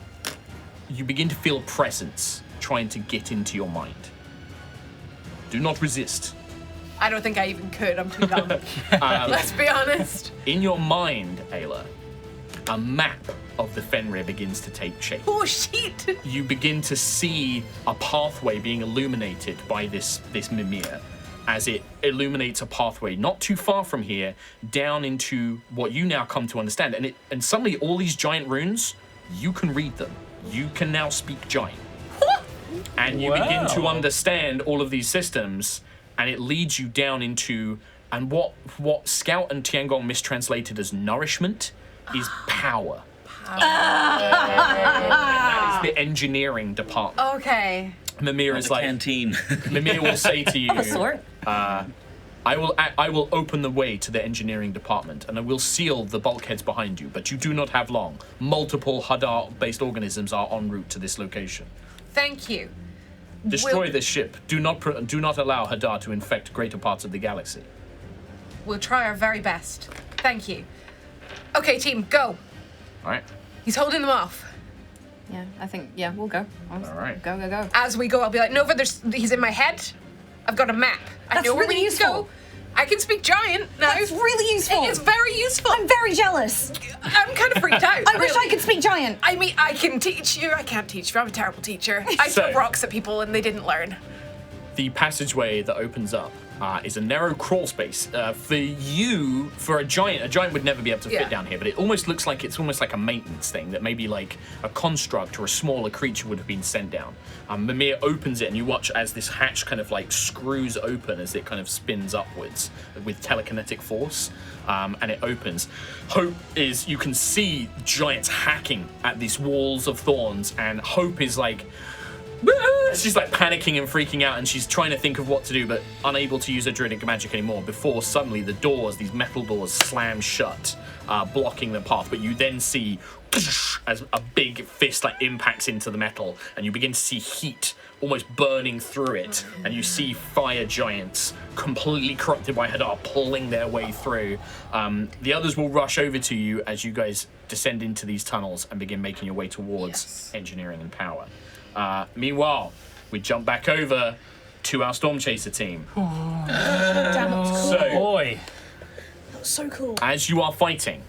you begin to feel a presence trying to get into your mind. Do not resist. I don't think I even could. I'm too dumb. Let's be honest. In your mind, Ayla, a map of the Fenrir begins to take shape. Oh shit! You begin to see a pathway being illuminated by this Mimir as it illuminates a pathway not too far from here down into what you now come to understand. And suddenly all these giant runes, you can read them. You can now speak giant. And you begin to understand all of these systems, and it leads you down into, and what Scout and Tiangong mistranslated as nourishment is power. That is the engineering department. Okay. Mimir is like, canteen. Mimir will say to you, Sort. I will open the way to the engineering department, and I will seal the bulkheads behind you, but you do not have long. Multiple Hadar-based organisms are en route to this location. Thank you. Destroy this ship. Do not allow Hadar to infect greater parts of the galaxy. We'll try our very best. Thank you. Okay, team, go. All right. He's holding them off. Yeah, I think, yeah, we'll go. All right. Go, go, go. As we go, I'll be like, Nova, he's in my head. I've got a map. I That's know where really we need to go. useful. I can speak giant now. That's really useful. It's very useful. I'm very jealous. I'm kind of freaked out. I wish I really. could speak giant. I mean, I can teach you. I can't teach you. I'm a terrible teacher. I So- throw rocks at people and they didn't learn. The passageway that opens up is a narrow crawl space. For a giant would never be able to fit Yeah. down here, but it almost looks like it's almost like a maintenance thing that maybe like a construct or a smaller creature would have been sent down. Mimir opens it and you watch as this hatch kind of like screws open as it kind of spins upwards with telekinetic force, and it opens. Hope is, you can see giants hacking at these walls of thorns, and Hope is like, she's like panicking and freaking out, and she's trying to think of what to do, but unable to use her druidic magic anymore before suddenly the doors, these metal doors, slam shut, blocking the path. But you then see as a big fist like impacts into the metal, and you begin to see heat almost burning through it, and you see fire giants completely corrupted by Hadar pulling their way through. The others will rush over to you as you guys descend into these tunnels and begin making your way towards engineering and power. Meanwhile, we jump back over to our Stormchaser team. So, Boy. So cool. as you are fighting,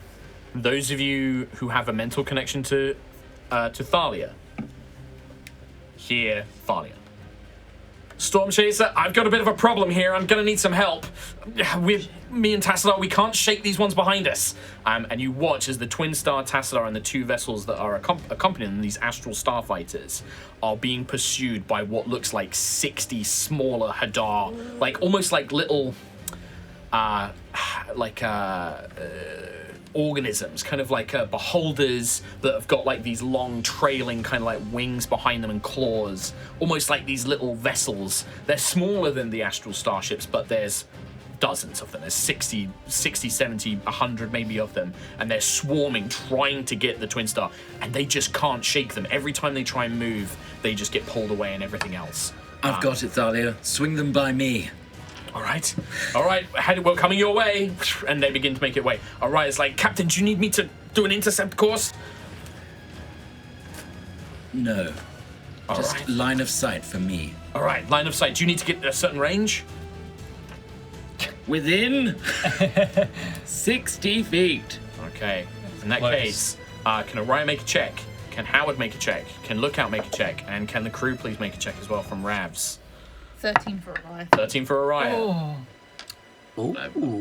those of you who have a mental connection to Thalia, hear Thalia. Stormchaser, I've got a bit of a problem here. I'm gonna need some help. With me and Tassadar, we can't shake these ones behind us. And you watch as the Twin Star Tassadar and the two vessels that are accompanying them, these astral starfighters, are being pursued by what looks like 60 smaller Hadar, like almost like little, organisms, kind of like beholders that have got like these long trailing kind of like wings behind them and claws, almost like these little vessels. They're smaller than the astral starships, but there's dozens of them. There's 60, 70, 100 maybe of them, and they're swarming, trying to get the Twin Star, and they just can't shake them. Every time they try and move, they just get pulled away and everything else. I've got it, Thalia. Swing them by me. All right, we're coming your way, and they begin to make it way. All right, it's like, Captain, do you need me to do an intercept course? No. All Just right. line of sight for me. All right, line of sight. Do you need to get a certain range? Within 60 feet. Okay. In that Close. case, can Aerois make a check? Can Howard make a check? Can Lookout make a check? And can the crew please make a check as well from Ravs? 13 for a ride. 13 for Aerois. Ooh.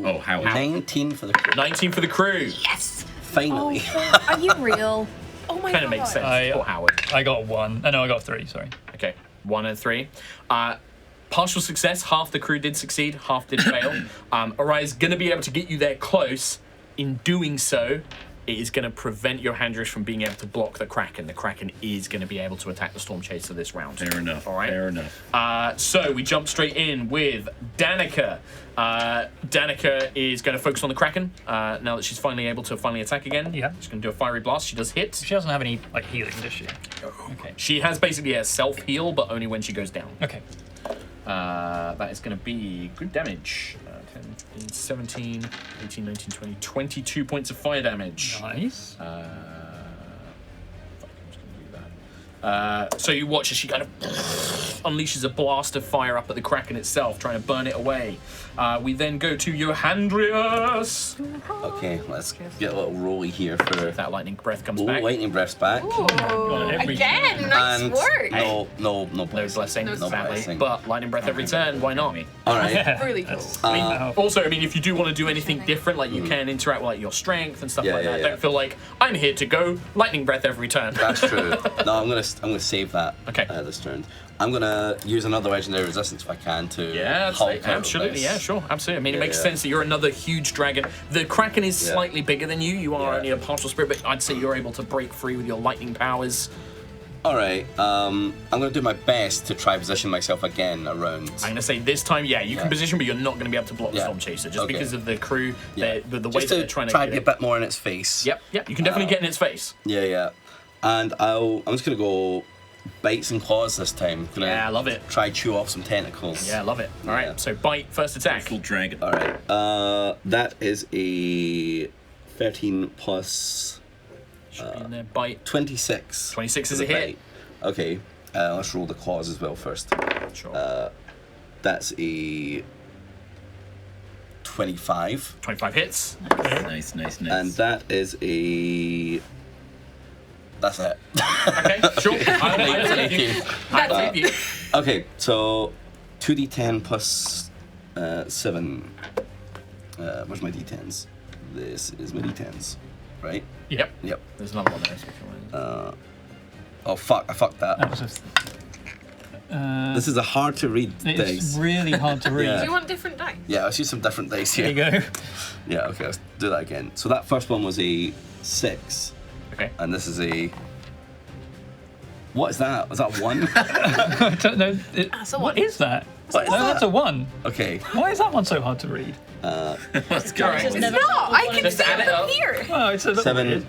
Oh, Howard. 19 for the crew. 19 for the crew. Finally. Are you real? Oh my Kind of god. makes sense I- for Howard. I got 1. Oh, no, I got 3, sorry. Okay, 1 and 3. Partial success. Half the crew did succeed, half did fail. Aerois is going to be able to get you there close. In doing so, it is going to prevent Johandrius from being able to block the Kraken. The Kraken is going to be able to attack the Stormchaser this round. Fair enough. All right. Fair enough. So we jump straight in with Danica. Danica is going to focus on the Kraken now that she's finally able to attack again. Yeah. She's going to do a fiery blast. She does hit. She doesn't have any like healing, does she? Okay. She has basically a self heal, but only when she goes down. Okay. That is going to be good damage. 10, 15, 17, 18, 19, 20, 22 points of fire damage. Nice. Fuck, I'm just gonna do that. So you watch as she kind of unleashes a blast of fire up at the Kraken itself, trying to burn it away. We then go to Johandrius. Okay, let's get a little rolly here for. That lightning breath comes Ooh, back. lightning breath's back. Oh, Every again, nice And work. no No blessing. blessing, No sadly. blessing. But lightning breath every turn, why not? All right. Really cool. Also, I mean, if you do want to do anything different, like you can interact with like your strength and stuff Yeah, like yeah, that. yeah. Don't feel like I'm here to go lightning breath every turn. That's true. No, I'm gonna save that. Okay. This turn. I'm gonna use another legendary resistance if I can to. Yeah, halt out of absolutely. this. Yeah, sure, absolutely. I mean, it Yeah, makes yeah. sense that you're another huge dragon. The Kraken is Yeah. slightly bigger than you. You are Yeah. only a partial spirit, but I'd say you're able to break free with your lightning powers. All right. I'm gonna do my best to try position myself again around. I'm gonna say this time, yeah, you can Yeah. position, but you're not gonna be able to block Yeah. the Stormchaser just Okay. because of the crew. Yeah. The way Just that to they're trying to try get to be a it. bit more in its face. Yep, you can definitely get in its face. Yeah, yeah. And I'm just gonna go bites and claws this time. Gonna Yeah, I love it. Try chew off some tentacles. Yeah, I love it. All right, Yeah. so bite, first attack. Full dragon. All right. That is a 13 plus Should be in there. Bite. 26. 26 is for a the hit. bite. Okay. Let's roll the claws as well first. Sure. That's a 25. 25 hits. Nice. And that is a. That's it. Okay, sure. I believe you. I believe you. Okay, so 2d10 plus 7. Where's my d10s? This is my d10s, right? Yep. Yep. There's another one there. So if you want. Oh fuck! I fucked that. That was This is a hard to read it's dice. really hard to read. Yeah. Do you want different dice? Yeah, let's use some different dice There here. you go. Yeah, okay, let's do that again. So that first one was a 6, Okay. and this is a. What is that? Was that 1? I don't know. That's a What one. is that? What is No, that? that's a 1. Okay. Why is that one so hard to read? Let's go. Alright. It's not. I can Just see add it it up. from here. Oh, it's a little 7.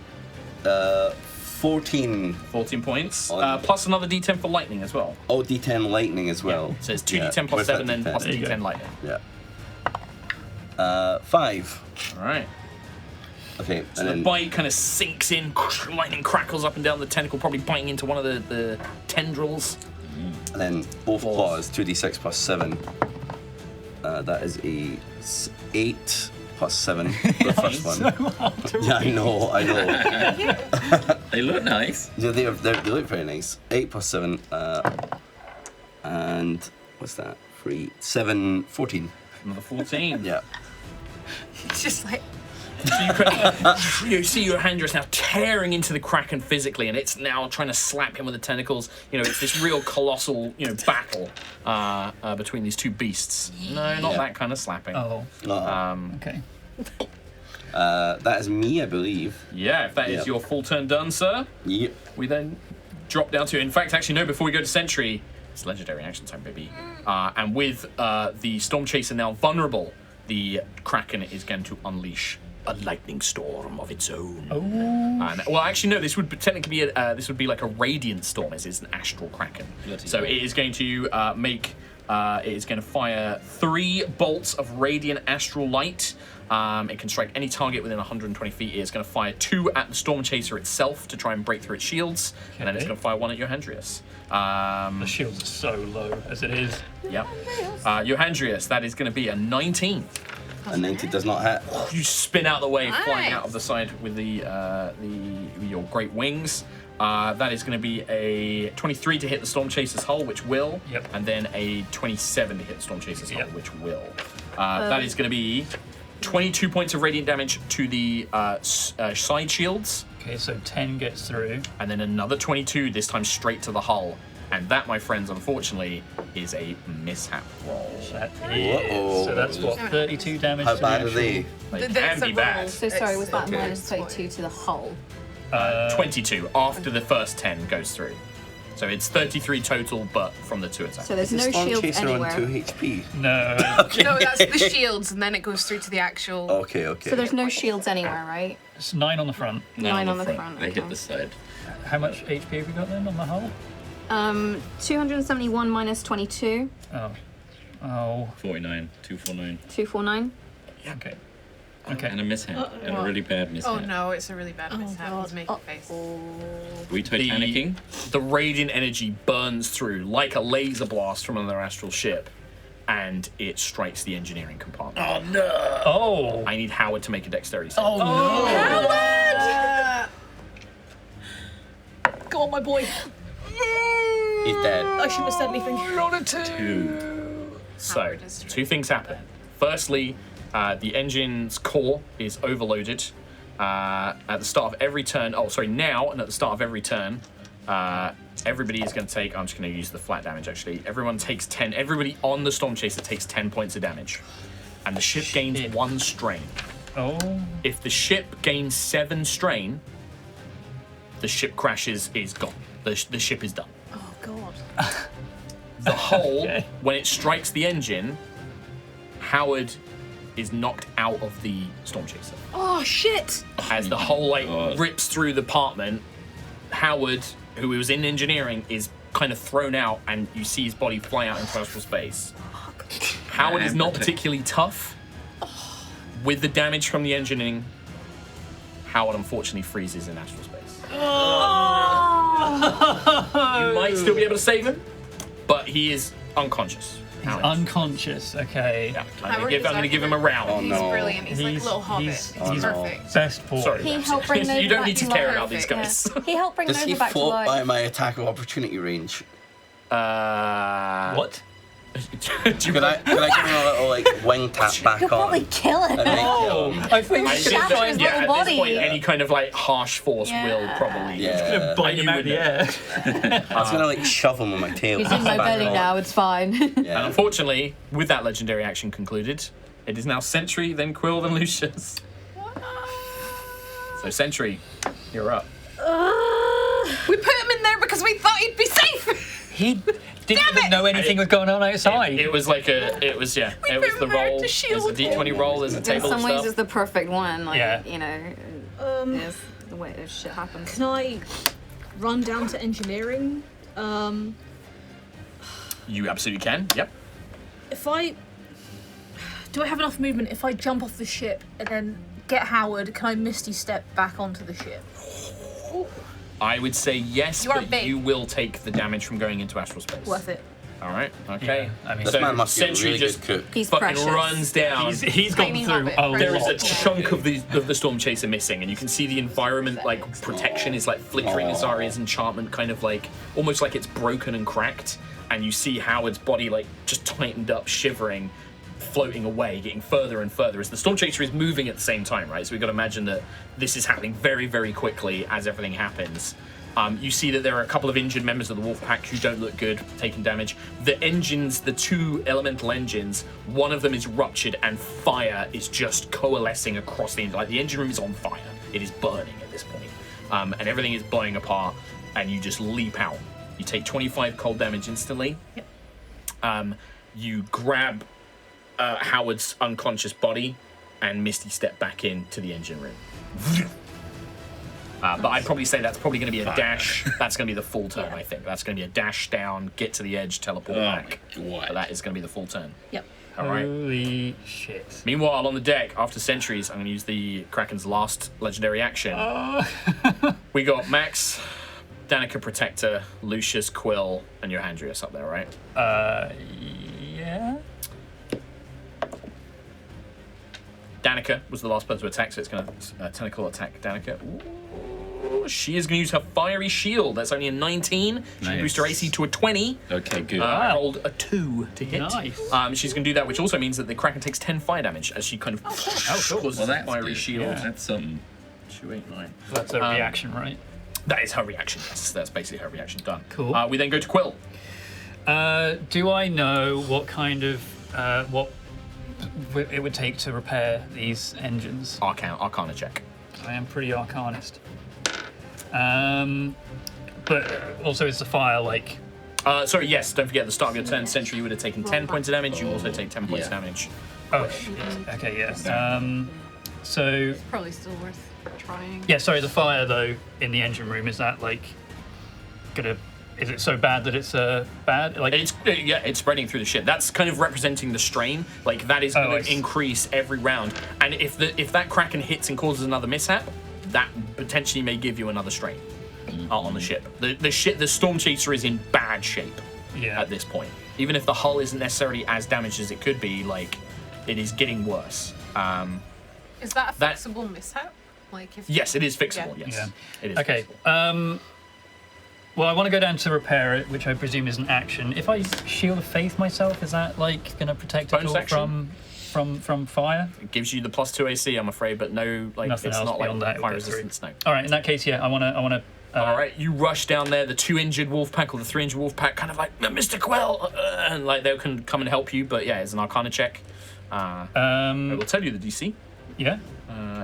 weird. 14. 14 points. On- Plus another d10 for lightning as well. Oh, d10 lightning as well. So it's 2d10 Yeah, plus where's that 7, then D10? plus There you go. d10 lightning. Yeah. 5. All right. Okay, So and the then bite kind of sinks in, lightning crackles up and down the tentacle, probably biting into one of the tendrils. both claws, 2d6 plus 7. That is a 8 plus 7 for the first one. Yeah, I know. They look nice. Yeah, they look very nice. 8 plus 7, and what's that? 3, 7, 14. Another 14. Yeah. It's just like You see Johandrius now tearing into the Kraken physically, and it's now trying to slap him with the tentacles. You know, it's this real colossal, battle between these two beasts. No, not Yeah. that kind of slapping. Oh, okay. That is me, I believe. Yeah, if that is Yep. your full turn done, sir, Yep. we then drop down to. In fact, actually, no. Before we go to Sentry, it's legendary action time, baby. And with the Stormchaser now vulnerable, the Kraken is going to unleash a lightning storm of its own. And, well, actually, no. This would technically be this would be like a radiant storm. As it's an astral Kraken. So it is going to it is going to fire 3 bolts of radiant astral light. It can strike any target within 120 feet. It is going to fire 2 at the Stormchaser itself to try and break through its shields, and then it's Okay. going to fire 1 at Johandrius. The shields are so low as it is. Yep. Johandrius, that is going to be a 19. A 90 does not hit. You spin out the way, flying out Nice. of the side with your great wings. That is going to be a 23 to hit the Stormchaser's hull, which will. Yep. And then a 27 to hit the Stormchaser's hull, Yep. which will. That is going to be 22 points of radiant damage to the side shields, Okay, so 10 gets through. and then another 22, this time straight to the hull. And that, my friends, unfortunately, is a mishap roll. That is. Uh-oh. So that's what, 32 damage How to bad the are actual- they? They That's can be a bad. roll. So sorry, was that Okay. minus 32 to the hull? 22 after the first 10 goes through. So it's 33 total, but from the 2 attacks. So there's Is no the shields Stormchaser on 2 anywhere. HP? No. no, that's the shields, and then it goes through to the actual. Okay. So there's no shields anywhere, right? It's 9 on the front. No, 9 on the front, They okay. hit the side. How much HP have we got then on the hull? 271 minus 22, Oh. Oh. 49, 249. 249. Okay. Okay. And a mishap. And a really bad mishap. Oh no, it's a really bad mishap. God. He's making face. We Titanicking? The radiant energy burns through like a laser blast from another astral ship, and it strikes the engineering compartment. Oh no! Oh. I need Howard to make a dexterity save. Oh no. Go on, my boy. He's dead. I shouldn't have said anything. So, Howard is 2 things happen. Firstly, the engine's core is overloaded. At the start of every turn, now and at the start of every turn, everybody is going to take, I'm just going to use the flat damage actually. Everyone takes 10, everybody on the Stormchaser takes 10 points of damage. And the ship gains 1 strain. Oh. If the ship gains 7 strain, the ship crashes, is gone. The ship is done. Oh God. The hull, Okay. when it strikes the engine, Howard is knocked out of the Stormchaser. Oh shit. As the hull God. rips through the apartment, Howard, who was in engineering, is kind of thrown out, and you see his body fly out into astral space. Howard is not particularly tough. With the damage from the engineering, Howard unfortunately freezes in astral space. You might still be able to save him, but he is unconscious. He's unconscious. Okay. Yeah, I'm gonna give him a round. Oh, He's no. brilliant. He's like a little hobbit. he's- He's perfect. Best boy. Sorry. He helped bring Nova You don't back need to to care life. about these guys. He helped bring Does Nova he back to float life. by my attack of opportunity range? What? Could I give him a little like wing tap back You'll probably on? kill him. And then kill him? I think I we should think Shatter that, his yeah, little at this point, body. any kind of like harsh force will probably. Yeah. bite him out of the air. I was gonna like shove him with my tail. He's in my back belly on. now, it's fine. And Yeah. unfortunately, with that legendary action concluded, it is now Sentry, then Quill, then Lucius. So Sentry, you're up. We put him in there because we thought he'd be safe. He didn't even know anything was going on outside. It was like it was the put him there roll. to There's a shield D20 roll. There's a In table some of ways, stuff. it's the perfect one. Like, Yeah. you know, it's the way this shit happens. Can I run down to engineering? You absolutely can. Yep. If I do, I have enough movement. If I jump off the ship and then get Howard, can I Misty Step back onto the ship? I would say yes, You are but big. you will take the damage from going into astral space. Worth it. All right. Okay. Yeah, I mean- This so man must be a Sentry really just good cook. He's fucking precious. runs down. He's gone Tiny through hobbit, a There is lot. a chunk of the Stormchaser missing, and you can see the environment like protection is like flickering. Azaria's enchantment kind of like almost like it's broken and cracked, and you see Howard's body like just tightened up, shivering, floating away, getting further and further as the Stormchaser is moving at the same time, right? So we've got to imagine that this is happening very, very quickly as everything happens. You see that there are a couple of injured members of the wolf pack who don't look good, taking damage. The engines, the two elemental engines, one of them is ruptured and fire is just coalescing across the engine. Like the engine room is on fire. It is burning at this point. And everything is blowing apart and you just leap out. You take 25 cold damage instantly. Yep. You grab Howard's unconscious body and Misty step back into the engine room. But I'd probably say that's probably going to be a dash. That's going to be the full turn, I think. That's going to be a dash down, get to the edge, teleport back. But that is going to be the full turn. Yep. All right. Holy shit. Meanwhile, on the deck, after Sentries, I'm going to use the Kraken's last legendary action. We got Max, Danica Protector, Lucius, Quill, and Johandrius up there, right? Yeah. Danica was the last person to attack, so it's going to tentacle attack Danica. Ooh, she is going to use her fiery shield. That's only a 19. She can Nice. boost her AC to a 20. Okay, good. I rolled a 2 to hit. Nice. She's going to do that, which also means that the Kraken takes 10 fire damage as she kind of causes well, a that's fiery good. shield. Yeah, that's something. 2, 8, 9. That's a reaction, right? That is her reaction, yes. That's basically her reaction done. Cool. We then go to Quill. Do I know what kind of what it would take to repair these engines? Arcana check. I am pretty arcanist. But also is the fire like... Sorry, yes, don't forget at the start of your turn, Sentry, you would have taken 10 points of damage. You also take 10 points of damage. Oh, shit. Okay, yeah. So... Probably still worth trying. Yeah, sorry, the fire, though, in the engine room, is that, like, gonna... Is it so bad that it's bad? Like, It's spreading through the ship. That's kind of representing the strain. Like, that is going I to see. increase every round. And if that Kraken hits and causes another mishap, that potentially may give you another strain on the ship. The Stormchaser is in bad shape at this point. Even if the hull isn't necessarily as damaged as it could be, like, it is getting worse. Is that a fixable mishap? Like if Yes, it is fixable, Yeah. yes. Yeah. It is okay. fixable. Well, I want to go down to repair it, which I presume is an action. If I Shield of Faith myself, is that, like, going to protect it Bonus all action? from fire? It gives you the +2 AC, I'm afraid, but no, like, Nothing it's else not like beyond that, fire okay, resistance, no. All right, in that case, yeah, I want to. All right, you rush down there. The 2 injured wolf pack or the 3 injured wolf pack, kind of like Mr. Quill, and like they can come and help you. But yeah, it's an Arcana check. I will tell you the DC. Yeah.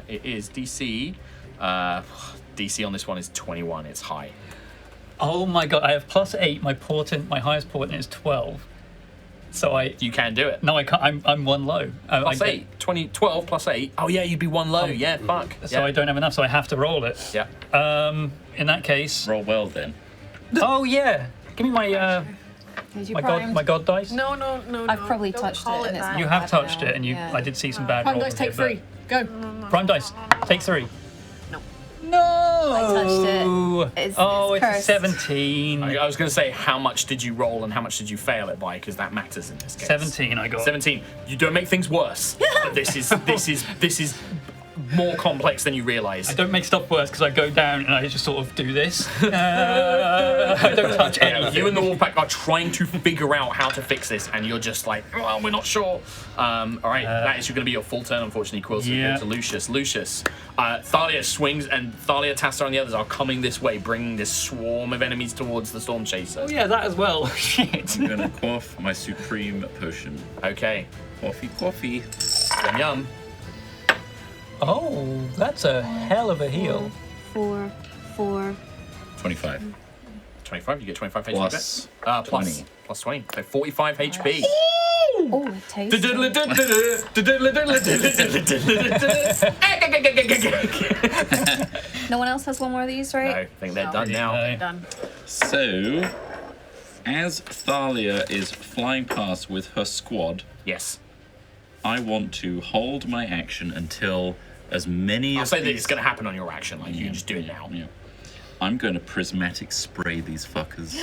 It is DC. DC on this one is 21. It's high. Oh my god, I have +8. My highest portent is 12. So You can do it. No, I can't. I'm one low. Plus 8. 12 plus 8. Oh yeah, you'd be 1 low. Yeah, fuck. So yeah. I don't have enough. So I have to roll it. Yeah. In that case. Roll well then. Oh yeah. Give me my Is you my primed? god dice. No. I've probably Don't touched call it and it's that. not You have bad touched now. it, and Yeah. I did see some bad Prime rolls. dice, take here, 3. Go. but- Prime dice, take 3. No. I touched it. It's it's a cursed. 17. I was going to say, how much did you roll and how much did you fail it by? Because that matters in this case. 17 I got. 17. You don't make things worse. But this is more complex than you realise. I don't make stuff worse because I go down and I just sort of do this. I don't touch anything. You and the Wolfpack are trying to figure out how to fix this, and you're just like, well, we're not sure. All right, that is going to be your full turn, unfortunately, Quill. So Yeah. go to Lucius. Lucius, Thalia swings, and Thalia, Tasser, and the others are coming this way, bringing this swarm of enemies towards the Stormchaser. Oh yeah, that as well. Shit. I'm gonna quaff my supreme potion. Okay, Coffee. yum yum. Oh, that's a hell of a heal. 4. 25. 25, you get 25 HP. Plus Plus 20. Plus 20, so 45 HP. Oh, it tastes. No one else has one more of these, No, right? I think they're done now. No. Done. So, as Thalia is flying past with her squad, Yes. I want to hold my action until as many I'll of say that these... it's going to happen on your action, like you just do it now. Yeah. I'm going to prismatic spray these fuckers.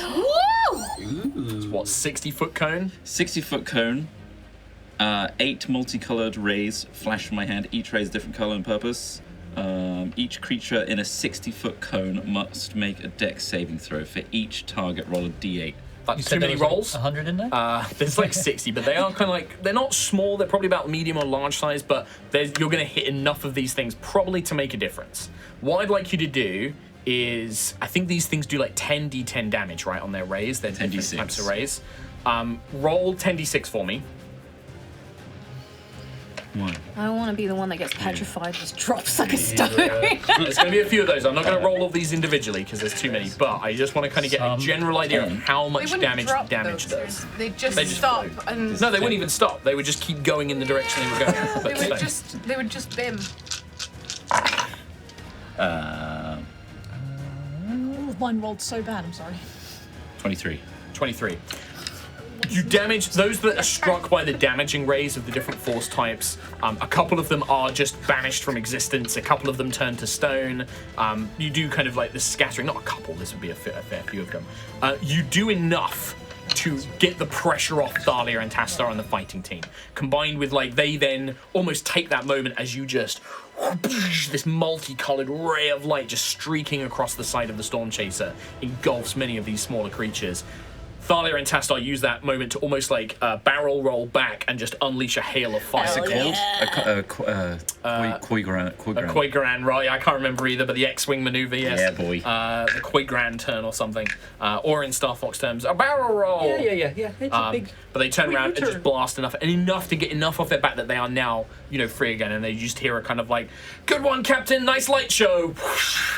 What, 60-foot cone? 60-foot cone, 8 multicolored rays flash from my hand. Each ray is a different color and purpose. Each creature in a 60-foot cone must make a dex saving throw. For each target, roll a d8. Like You too said many there was rolls. 100 in there? There's like 60, but they are kind of like, they're not small, they're probably about medium or large size, but you're going to hit enough of these things probably to make a difference. What I'd like you to do is, I think these things do like 10d10 damage, right, on their rays. They're different 10d6. types of rays. Roll 10d6 for me. 1. I don't want to be the one that gets petrified, just drops like a stone. There's going to be a few of those. I'm not going to roll all these individually because there's too many, but I just want to kind of get a general idea of how They much wouldn't damage drop damage those. does. They'd just They just stop float. and No, they wouldn't even stop. They would just keep going in the direction they were going. But they would just bim. Uh, Oh, mine rolled so bad, I'm sorry. 23. 23. You damage those that are struck by the damaging rays of the different force types. A couple of them are just banished from existence. A couple of them turn to stone. You do kind of like the scattering. Not a couple. This would be a fair few of them. You do enough to get the pressure off Thalia and Tastar on the fighting team. Combined with like they then almost take that moment as you just this multicolored ray of light just streaking across the side of the Stormchaser engulfs many of these smaller creatures. Thalia and Tastar use that moment to almost like barrel roll back and just unleash a hail of fire. Quoigran, right? I can't remember either, but the X-wing maneuver, yes. Yeah, boy. The Quoigran turn or something, or in Star Fox terms, a barrel roll. Yeah. It's a big. But they turn around and turn. just blast enough to get enough off their back that they are now, free again, and they just hear a kind of like, "Good one, Captain. Nice light show,"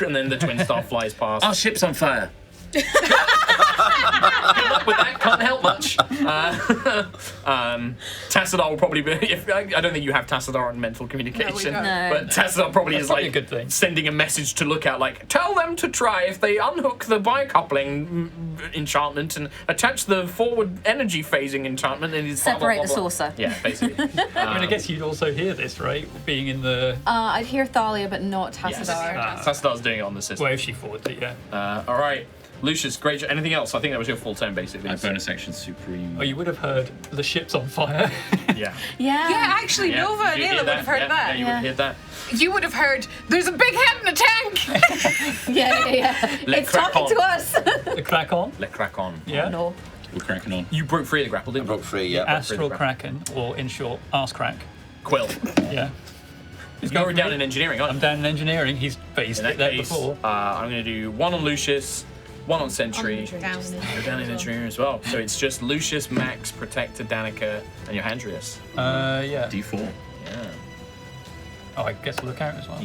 and then the twin star flies past. Our ship's on fire. Good luck with that. Can't help much. Tassadar will probably be. I don't think you have Tassadar on mental communication, don't. No. but Tassadar probably is probably like a good thing. sending a message to look at, like, tell them to try if they unhook the bicoupling enchantment and attach the forward energy phasing enchantment and Separate the saucer. Yeah, basically. I mean, I guess you'd also hear this, right? Being in the. I'd hear Thalia, but not Yes. Tassadar. Tassadar's doing it on the system. Well, if she forwards it, yeah. All right, Lucius, great. Anything else? I think that was your full turn, basically. My bonus action supreme. Oh, you would have heard the ship's on fire. Yeah. Yeah. Yeah, actually, Yeah, Nova and you Ayla hear would have heard yeah, that. Yeah, you would have heard that. You would have heard, there's a big head in a tank! Yeah. Let It's crack talking on. to us. The crack on. Let crack on. Yeah. No. We're cracking on. You broke free of the grapple, I didn't you? broke free, yeah. Astral Kraken, or in short, arse crack. Quill. Yeah. You're down in engineering, aren't I'm you? down in engineering. He's faced In it that there case, before. I'm going to do one on Lucius, one on Sentry. You're down in engineering as well. So it's just Lucius, Max, Protector, Danica, and Johandrius. Yeah. D4. Yeah. Oh, I guess lookout as well.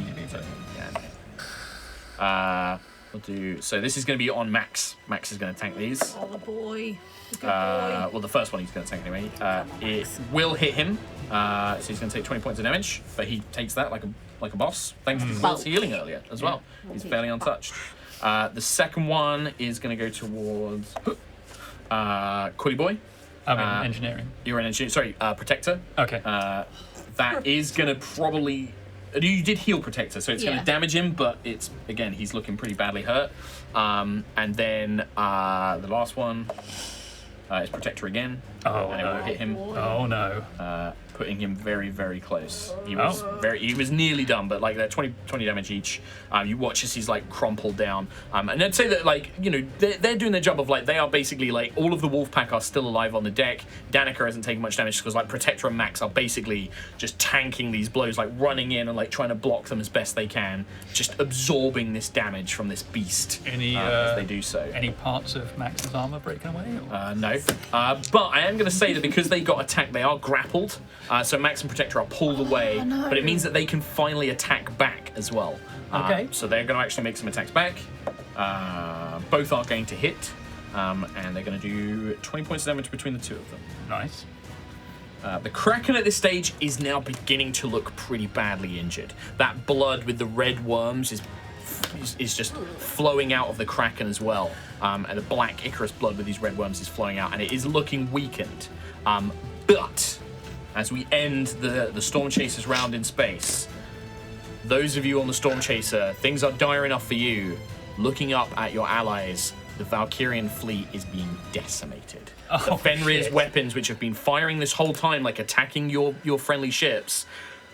Yeah. We'll do. So this is going to be on Max. Max is going to tank these. Oh, the boy. The good boy. Well, the first one he's going to tank anyway. It will hit him. So he's going to take 20 points of damage, but he takes that like a boss. Thanks to Quill's healing earlier as well. He's fairly untouched. The second one is going to go towards Quilly boy. Engineering. You're an engineer. Sorry, protector. Okay. That is gonna probably. You did heal protector, so it's gonna damage him, but it's again he's looking pretty badly hurt. And then the last one is protector again. Oh, and it will hit him. Oh no. Putting him very, very close. He was nearly done, but like they're 20 damage each. You watch as he's like crumpled down. And I'd say that like, you know, they're doing their job of like, they are basically like, all of the wolf pack are still alive on the deck. Danica hasn't taken much damage because like Protector and Max are basically just tanking these blows, like running in and like trying to block them as best they can, just absorbing this damage from this beast as they do so. Any parts of Max's armor breaking away? Or? No. But I am going to say that because they got attacked, they are grappled. So Max and Protector are pulled away, but it means that they can finally attack back as well. Okay. So they're going to actually make some attacks back. Both are going to hit, and they're going to do 20 points of damage between the two of them. Nice. The Kraken at this stage is now beginning to look pretty badly injured. That blood with the red worms is just flowing out of the Kraken as well. And the black Icarus blood with these red worms is flowing out, and it is looking weakened. But as we end the Stormchaser's round in space, those of you on the Stormchaser, things are dire enough for you. Looking up at your allies, the Valkyrian fleet is being decimated. The Fenrir's weapons, which have been firing this whole time, like attacking your friendly ships,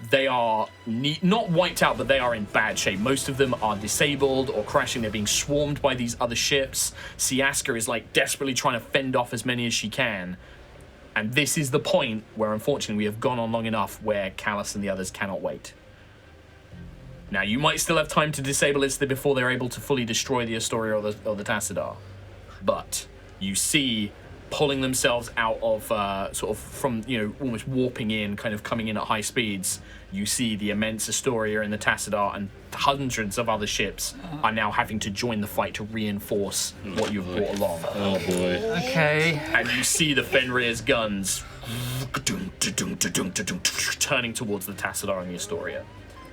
they are not wiped out, but they are in bad shape. Most of them are disabled or crashing. They're being swarmed by these other ships. Siaska is like desperately trying to fend off as many as she can. And this is the point where, unfortunately, we have gone on long enough where Callus and the others cannot wait. Now, you might still have time to disable this before they're able to fully destroy the Astoria or the Tassadar. But you see, pulling themselves out of, sort of from, you know, almost warping in, kind of coming in at high speeds, you see the immense Astoria and the Tassadar and hundreds of other ships are now having to join the fight to reinforce what you've brought along. Oh boy. Okay. And you see the Fenrir's guns turning towards the Tassadar and the Astoria.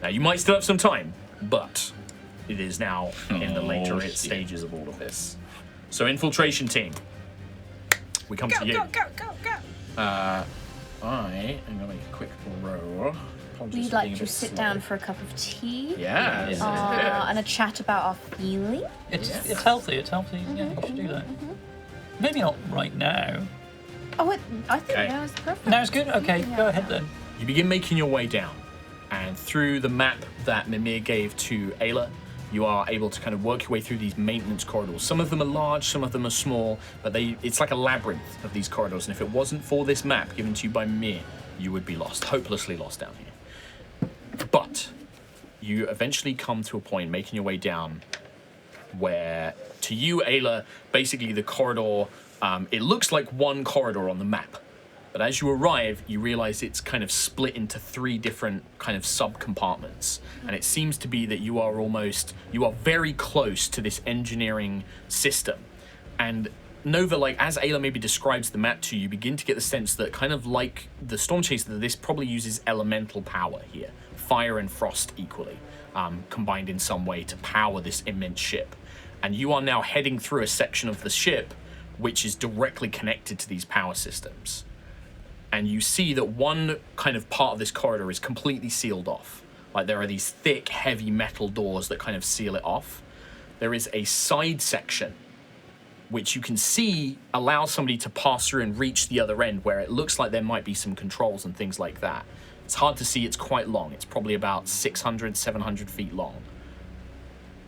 Now, you might still have some time, but it is now in the later stages of all of this. So, infiltration team, we come to you. Go. I am going to make a quick roll. We'd like to sit down for a cup of tea. Yeah. And a chat about our feelings. It's healthy. It's healthy. Yeah, you should do that. Maybe not right now. Oh, I think Okay. now is perfect. Now it's good. Okay, go ahead then. You begin making your way down, and through the map that Mimir gave to Ayla, you are able to kind of work your way through these maintenance corridors. Some of them are large, some of them are small, but it's like a labyrinth of these corridors, and if it wasn't for this map given to you by Mimir, you would be lost, hopelessly lost down here. But you eventually come to a point, making your way down, where to you, Ayla, basically the corridor, it looks like one corridor on the map. But as you arrive, you realize it's kind of split into 3 different kind of sub-compartments. And it seems to be that you are very close to this engineering system. And Nova, like, as Ayla maybe describes the map to you, you begin to get the sense that kind of like the Stormchaser, that this probably uses elemental power here. Fire and frost equally, combined in some way to power this immense ship. And you are now heading through a section of the ship which is directly connected to these power systems. And you see that one kind of part of this corridor is completely sealed off. Like there are these thick, heavy metal doors that kind of seal it off. There is a side section which you can see allows somebody to pass through and reach the other end, where it looks like there might be some controls and things like that. It's hard to see, it's quite long. It's probably about 600, 700 feet long.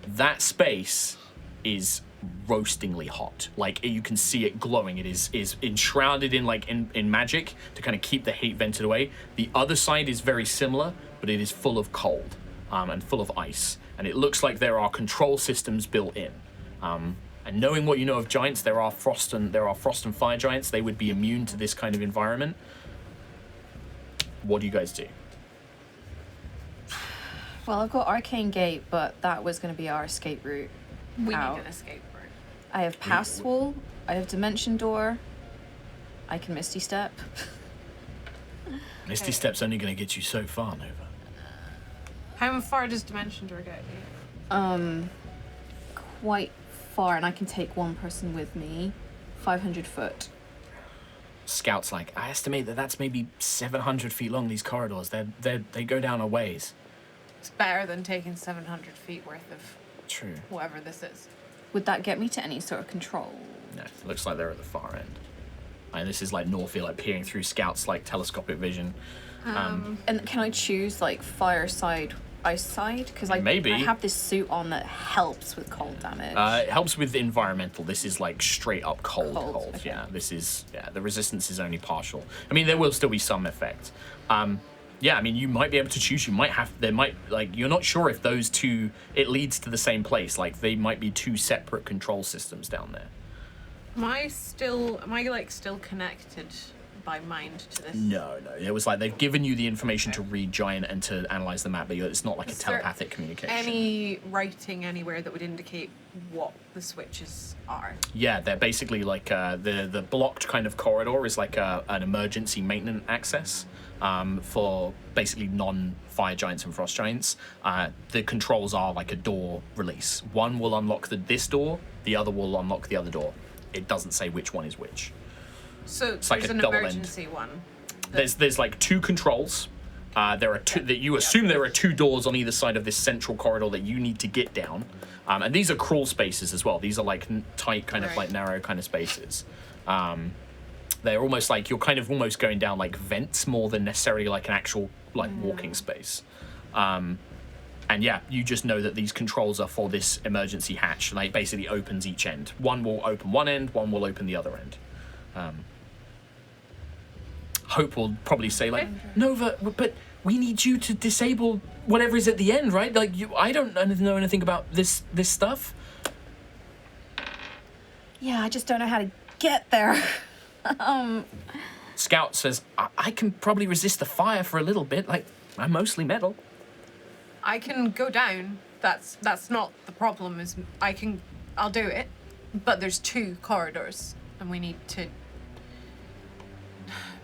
That space is roastingly hot. Like, you can see it glowing. It is enshrouded in magic to kind of keep the heat vented away. The other side is very similar, but it is full of cold and full of ice. And it looks like there are control systems built in. And knowing what you know of giants, there are frost and fire giants. They would be immune to this kind of environment. What do you guys do? Well, I've got Arcane Gate, but that was going to be our escape route. We out. need an escape route. I have Pass Wall, I have Dimension Door, I can Misty Step. Misty Step's only going to get you so far, Nova. How far does Dimension Door get you? Quite far, and I can take one person with me 500 foot. Scout's like, I estimate that's maybe 700 feet long, these corridors. They go down a ways. It's better than taking 700 feet worth of True. whatever this is. Would that get me to any sort of control? No, it looks like they're at the far end. And this is like Norfield, like peering through Scout's like telescopic vision. And can I choose like fireside, ice side? Because I have this suit on that helps with cold damage. It helps with environmental. This is like straight up cold. Okay. Yeah, the resistance is only partial. I mean, there will still be some effect. Yeah, I mean, you might be able to choose. You're not sure if those two, it leads to the same place. Like, they might be two separate control systems down there. Am I still connected by mind to this? No. It was like they've given you the information to read Giant and to analyze the map, but it's not like Is a telepathic communication. Any writing anywhere that would indicate what the switches are? Yeah, they're basically like the blocked kind of corridor is like an emergency maintenance access for basically non-fire giants and frost giants. The controls are like a door release. One will unlock this door, the other will unlock the other door. It doesn't say which one is which. So It's there's like a an double emergency one. There's like two controls. There are two that you assume there are two doors on either side of this central corridor that you need to get down. And these are crawl spaces as well. These are like tight, kind of like narrow kind of spaces. They're almost like you're kind of almost going down like vents more than necessarily like an actual like walking space. And yeah, you just know that these controls are for this emergency hatch, and it basically opens each end. One will open one end, one will open the other end. Hope will probably say like, Nova, but we need you to disable whatever is at the end, right? Like, I don't know anything about this stuff. Yeah, I just don't know how to get there. Scout says, I can probably resist the fire for a little bit. Like, I'm mostly metal. I can go down. That's not the problem. I'll do it. But there's two corridors, and we need to.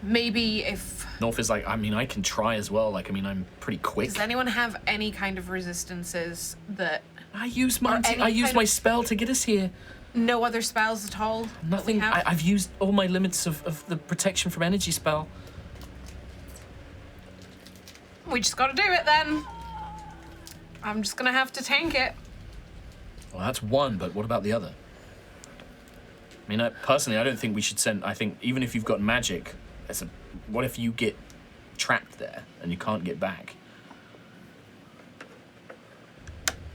Maybe if. North is like, I mean, I can try as well. Like, I mean, I'm pretty quick. Does anyone have any kind of resistances that? I use my spell to get us here. No other spells at all? Nothing. I've used all my limits of the protection from energy spell. We just gotta do it then. I'm just gonna have to tank it. Well, that's one, but what about the other? I mean, personally, I don't think we should send. I think even if you've got magic, what if you get trapped there and you can't get back?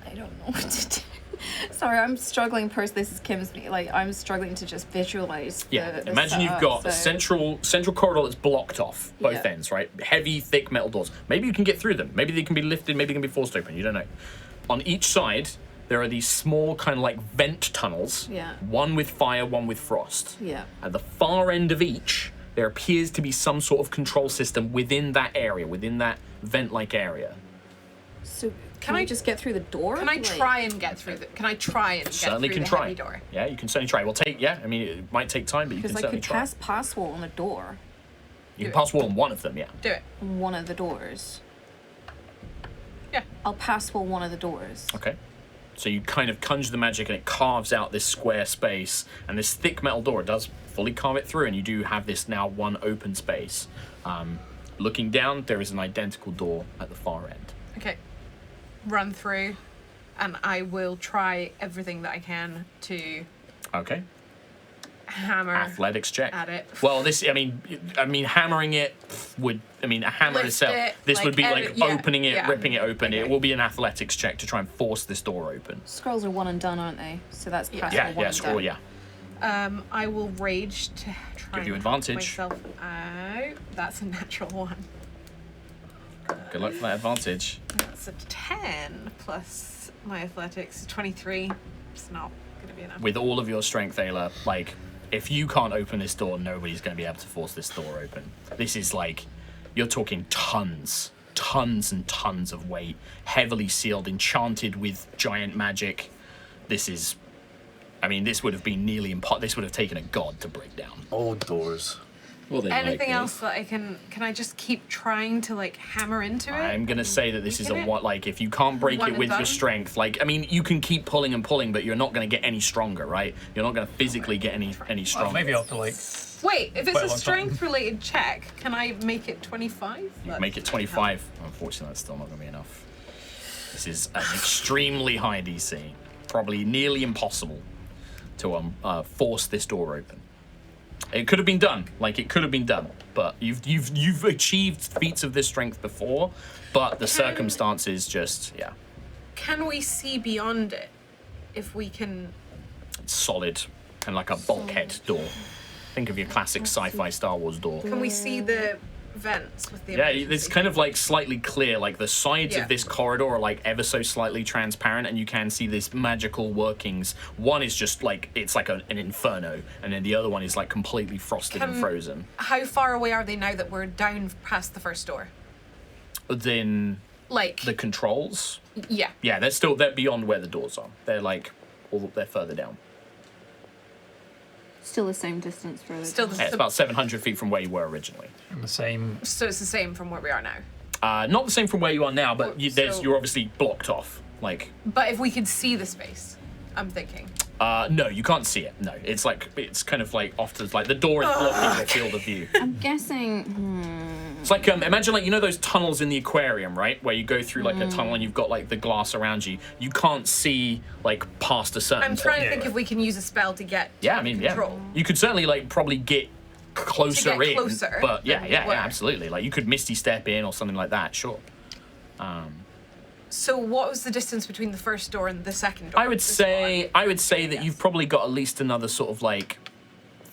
I don't know what to do. Sorry, I'm struggling. This is Kim's. Like, I'm struggling to just visualize. Imagine you've got a central corridor that's blocked off both ends, right? Heavy, thick metal doors. Maybe you can get through them. Maybe they can be lifted. Maybe they can be forced open. You don't know. On each side, there are these small kind of like vent tunnels. Yeah. One with fire, one with frost. Yeah. At the far end of each, there appears to be some sort of control system within that area, within that vent-like area. So can I just get through the door? Can I try and get through the? Can I try and get certainly through can the try. heavy door? Yeah, you can certainly try. I mean, it might take time, but you can Because I certainly could try. pass wall on the door. You can pass wall on one of them, yeah. Do it. One of the doors. Yeah. I'll pass wall one of the doors. Okay. So you kind of conjure the magic and it carves out this square space, and this thick metal door does fully carve it through, and you do have this now one open space. Looking down, there is an identical door at the far end. Okay. Run through, and I will try everything that I can to Okay. hammer Athletics check. at it. Well, I mean, hammering it would. I mean, a hammer Lift itself. it, This like, would be like yeah, opening it, yeah. ripping it open. Okay. It will be an athletics check to try and force this door open. Scrolls are one and done, aren't they? So that's Yeah. pass Yeah, wall one and scroll, done. yeah. I will rage to try Give you and advantage. help myself out. That's a natural one. Good luck for that advantage. That's a 10 plus my athletics, 23. It's not gonna be enough. With all of your strength, Ayla, like, if you can't open this door, nobody's going to be able to force this door open. This is like, you're talking tons and tons of weight, heavily sealed, enchanted with giant magic. This is, I mean, this would have been nearly impossible. This would have taken a god to break down. Oh, doors. Well, they Anything like else that I can I just keep trying to like hammer into it? I'm gonna say that this is a Weaken it? what, like, if you can't break One it and with your done? strength, like, I mean, you can keep pulling and pulling, but you're not gonna get any stronger, right? You're not gonna physically get any Well, stronger. maybe after like Wait, if it's Quite a a long strength related check, can I make it 25? You make it 25. Unfortunately, that's still not gonna be enough. This is an extremely high DC, probably nearly impossible to force this door open. It could have been done, like it could have been done, but you've achieved feats of this strength before, but the circumstances just Can we see beyond it? If we can. it's solid and like a bulkhead door. Think of your classic sci-fi Star Wars door. Can we see the vents with the Yeah, emergency? it's kind of like slightly clear. Like the sides Yeah. of this corridor are like ever so slightly transparent, and you can see this magical workings. One is just like it's like an inferno, and then the other one is like completely frosted and frozen. How far away are they now that we're down past the first door? Then Like, the controls, yeah. yeah, they're beyond where the doors are. They're like they're further down. Still the same distance further. Still down. Yeah, it's about 700 feet from where you were originally. in the same. So it's the same from where we are now. Not the same from where you are now, but Well, so- you're obviously blocked off. Like, But if we could see the space, I'm thinking. no, you can't see it. No, it's kind of like off to like the door is blocking your field of view. I'm guessing. It's like imagine like you know those tunnels in the aquarium, right? Where you go through like a tunnel and you've got like the glass around you. You can't see like past a certain I'm trying point. to think if we can use a spell to get Yeah, I mean, control. yeah. You could certainly like probably get closer To get in, closer but yeah, than yeah, we were. yeah, absolutely. Like you could misty step in or something like that. Sure. So what was the distance between the first door and the second door? I would say that you've probably got at least another sort of like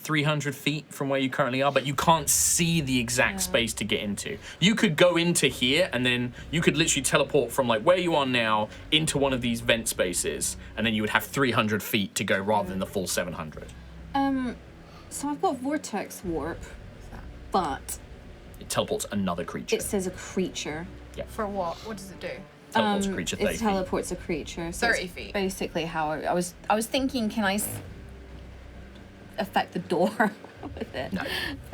300 feet from where you currently are, but you can't see the exact space to get into. You could go into here and then you could literally teleport from like where you are now into one of these vent spaces, and then you would have 300 feet to go rather than the full 700. So I've got vortex warp, but It teleports another creature. it says a creature. For what? What does it do? Teleports a creature 30 It feet. teleports a creature. So 30 it's feet. Basically, how I was thinking, can I affect the door with it? No.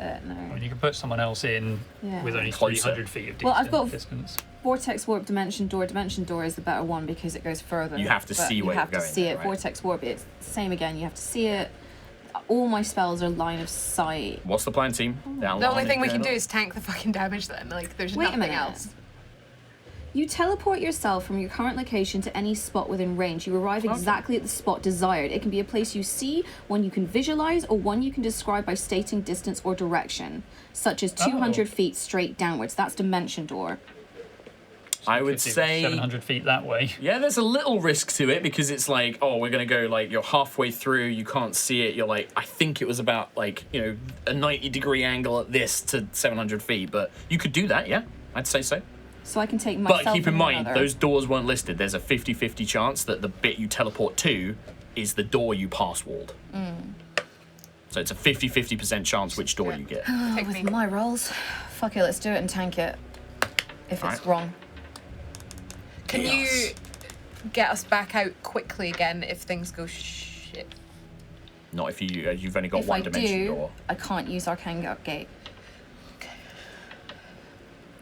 I No. mean, you can put someone else in Yeah. with only Closer. 300 feet of Well, I've got- distance. Vortex warp, dimension door. Dimension door is the better one because it goes further. You have to but see you where have you're to going see there, it. right? Vortex warp, it's the same again. You have to see it. All my spells are line of sight. What's the plan, team? The only thing we can do is tank the fucking damage then. Like, there's Wait a nothing minute. else. You teleport yourself from your current location to any spot within range. You arrive exactly at the spot desired. It can be a place you see, one you can visualize, or one you can describe by stating distance or direction, such as 200 feet straight downwards. That's dimension door. I would 50, say 700 feet that way. yeah, there's a little risk to it because it's like, oh, we're gonna go like you're halfway through, you can't see it. You're like, I think it was about like a 90-degree angle at this to 700 feet, but you could do that, yeah, I'd say so. So I can take myself. But keep in and mind, another. those doors weren't listed. There's a 50-50 chance that the bit you teleport to is the door you pass walled. So it's a 50-50% chance which door you get. Take with me. my rolls, fuck it, let's do it and tank it. If it's Alright. wrong. Can you get us back out quickly again if things go shit? Not if you've only got If one I dimension do, door. I can't use Arcane Gate.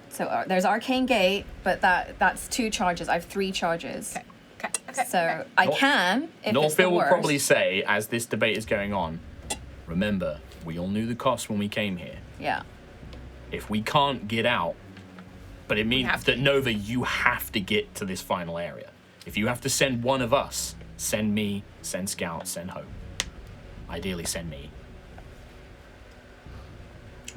So there's Arcane Gate, but that's 2 charges. I have 3 charges. Okay. So I Nor- can, if it's the Northfield will worst. probably say, as this debate is going on, remember, we all knew the cost when we came here. Yeah. If we can't get out, but it means have that Nova, you have to get to this final area. If you have to send one of us, send me, send Scout, send Hope. Ideally, send me.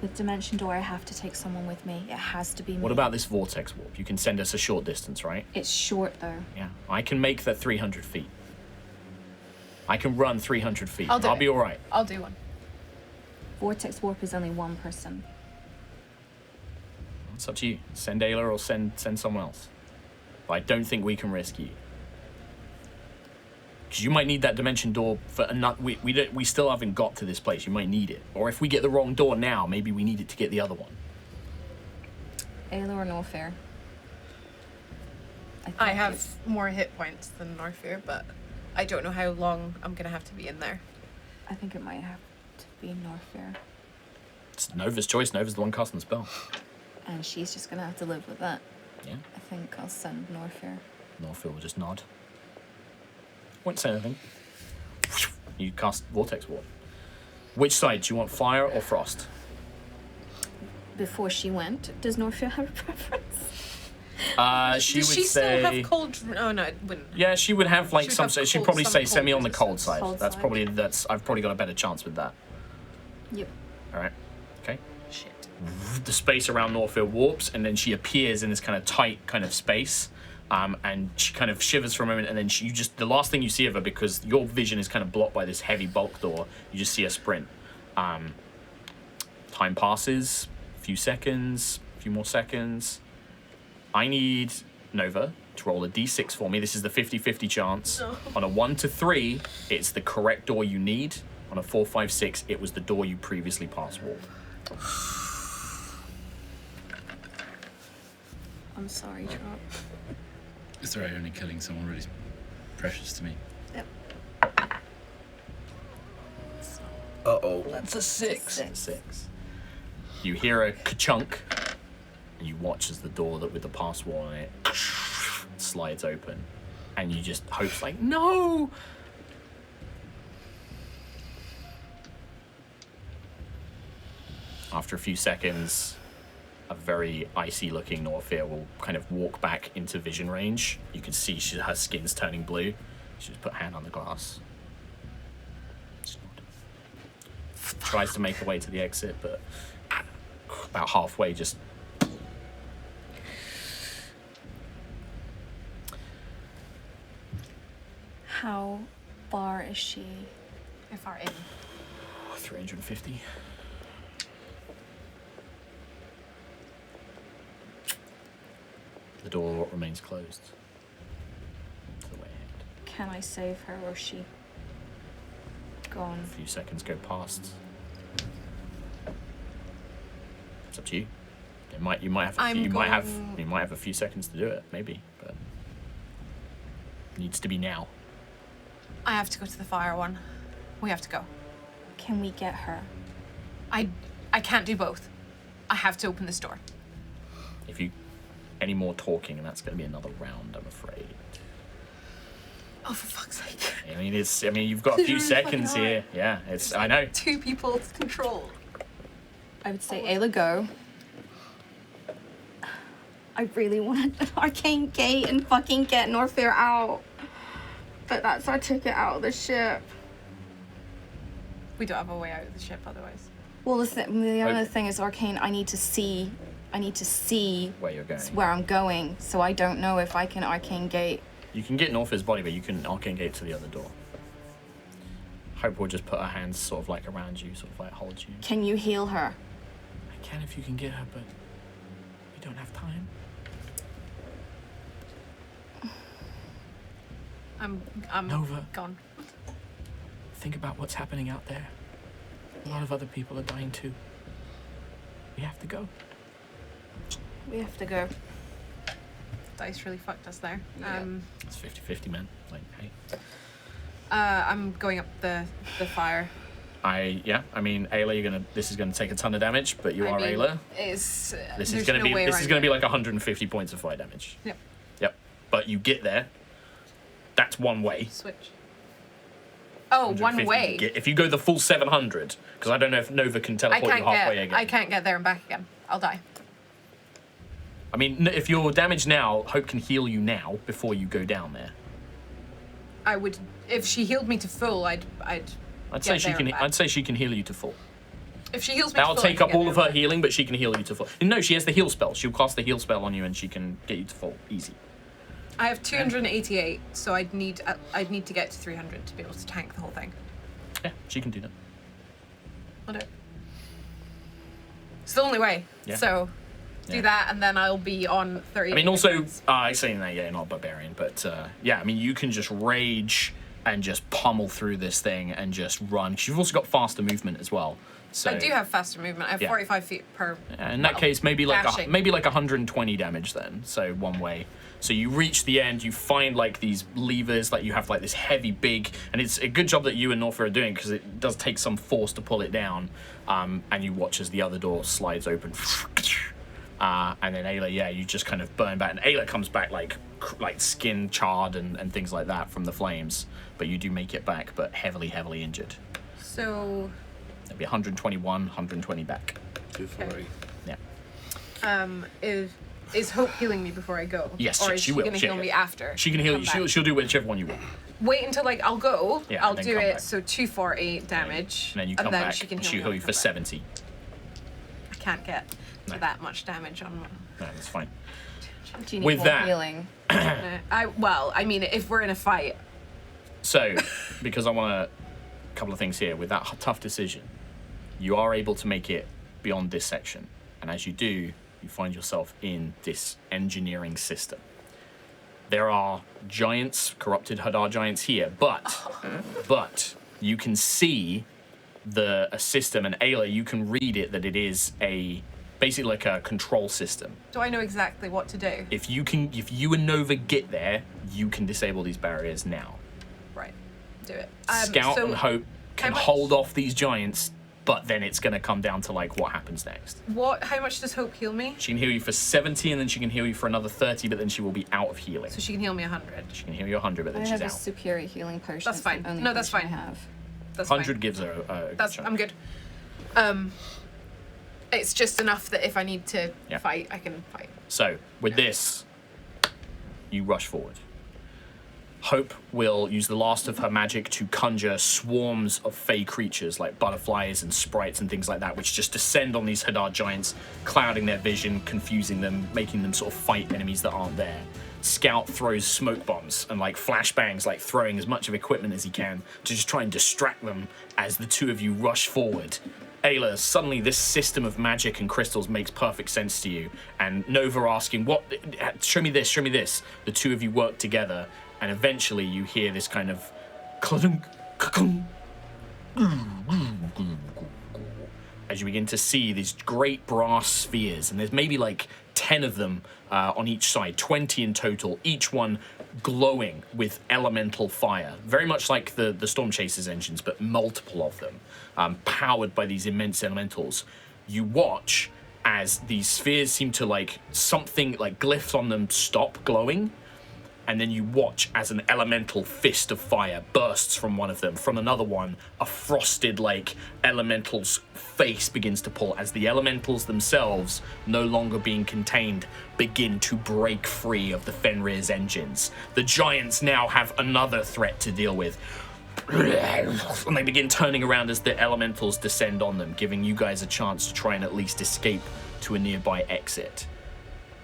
With Dimension Door, I have to take someone with me. It has to be me. What about this vortex warp? You can send us a short distance, right? It's short though. Yeah. I can make that 300 feet. I can run 300 feet. I'll do be it. all right. I'll do one. Vortex Warp is only 1 person. It's up to you. Send Ayla or send someone else. But I don't think we can risk you. Because you might need that dimension door for another. We still haven't got to this place. You might need it. Or if we get the wrong door now, maybe we need it to get the other one. Ayla or Norfair? I think have it's- more hit points than Norfair, but I don't know how long I'm gonna have to be in there. I think it might have to be Norfair. It's Nova's choice. Nova's the one casting the spell. And she's just gonna have to live with that. Yeah. I think I'll send Norfair. Norfield will just nod. Won't say anything. You cast Vortex Ward. Which side? Do you want fire or frost? Before she went, does Norfair have a preference? She Does would she say. still have cold? Oh no, it wouldn't. Yeah, she would have like She would some. have She'd cold- probably some say cold semi on the cold resistance. side. Cold That's side. probably I've probably got a better chance with that. Yep. All right. Okay. Shit. The space around Norfield warps, and then she appears in this kind of tight kind of space. And she kind of shivers for a moment, and then the last thing you see of her, because your vision is kind of blocked by this heavy bulk door, you just see her sprint. Time passes, a few seconds, a few more seconds. I need Nova to roll a d6 for me. This is the 50-50 chance. No. On a 1 to 3, it's the correct door you need. On a 4, 5, 6, it was the door you previously passed warp. I'm sorry, Drop. It's alright, only killing someone really precious to me. Yep. Uh-oh. That's a 6. 6. You hear a ka-chunk, and you watch as the door that with the pass wall on it slides open, and you just hope like, no! After a few seconds, a very icy-looking Norfair will kind of walk back into vision range. You can see her skin's turning blue. She just put a hand on the glass. Tries to make her way to the exit, but about halfway just... How far is she? How far in? 350. The door remains closed. To the way ahead. Can I save her or is she gone? A few seconds go past. It's up to you. You might have a few seconds to do it, maybe, but it needs to be now. I have to go to the fire one. We have to go. Can we get her? I can't do both. I have to open this door. If you any more talking, and that's going to be another round, I'm afraid. Oh, for fuck's sake. I mean, you've got a few It's really seconds fucking here. Yeah, I know. 2 people to control. I would say Ayla, go. I really want an arcane gate and fucking get Norfair out. But that's our ticket out of the ship. We don't have a way out of the ship otherwise. Well, the other thing is arcane. I need to see Where you're going. where I'm going, so I don't know if I can arcane gate. You can get Norfair's body, but you can arcane gate to the other door. Hope will just put her hands sort of like around you, sort of like hold you. Can you heal her? I can if you can get her, but we don't have time. I'm Nova. gone. Think about what's happening out there. A lot of other people are dying too. We have to go. We have to go. Dice really fucked us there. Yeah. It's 50-50, man. Like, hey. I'm going up the fire. I mean, Ayla, this is gonna take a ton of damage, but you are Ayla. This This is gonna be like 150 points of fire damage. Yep. Yep. But you get there. That's one way. Switch. Oh, 150 one way. If you go the full 700, because I don't know if Nova can teleport you halfway again. I can't get there and back again. I'll die. I mean, if you're damaged now, Hope can heal you now before you go down there. I would, if she healed me to full, I'd say get she there can. and back. I'd say she can heal you to full. If she heals me That'll to full, take up all of her healing, but she can heal you to full. No, she has the heal spell. She'll cast the heal spell on you, and she can get you to full. Easy. I have 288, so I'd need to get to 300 to be able to tank the whole thing. Yeah, she can do that. I'll do it. It's the only way. Yeah. So do that, and then I'll be on 30. I mean, also, I say that, yeah, not barbarian, but yeah, I mean, you can just rage and just pummel through this thing and just run. You've also got faster movement as well. So I do have faster movement. I have 45 feet per. in that case, maybe like dashing. maybe like 120 damage then. So one way. So you reach the end. You find like these levers. Like you have like this heavy big, and it's a good job that you and Norfa are doing because it does take some force to pull it down. And you watch as the other door slides open. And then Ayla, you just kind of burn back, and Ayla comes back like skin charred and things like that from the flames. But you do make it back, but heavily injured. So. It'll be 121, 120 back. 240. Yeah. Is Hope healing me before I go? Yes, or is she she will. gonna heal me after? She can heal you. Come back? She'll do whichever one you want. Wait until like I'll go. Yeah, I'll and then do come it. back. So 240 damage. And then you come back. She can she'll heal you for 70. I can't get to that much damage on. No, that's fine. Do you need With more that- healing? I mean, if we're in a fight, So, because I want a couple of things here. With that tough decision, you are able to make it beyond this section. And as you do, you find yourself in this engineering system. There are giants, corrupted Hadar giants here, but you can see a system, and Ayla, you can read it that it is basically like a control system. do I know exactly what to do? If you and Nova get there, you can disable these barriers now. Right, do it. Scout so and Hope can how much- hold off these giants, but then it's going to come down to like what happens next. How much does Hope heal me? She can heal you for 70, and then she can heal you for another 30, but then she will be out of healing. So she can heal me 100. She can heal you 100, but I then have she's a out. superior healing potion. That's It's the fine. only No, that's potion fine. I have. That's 100 fine. gives her a That's chunk. I'm good. It's just enough that if I need to fight, I can fight. So, with this, you rush forward. Hope will use the last of her magic to conjure swarms of fey creatures like butterflies and sprites and things like that, which just descend on these Hadar giants, clouding their vision, confusing them, making them sort of fight enemies that aren't there. Scout throws smoke bombs and like flashbangs, like throwing as much of equipment as he can to just try and distract them as the two of you rush forward. Ayla, suddenly this system of magic and crystals makes perfect sense to you, and Nova asking, "What? Show me this, show me this." The two of you work together, and eventually you hear this kind of clunk, clunk, as you begin to see these great brass spheres, and there's maybe like 10 of them on each side, 20 in total, each one glowing with elemental fire, very much like the Stormchaser's engines, but multiple of them, powered by these immense elementals. You watch as these spheres seem to like something like glyphs on them stop glowing, and then you watch as an elemental fist of fire bursts from one of them. From another one, a frosted like elemental's face begins to pull as the elementals themselves, no longer being contained, begin to break free of the Fenrir's engines. The giants now have another threat to deal with. And they begin turning around as the elementals descend on them, giving you guys a chance to try and at least escape to a nearby exit.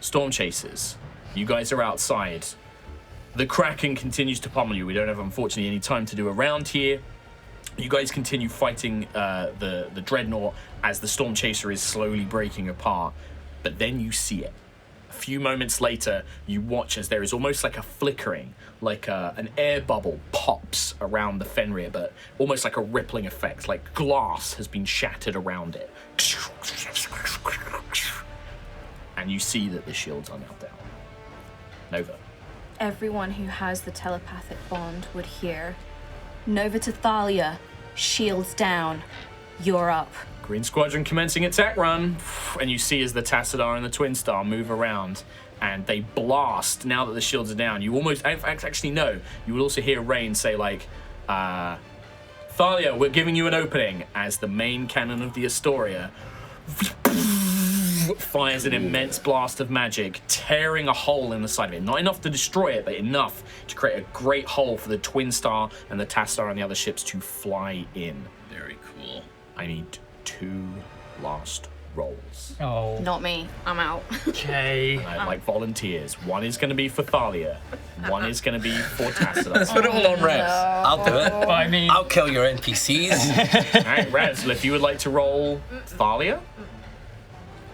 Stormchasers, you guys are outside. The Kraken continues to pummel you. We don't have, unfortunately, any time to do a round here. You guys continue fighting the Dreadnaught as the Stormchaser is slowly breaking apart. But then you see it. A few moments later, you watch as there is almost like a flickering, like an air bubble pops around the Fenrir, but almost like a rippling effect, like glass has been shattered around it. And you see that the shields are now down. Nova. Everyone who has the telepathic bond would hear, "Nova to Thalia, shields down, you're up." Green Squadron commencing attack run. And you see as the Tassadar and the Twin Star move around and they blast now that the shields are down. You almost, actually no, you will also hear Rain say like, "Thalia, we're giving you an opening," as the main cannon of the Astoria fires an immense blast of magic, tearing a hole in the side of it. Not enough to destroy it, but enough to create a great hole for the Twin Star and the Tassadar and the other ships to fly in. Very cool. I need 2 last rolls. Oh, Not me, I'm out. okay. And I'd like volunteers. One is going to be for Thalia. One is going to be for Tassadar. Put it all on Res. I'll do it. But I mean, I'll kill your NPCs. All right, Raz, if you would like to roll Thalia.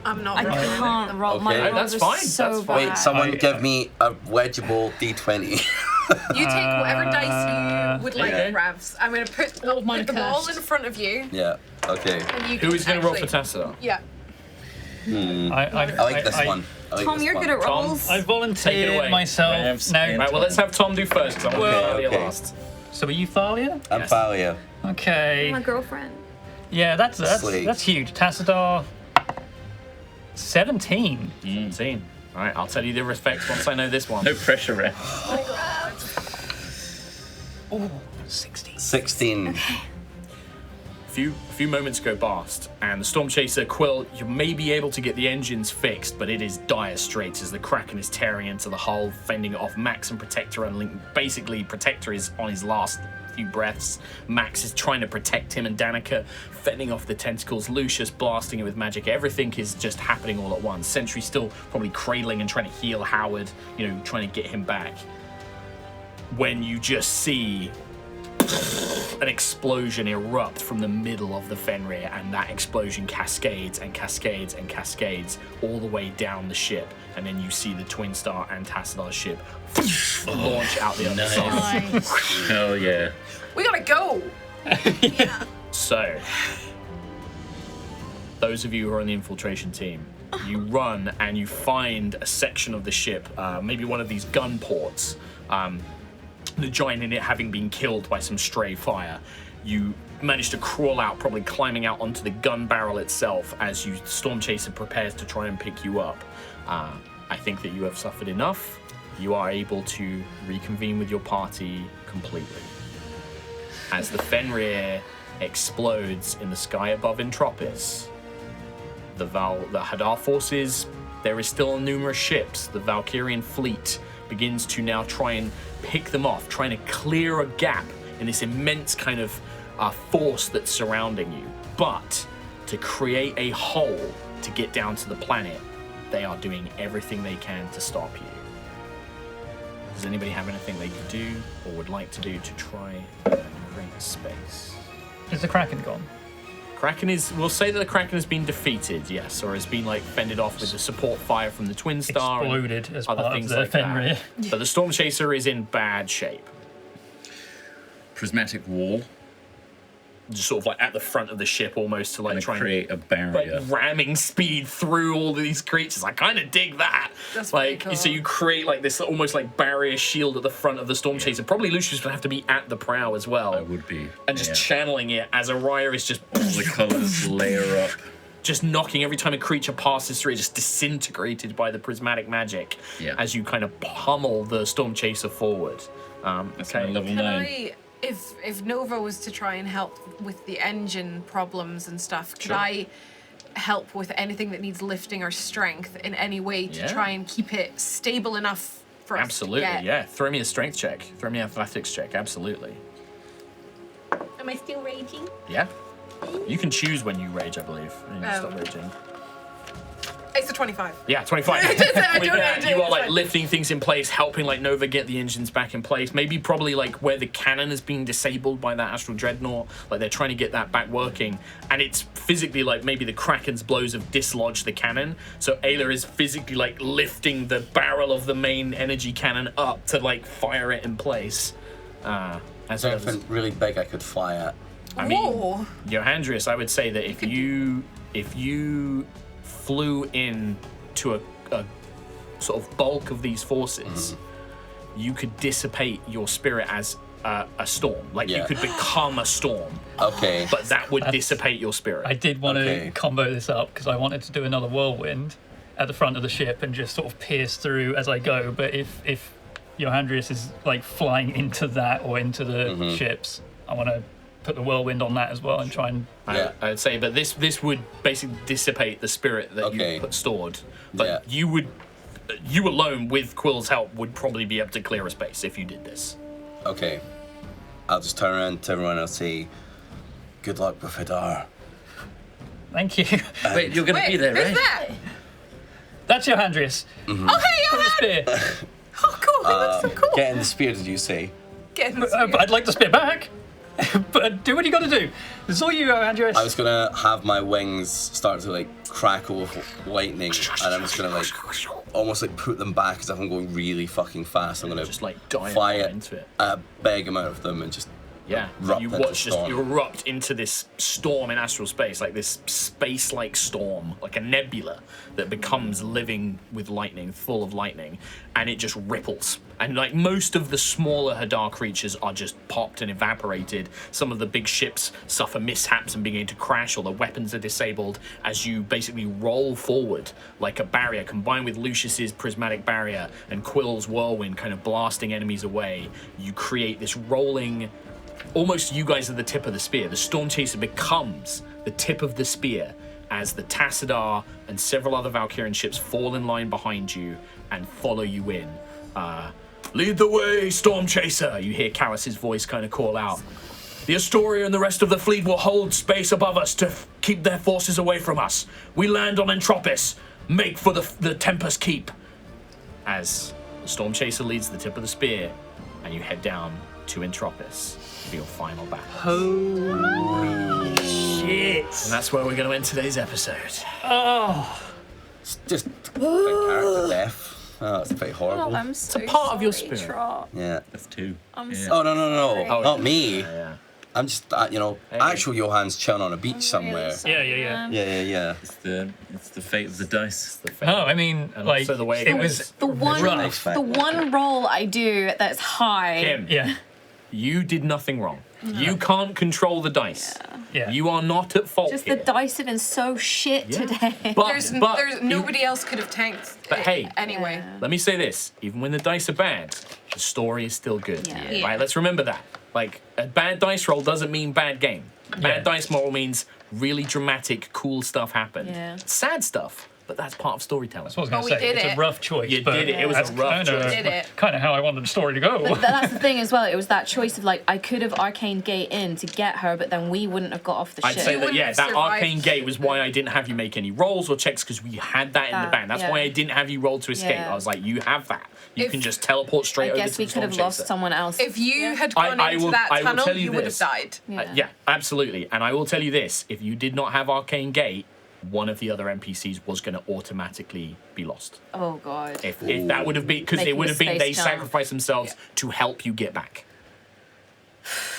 I'm not. I rolling it. can't roll. My Okay. rolls That's are fine, so that's fine. bad. Wait, someone give me a legible D20. You take whatever dice you would like, Okay. Ravs. I'm going to put All of mine them are all cursed. in front of you. Yeah. Okay. And you Who is going to roll for actually- Tassadar? Yeah. I like this one. I like Tom, this you're one. good at Tom, rolls. I Take it volunteered away. myself. Ravs No. and- Right, well, let's have Tom do first, because I want Okay, to okay. last. So are you Thalia? I'm Yes. Thalia. Okay. My girlfriend. Yeah, that's Sweet. huge. Tassadar, 17. 17. All right, I'll tell you the respects once I know this one. No pressure, Red. 16. 16. Few moments go past, and the Stormchaser Quill, you may be able to get the engines fixed, but it is dire straits as the Kraken is tearing into the hull, fending it off. Max and Protector unlinked. Basically, Protector is on his last few breaths. Max is trying to protect him and Danica, fending off the tentacles. Lucius blasting it with magic. Everything is just happening all at once. Sentry still probably cradling and trying to heal Howard, trying to get him back. When you just see an explosion erupt from the middle of the Fenrir, and that explosion cascades and cascades and cascades all the way down the ship, and then you see the Twin Star and Tassadar's ship launch out the other side. Nice. Hell yeah. We gotta go. So, those of you who are on the infiltration team, you run and you find a section of the ship, maybe one of these gun ports. The giant in it having been killed by some stray fire. You manage to crawl out, probably climbing out onto the gun barrel itself as you Stormchaser prepares to try and pick you up. I think that you have suffered enough. You are able to reconvene with your party completely. As the Fenrir explodes in the sky above Entropis, the Hadar forces, there is still numerous ships. The Valkyrian fleet begins to now try and pick them off, trying to clear a gap in this immense kind of force that's surrounding you. But to create a hole to get down to the planet, they are doing everything they can to stop you. Does anybody have anything they could do or would like to do to try and create space? Is the Kraken gone? We'll say that the Kraken has been defeated, yes, or has been fended off with the support fire from the Twin Star. and Exploded as other part of things the like Fenrir. that. But the Stormchaser is in bad shape. Prismatic wall. Just sort of at the front of the ship almost to And try and create a barrier. ramming speed through all of these creatures. I kind of dig that. That's pretty cool. So you create this almost barrier shield at the front of the Stormchaser. Probably Lucius would have to be at the prow as well. I would be. And just channeling it as Aerois is just All the colours layer up. just knocking every time a creature passes through, just disintegrated by the prismatic magic as you kind of pummel the Stormchaser forward. That's my level Can 9. if Nova was to try and help with the engine problems and stuff, could Sure. I help with anything that needs lifting or strength in any way to Yeah. try and keep it stable enough for us Absolutely, to get? yeah. Throw me a strength check. Throw me an athletics check, absolutely. Am I still raging? Yeah. You can choose when you rage, I believe. And you stop raging. It's a 25. Yeah, 25. I With don't that, know. you are lifting things in place, helping Nova get the engines back in place. Maybe probably where the cannon has been disabled by that astral dreadnought. They're trying to get that back working, and it's physically maybe the Kraken's blows have dislodged the cannon. So Ayla is physically lifting the barrel of the main energy cannon up to fire it in place. Is there anything really big I could fly at? I mean, Whoa. Johandrius, I would say that if you flew in to a sort of bulk of these forces, you could dissipate your spirit as a storm. You could become a storm, Okay. but that would dissipate your spirit. I did want Okay. to combo this up because I wanted to do another whirlwind at the front of the ship and just sort of pierce through as I go. But if Johandrius is Mm-hmm. flying into that or into the ships, I want to put the whirlwind on that as well and try and Yeah. I would say, but this would basically dissipate the spirit that Okay. you put stored. But Yeah. you alone, with Quill's help, would probably be able to clear a space if you did this. Okay. I'll just turn around to everyone and I'll say, good luck with Hadar. Thank you. Wait, you're going to be there, who's right? that? That's Johandrius. Oh, hey, With a spear. Oh, cool. He looks so cool. Get in the spear, did you say? Get in the But I'd like to spear back. But do what you got to do. It's all you, Johandrius. I was gonna have my wings start to crackle with lightning, and I'm just gonna almost like put them back as if I'm going really fucking fast. I'm gonna just like dive fire into it. a big amount of them and just Yeah, erupt you into watch just storm. erupt into this storm in astral space, like this space-like storm, like a nebula that becomes living with lightning, full of lightning, and it just ripples. And like most of the smaller Hadar creatures are just popped and evaporated. Some of the big ships suffer mishaps and begin to crash, or the weapons are disabled as you basically roll forward like a barrier, combined with Lucius's prismatic barrier and Quill's whirlwind kind of blasting enemies away. You create this rolling. Almost you guys are the tip of the spear. The Stormchaser becomes the tip of the spear as the Tassadar and several other Valkyrian ships fall in line behind you and follow you in. Lead the way, Stormchaser! You hear Callus's voice kind of call out. The Astoria and the rest of the fleet will hold space above us to keep their forces away from us. We land on Entropis. Make for the Tempest Keep. As the Stormchaser leads the tip of the spear and you head down to Entropis for your final battle. Holy shit. And that's where we're going to end today's episode. Oh. It's just big character death. Oh, that's pretty horrible. I'm so a part of your sorry, spirit. Trot. Yeah. That's 2. I'm Yeah. so Oh, no. sorry. Not me. Yeah. I'm just, actual Johann's chilling on a beach somewhere. Yeah. Yeah. It's the fate of the dice. Oh, I mean, And like, also the way it was The one, rough. the one roll I do that's high. Kim, Yeah. you did nothing wrong. You can't control the dice. Yeah. You are not at fault Just here. the dice have been so shit Yeah. today. But, There's you- nobody else could have tanked But it hey. anyway. Let me say this, even when the dice are bad, the story is still good. Yeah. Right? Let's remember that. Like, a bad dice roll doesn't mean bad game. Bad dice roll means really dramatic, cool stuff happened. Yeah. Sad stuff, but that's part of storytelling. That's what I was But going we to say. did It's it. a rough choice. You but did it. It was a that's rough kinda, choice. Did it. Kind of how I wanted the story to go. But that's the thing as well. It was that choice of like I could have arcane gate in to get her, but then we wouldn't have got off the I'd ship. say that, wouldn't yeah, have that survived. arcane gate was why I didn't have you make any rolls or checks, because we had that in the That, band. That's yeah. why I didn't have you roll to escape. Yeah. I was like, you have that. You If- can just teleport straight I over guess to we the could have lost Stormchaser. someone else. If you had I- gone I into will- that I will tunnel, tell you you would have this. died. Yeah, absolutely. And I will tell you this, if you did not have Arcane Gate, one of the other NPCs was going to automatically be lost. Oh god. If that would have been, because it Making would the have been they space jump. sacrificed themselves to help you get back.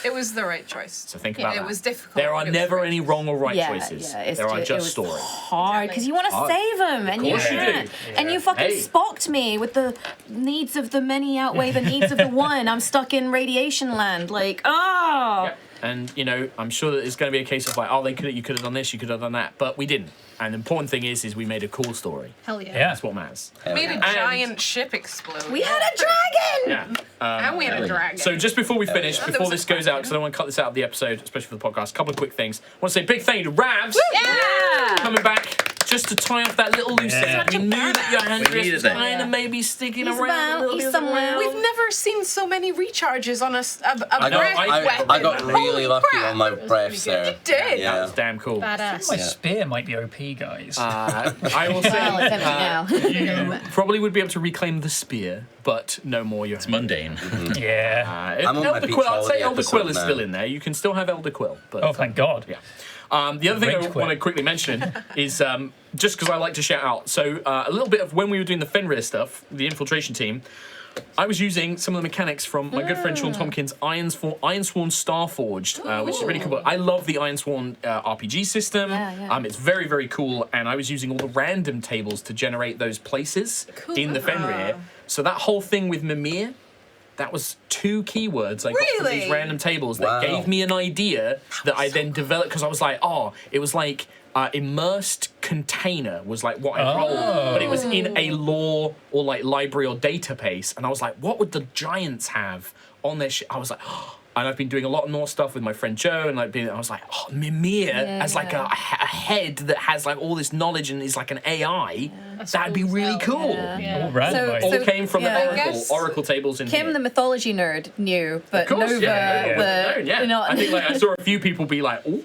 It was the right choice. So think about that. It was difficult. There but are it was never right any choice. wrong or right yeah, choices. yeah, it's there are it just was stories. hard because you want to save him and you course you do. can't, and you fucking Hey. spocked me with the needs of the many outweigh the needs of the one. I'm stuck in radiation land, like Yeah. And I'm sure that it's going to be a case of like, oh, you could have done this, you could have done that, but we didn't. And the important thing is we made a cool story. Hell yeah. Yeah. That's what matters. Made a And- giant ship explode. we had a dragon. Yeah. and we had a dragon. So just before we finish, There before was a this goes out, because I don't want to cut this out of the episode, especially for the podcast, a couple of quick things. I want to say a big thank you to Ravs Yeah. coming back just to tie off that little loose Yeah. end. We knew that We Johandrius needed was that. kind of maybe sticking He's around about- a little he's bit somewhere. around. We've never seen so many recharges on a I breath weapon. got really Holy lucky crap. on my breaths there. You did. That Yeah. was damn cool. Badass. My spear might be OP, guys. I will say Well, it's empty now. you probably would be able to reclaim the spear, but no more. It's mundane. yeah. I'm on my Elder beach Quill, I'd holiday say Elder episode Quill is now. still in there. You can still have Elder Quill. But, Oh, thank God. Yeah. The other thing I Rage want to quit. quickly mention is just because I like to shout out. So a little bit of when we were doing the Fenrir stuff, the infiltration team, I was using some of the mechanics from my good friend Sean Tompkins' Ironsworn Starforged, which is really cool. I love the Ironsworn RPG system. Yeah. It's very, very cool. And I was using all the random tables to generate those places in the Fenrir. So that whole thing with Mimir, that was 2 keywords I got from these Really? random tables that Wow. gave me an idea that I then developed, because I was like, it was like immersed container was like what I rolled, but it was in a lore or like library or database, and I was like, what would the giants have on their I was like, and I've been doing a lot more stuff with my friend Joe, and I was like, Mimir as like a head that has like all this knowledge and is like an AI. That'd be really cool. All randomized. All came from yeah. the I guess- Oracle tables in Kim, here. the mythology nerd, knew, but Of course, Nova, yeah. the Yeah. you know, I think like I saw a few people be like, ooh.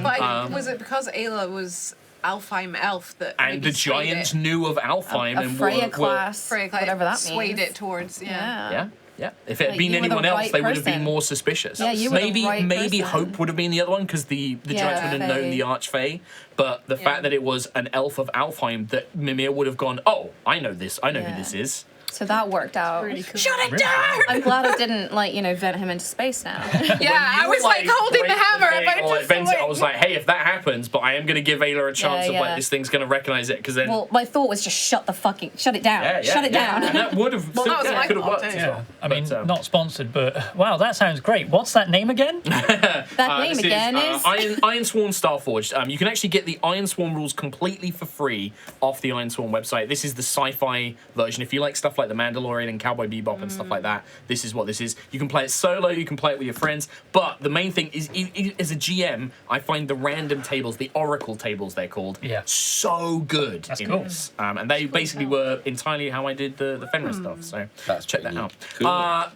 But was it because Ayla was Alfheim elf that And maybe the swayed giants it? knew of Alfheim a and Freya were class, Freya, like, whatever that swayed means. it towards yeah. Yeah, if it had Like, been you were the anyone else, right they would have been person. more suspicious. Yeah, you were the maybe right maybe person. Hope would have been the other one because the judge Yeah, would have known Fae. the Archfey. But the fact that it was an elf of Alfheim, that Mimir would have gone, oh, I know this. I know who Yeah. this is. So that worked out. Really cool. Shut it down! I'm glad it didn't, like, you know, vent him into space now. Yeah, I was like holding the hammer about to swing. I was like, hey, if that happens, but I am going to give Ayla a chance of yeah. like this thing's going to recognize it because then. Well, my thought was just shut it down. Shut it down. And that would have. Well, that was my could have thought worked too. as Yeah, well. I mean, But, not sponsored, but wow, that sounds great. What's that name again? That name This again is. Iron Sworn Starforged. You can actually get the Iron Sworn rules completely for free off the Iron Sworn website. This is the sci-fi version. If you like stuff like The Mandalorian and Cowboy Bebop and stuff like that, this is what this is. You can play it solo, you can play it with your friends, but the main thing is, as a GM, I find the random tables, the Oracle tables they're called, so good. That's in cool. this. And they basically were entirely how I did the Fenrir stuff, so That's check that pretty out. Cool.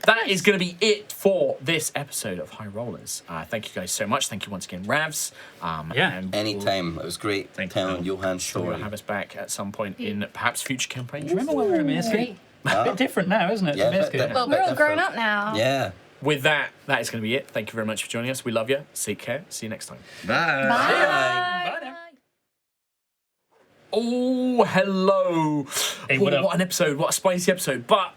That is going to be it for this episode of High Rollers. Thank you guys so much. Thank you once again, Ravs. And Anytime. It was great Thank you, telling Phil. Johan's We'll story. have us back at some point in perhaps future campaigns. Remember when we were in Mirsky? A bit different now, isn't it? Yeah, to a bit Mirsky? different. Well, we're all grown up now. Yeah. With that, that is going to be it. Thank you very much for joining us. We love you. Take care. See you next time. Bye. Bye now. Oh, hello. Hey, Oh, what up? what an episode. What a spicy episode. But,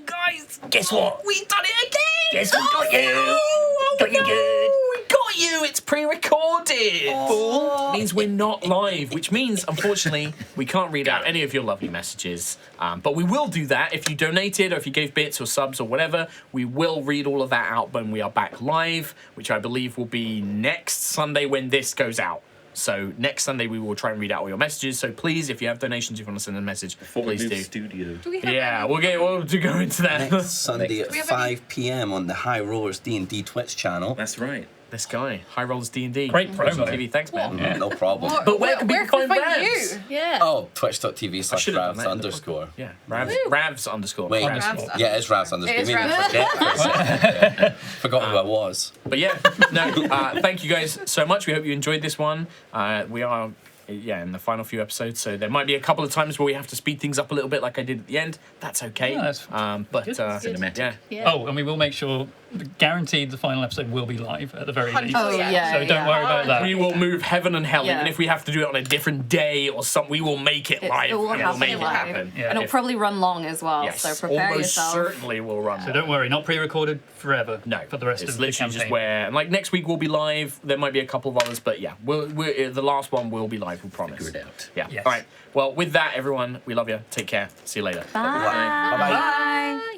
guys, guess what? We've done it again. Guess we got you. Oh, Got you no. good. We got you. It's pre-recorded. Fool. Means we're not live, which means, unfortunately, we can't read out any of your lovely messages. But we will do that if you donated or if you gave bits or subs or whatever. We will read all of that out when we are back live, which I believe will be next Sunday when this goes out. So next Sunday we will try and read out all your messages. So please, if you have donations, if you want to send a message, Before we please do do. studio. Do we have Yeah, we'll go into that. Next Sunday at we have any- 5 p.m. on the High Rollers D&D Twitch channel. That's right. This guy, High Rollers D&D. Great promo. TV, thanks, man. No problem. But where can people find we Ravs? you? Yeah. Oh, I twitch.tv/Ravs should have done that in the underscore. Yeah, Ravs underscore. Wait, Underscore. yeah, it's Ravs underscore. It is You made me Ravs. forget for a second. Forgot who I was. But yeah, no, thank you guys so much. We hope you enjoyed this one. We are, in the final few episodes, so there might be a couple of times where we have to speed things up a little bit like I did at the end. That's okay. No, that's but good. Cinematic. yeah. Oh, and we will make sure, guaranteed, the final episode will be live at the very least. Oh, yeah. So don't worry about that. We will move heaven and hell, Yeah. even if we have to do it on a different day or something. We will make it live. It will and we'll happen make it live. happen. Yeah. And it'll If- probably run long as well, yes, so prepare almost yourself. certainly will run. So don't worry, not pre-recorded forever. No, for the rest it's of the literally campaign. just where, and like next week we'll be live. There might be a couple of others, but yeah, the last one will be live. We promise. Figure it out. Yeah. Yes. All right. Well, with that, everyone, we love you. Take care. See you later. Bye. Bye-bye. Bye.